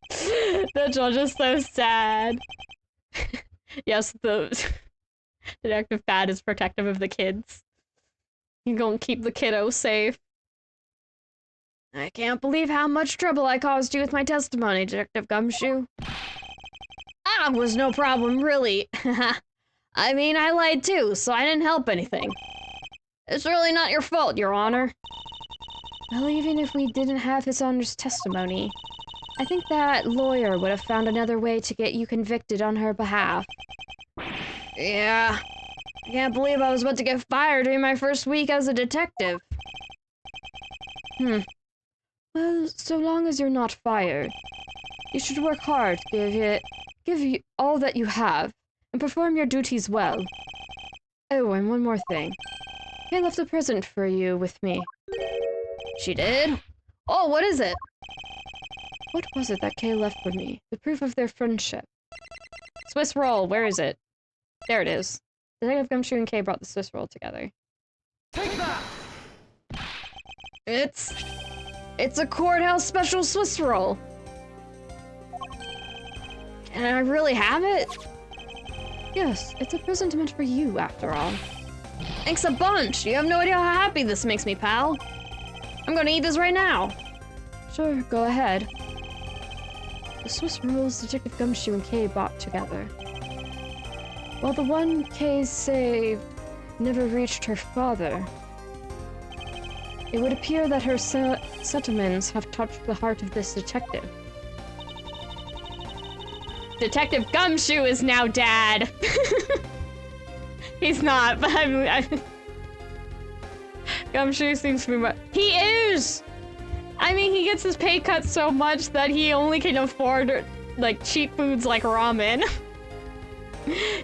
S1: The judge is so sad. Yes, the Detective Bad is protective of the kids. You're gonna keep the kiddos safe. I can't believe how much trouble I caused you with my testimony, Detective Gumshoe. Ah, was no problem, really. I mean, I lied too, so I didn't help anything. It's really not your fault, Your Honor. Well, even if we didn't have His Honor's testimony, I think that lawyer would have found another way to get you convicted on her behalf. Yeah. I can't believe I was about to get fired during my first week as a detective. Well, so long as you're not fired, you should work hard, give you all that you have, and perform your duties well. Oh, and one more thing. I left a present for you with me. She did? Oh, what is it? What was it that Kay left for me? The proof of their friendship. Swiss roll, where is it? There it is. Detective Gumshoe and Kay brought the Swiss roll together.
S2: Take that!
S1: It's a courthouse special Swiss roll. Can I really have it? Yes, it's a present meant for you, after all. Thanks a bunch! You have no idea how happy this makes me, pal. I'm gonna eat this right now. Sure, go ahead. The Swiss rolls Detective Gumshoe and Kay bought together. While the one Kay saved never reached her father, it would appear that her sentiments have touched the heart of this detective. Detective Gumshoe is now dad! He's not, but I'm Gumshoe seems to be He is! I mean, he gets his pay cut so much that he only can afford, like, cheap foods like ramen.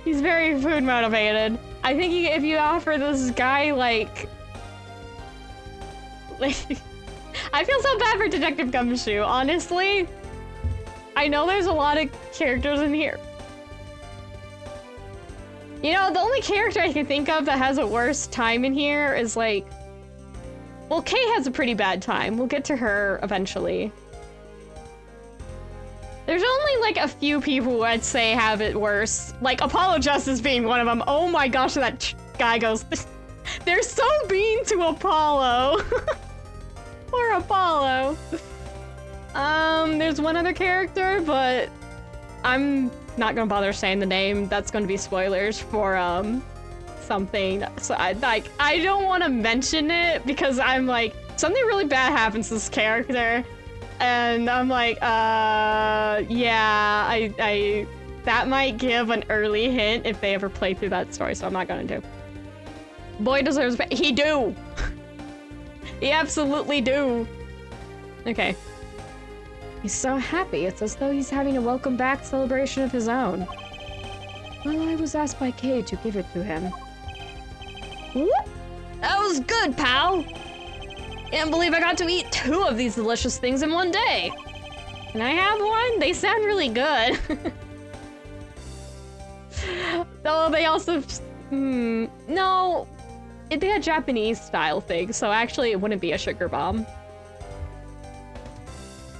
S1: He's very food motivated. I think if you offer this guy, like, I feel so bad for Detective Gumshoe, honestly. I know there's a lot of characters in here. You know, the only character I can think of that has a worse time in here is like... Well, Kay has a pretty bad time. We'll get to her eventually. There's only like a few people who I'd say have it worse. Like Apollo Justice being one of them. Oh my gosh, that guy goes... They're so mean to Apollo. Poor Apollo. There's one other character, but I'm not gonna bother saying the name. That's gonna be spoilers for something. So I don't want to mention it because I'm like, something really bad happens to this character, and I'm like, yeah, I that might give an early hint if they ever play through that story, so I'm not gonna do. Boy deserves he do! He absolutely do! Okay. He's so happy, it's as though he's having a welcome back celebration of his own. Well, I was asked by Kay to give it to him. Whoop! That was good, pal! Can't believe I got to eat 2 of these delicious things in one day! Can I have one? They sound really good. Though they also... no. It'd be a Japanese style thing, so actually it wouldn't be a sugar bomb.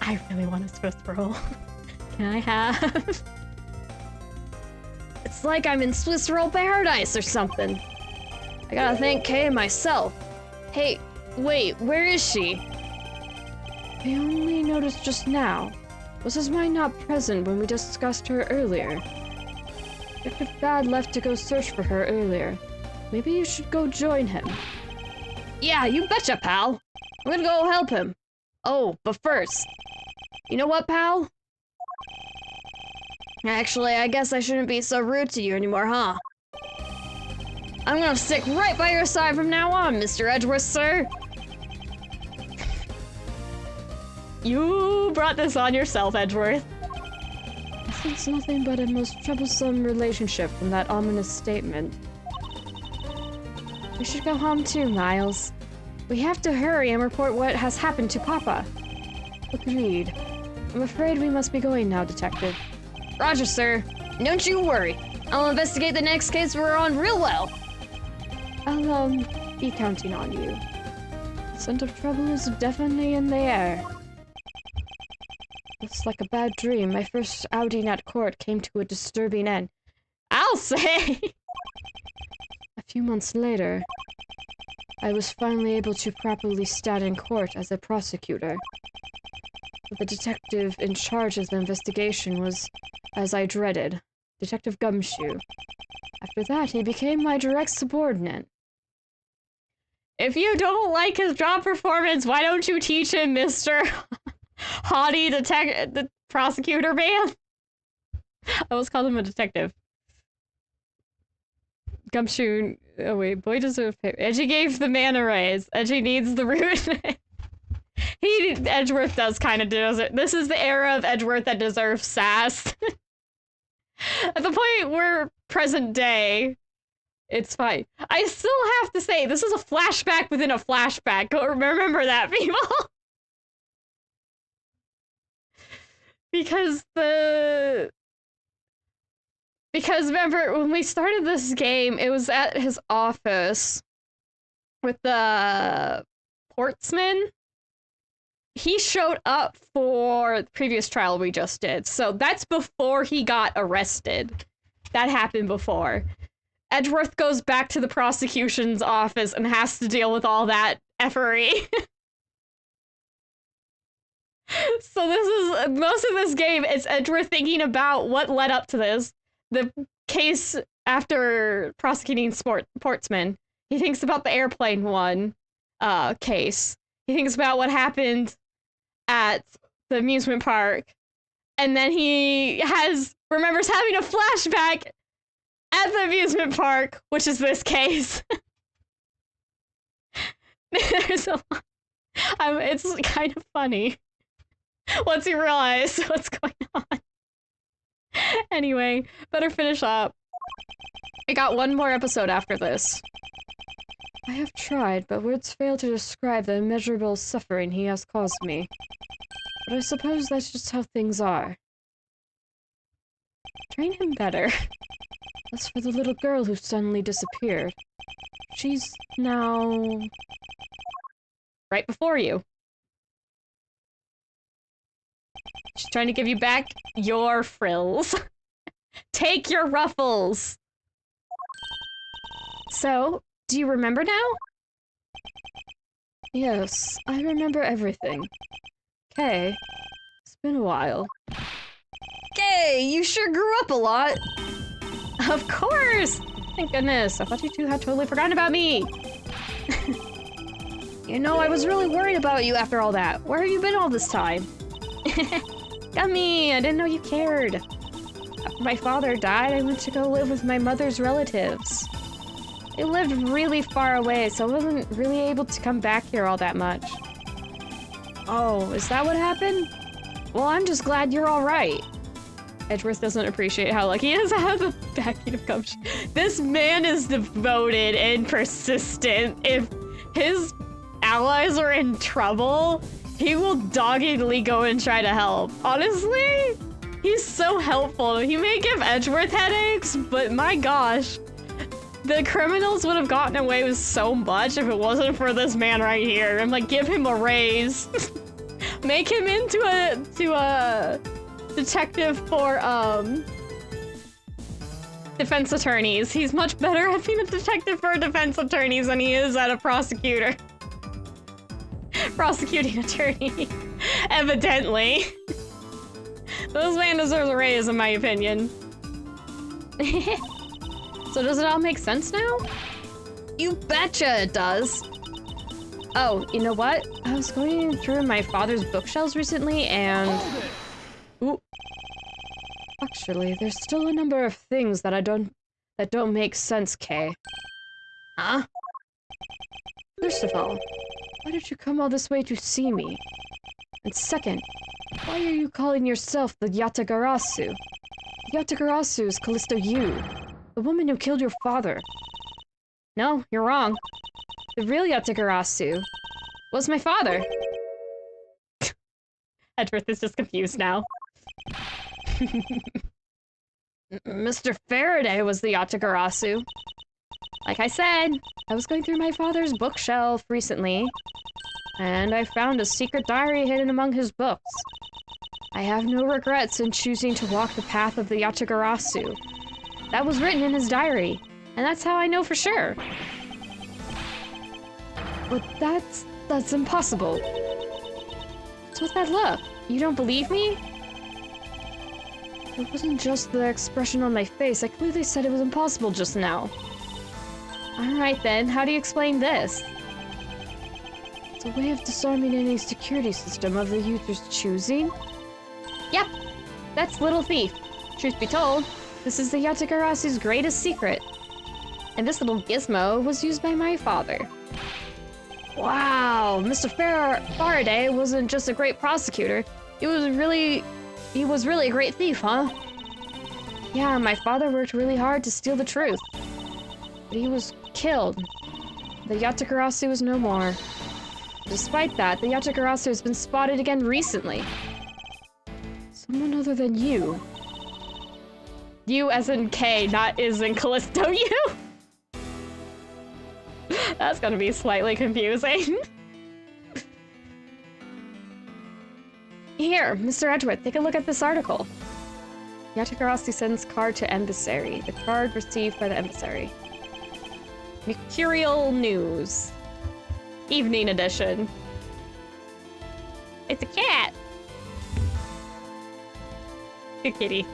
S1: I really want a Swiss roll. Can I have... It's like I'm in Swiss roll paradise or something. I gotta thank Kay myself. Hey, wait, where is she? I only noticed just now. Was his mind not present when we discussed her earlier? Detective Bad left to go search for her earlier. Maybe you should go join him. Yeah, you betcha, pal. I'm gonna go help him. Oh, but first... You know what, pal? Actually, I guess I shouldn't be so rude to you anymore, huh? I'm gonna stick right by your side from now on, Mr. Edgeworth, sir. You brought this on yourself, Edgeworth. I sense nothing but a most troublesome relationship from that ominous statement. We should go home too, Miles. We have to hurry and report what has happened to Papa. Agreed. I'm afraid we must be going now, Detective. Roger, sir. Don't you worry. I'll investigate the next case we're on real well. I'll, be counting on you. The scent of trouble is definitely in the air. It's like a bad dream. My first outing at court came to a disturbing end. I'll say! A few months later, I was finally able to properly stand in court as a prosecutor. But the detective in charge of the investigation was, as I dreaded, Detective Gumshoe. After that, he became my direct subordinate. If you don't like his job performance, why don't you teach him, Mr. Haughty the prosecutor man? I almost called him a detective. Gumshoe, oh wait, boy deserves pay. Edgy gave the man a raise. Edgy needs the root. Edgeworth does kind of deserve it. This is the era of Edgeworth that deserves sass. At the point we're present day, it's fine. I still have to say, this is a flashback within a flashback. Go remember that, people. Because remember, when we started this game, it was at his office with the portsman. He showed up for the previous trial we just did, so that's before he got arrested. That happened before. Edgeworth goes back to the prosecution's office and has to deal with all that effery. So this is, most of this game, it's Edgeworth thinking about what led up to this. The case after prosecuting Portsman. He thinks about the airplane one case. He thinks about what happened at the amusement park. And then he remembers having a flashback at the amusement park, which is this case. There's a lot. It's kind of funny once you realize what's going on. Anyway, better finish up. I got one more episode after this. I have tried, but words fail to describe the immeasurable suffering he has caused me. But I suppose that's just how things are. Train him better. As for the little girl who suddenly disappeared, she's now... right before you. She's trying to give you back your frills. Take your ruffles! So, do you remember now? Yes, I remember everything. Kay, it's been a while. Kay, you sure grew up a lot! Of course! Thank goodness, I thought you two had totally forgotten about me! You know, I was really worried about you after all that. Where have you been all this time? Gummy, I didn't know you cared. After my father died, I went to go live with my mother's relatives. I lived really far away, so I wasn't really able to come back here all that much. Oh, is that what happened? Well, I'm just glad you're alright. Edgeworth doesn't appreciate how lucky he is to have the backing of Gumshoes. This man is devoted and persistent. If his allies are in trouble, he will doggedly go and try to help. Honestly, he's so helpful. He may give Edgeworth headaches, but my gosh, the criminals would have gotten away with so much if it wasn't for this man right here. I'm like, give him a raise. Make him into a detective for defense attorneys. He's much better at being a detective for defense attorneys than he is at a prosecutor. Prosecuting attorney. Evidently. This man deserves a raise, in my opinion. So does it all make sense now? You betcha it does. Oh, you know what? I was going through my father's bookshelves recently and... Ooh. Actually, there's still a number of things that don't make sense, Kay. Huh? First of all, why did you come all this way to see me? And second, why are you calling yourself the Yatagarasu? The Yatagarasu is Calisto Yew, the woman who killed your father. No, you're wrong. The real Yatagarasu was my father. Edgeworth is just confused now. Mr. Faraday was the Yatagarasu. Like I said, I was going through my father's bookshelf recently, and I found a secret diary hidden among his books. I have no regrets in choosing to walk the path of the Yatagarasu. That was written in his diary, and that's how I know for sure. But that's impossible. What's with that look? You don't believe me? It wasn't just the expression on my face. I clearly said it was impossible just now. Alright then, how do you explain this? It's a way of disarming any security system of the user's choosing? Yep, that's Little Thief. Truth be told, this is the Yatagarasu's greatest secret. And this little gizmo was used by my father. Wow, Mr. Faraday wasn't just a great prosecutor. He was really a great thief, huh? Yeah, my father worked really hard to steal the truth. But he was killed. The Yatagarasu is no more. Despite that, the Yatagarasu has been spotted again recently. Someone other than you. You as in K, not as in Calisto Yew. That's gonna be slightly confusing. Here, Mr. Edgeworth, take a look at this article. Yatagarasu sends card to emissary. The card received by the emissary. Mercurial News. Evening edition. It's a cat! Good kitty.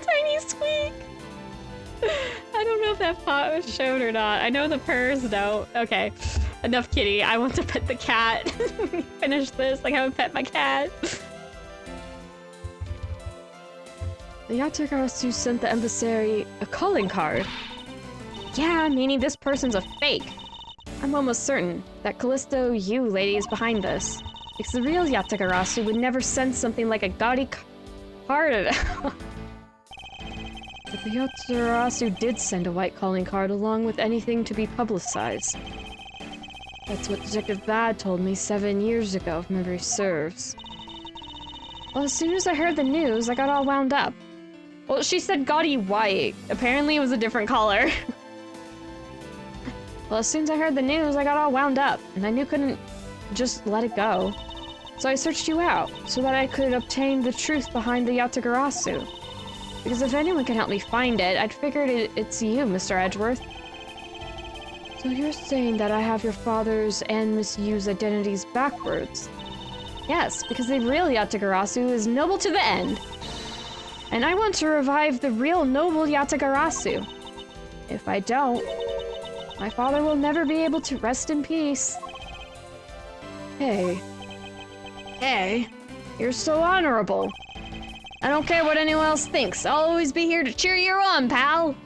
S1: Tiny squeak! I don't know if that pot was shown or not. I know the purrs don't. Okay. Enough kitty. I want to pet the cat. Finish this. Like, I haven't pet my cat. The Yatagarasu sent the emissary a calling card. Yeah, meaning this person's a fake. I'm almost certain that Calisto Yew lady is behind this. Because the real Yatagarasu would never send something like a gaudy card. But the Yatagarasu did send a white calling card along with anything to be publicized. That's what Detective Bad told me 7 years ago, if memory serves. Well, as soon as I heard the news, I got all wound up. Well, she said gaudy white. Apparently it was a different color. Well, as soon as I heard the news, I got all wound up, and I knew couldn't just let it go. So I searched you out, so that I could obtain the truth behind the Yatagarasu. Because if anyone can help me find it, I'd figured it's you, Mr. Edgeworth. So you're saying that I have your father's and Miss Yew's identities backwards? Yes, because the real Yatagarasu is noble to the end. And I want to revive the real noble Yatagarasu. If I don't, my father will never be able to rest in peace. Hey, you're so honorable. I don't care what anyone else thinks. I'll always be here to cheer you on, pal.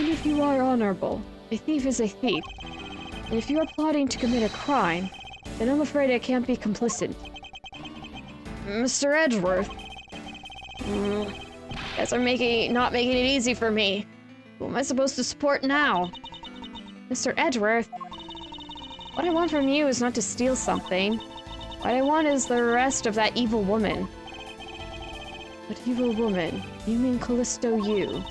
S1: Even if you are honorable, a thief is a thief. And if you are plotting to commit a crime, then I'm afraid I can't be complicit. Mr. Edgeworth. Guys are not making it easy for me. Who am I supposed to support now? Mr. Edgeworth. What I want from you is not to steal something. What I want is the rest of that evil woman. What evil woman? You mean Calisto Yew.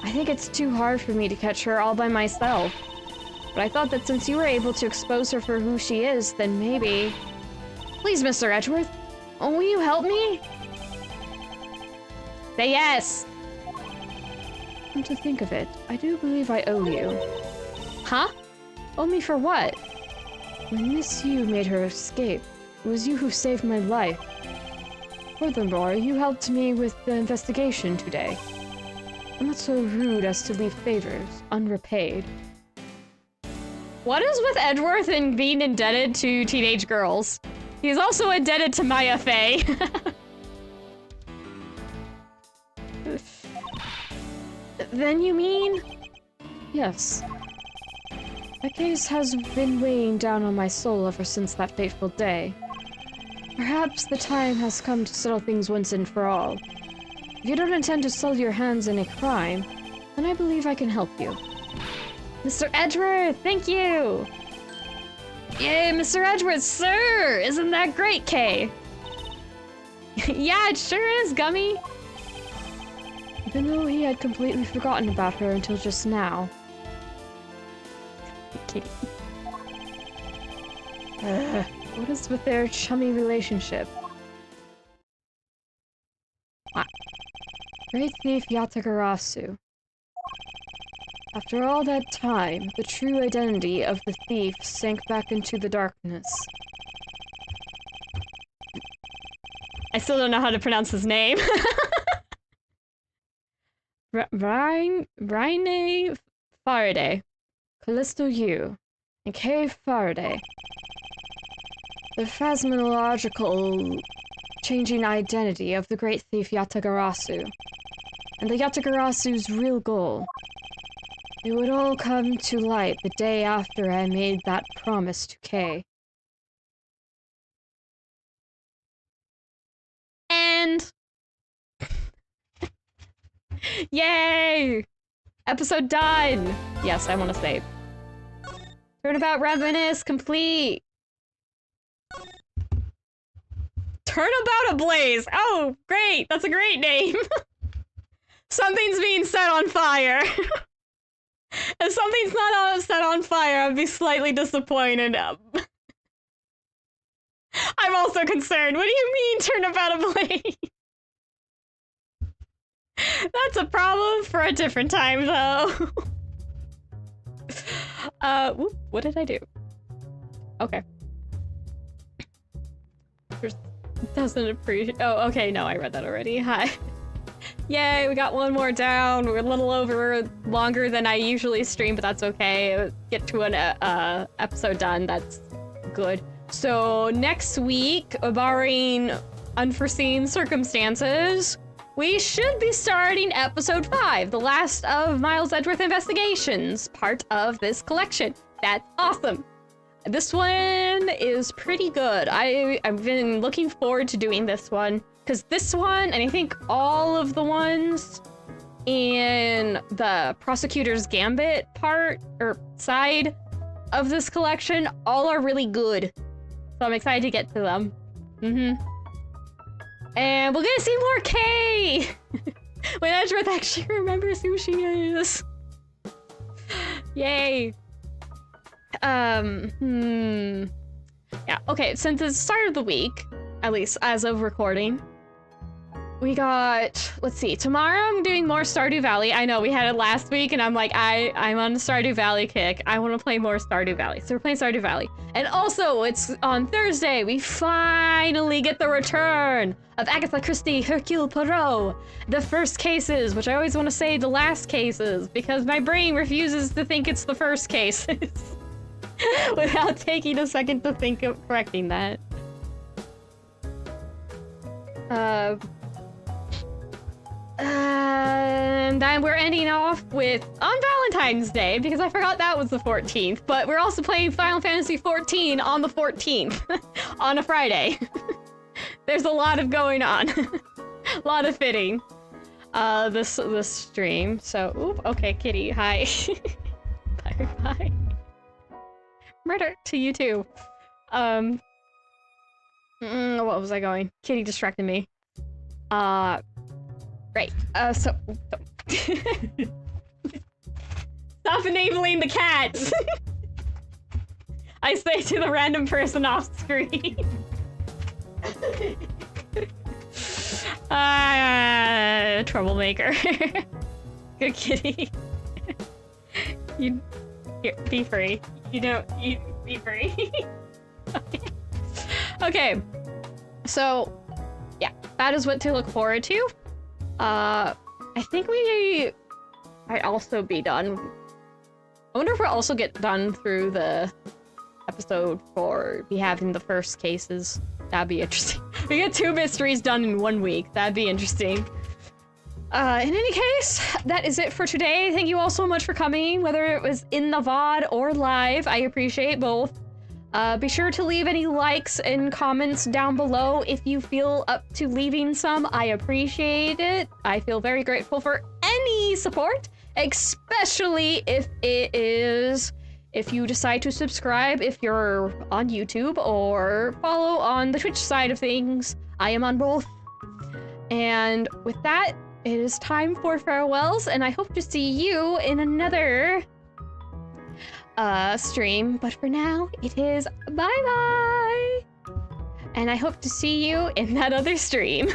S1: I think it's too hard for me to catch her all by myself. But I thought that since you were able to expose her for who she is, then maybe... Please, Mr. Edgeworth. Oh, will you help me? Say yes! Come to think of it, I do believe I owe you. Huh? Owe me for what? When Miss Yew made her escape, it was you who saved my life. Furthermore, you helped me with the investigation today. I'm not so rude as to leave favors unrepaid. What is with Edgeworth and being indebted to teenage girls? He's also indebted to Maya Fey. Then you mean? Yes. That case has been weighing down on my soul ever since that fateful day. Perhaps the time has come to settle things once and for all. If you don't intend to soil your hands in a crime, then I believe I can help you. Mr. Edgeworth, thank you! Yay, Mr. Edgeworth, sir! Isn't that great, Kay? Yeah, it sure is, Gummy! Even though he had completely forgotten about her until just now. What is with their chummy relationship? Great thief Yatagarasu. After all that time, the true identity of the thief sank back into the darkness. I still don't know how to pronounce his name. Rhine Faraday, Calisto Yew, and Kay Faraday. The phasmological changing identity of the great thief Yatagarasu, and the Yatagarasu's real goal. It would all come to light the day after I made that promise to Kay. And... Yay! Episode done! Yes, I want to save. Turnabout Reminiscence complete! Turnabout Ablaze! Oh, great! That's a great name! Something's being set on fire! If something's not set on fire, I'd be slightly disappointed. I'm also concerned. What do you mean, Turnabout Ablaze? That's a problem for a different time, though. Whoop, what did I do? Okay. Doesn't appreciate. Oh, okay, no, I read that already. Hi. Yay, we got one more down. We're a little over longer than I usually stream, but that's okay. Get to an episode done. That's good. So next week, barring unforeseen circumstances, we should be starting episode 5, the last of Miles Edgeworth Investigations, part of this collection. That's awesome. This one is pretty good. I've been looking forward to doing this one, because this one, and I think all of the ones in the Prosecutor's Gambit part, or side of this collection, all are really good. So I'm excited to get to them. And we're gonna see more Kay! When Edgeworth actually remembers who she is. Yay. Yeah, okay, since it's the start of the week, at least as of recording, we got, let's see, tomorrow I'm doing more Stardew Valley. I know we had it last week and I'm like, I'm on the Stardew Valley kick. I want to play more Stardew Valley. So we're playing Stardew Valley. And also, it's on Thursday, we finally get the return of Agatha Christie, Hercule Poirot. The first cases, which I always want to say the last cases, because my brain refuses to think it's the first cases. Without taking a second to think of correcting that. And then we're ending off with on Valentine's Day, because I forgot that was the 14th, but we're also playing Final Fantasy XIV on the 14th, on a Friday. There's a lot of going on. A lot of fitting. This stream. So, oop, okay, kitty, hi. Bye, bye. Murder to you too. What was I going? Kitty distracted me. Right, so... Stop enabling the cats! I say to the random person off screen. Troublemaker. Good kitty. You... Here, be free. You be free. Okay. Okay. So, yeah, that is what to look forward to. I think we might also be done. I wonder if we'll also get done through the episode for be having the first cases. That'd be interesting. We get 2 mysteries done in 1 week. That'd be interesting. In any case, that is it for today. Thank you all so much for coming, whether it was in the VOD or live. I appreciate both. Be sure to leave any likes and comments down below if you feel up to leaving some. I appreciate it. I feel very grateful for any support, especially if you decide to subscribe if you're on YouTube or follow on the Twitch side of things. I am on both. And with that, it is time for farewells, and I hope to see you in another stream, but for now it is bye bye, and I hope to see you in that other stream.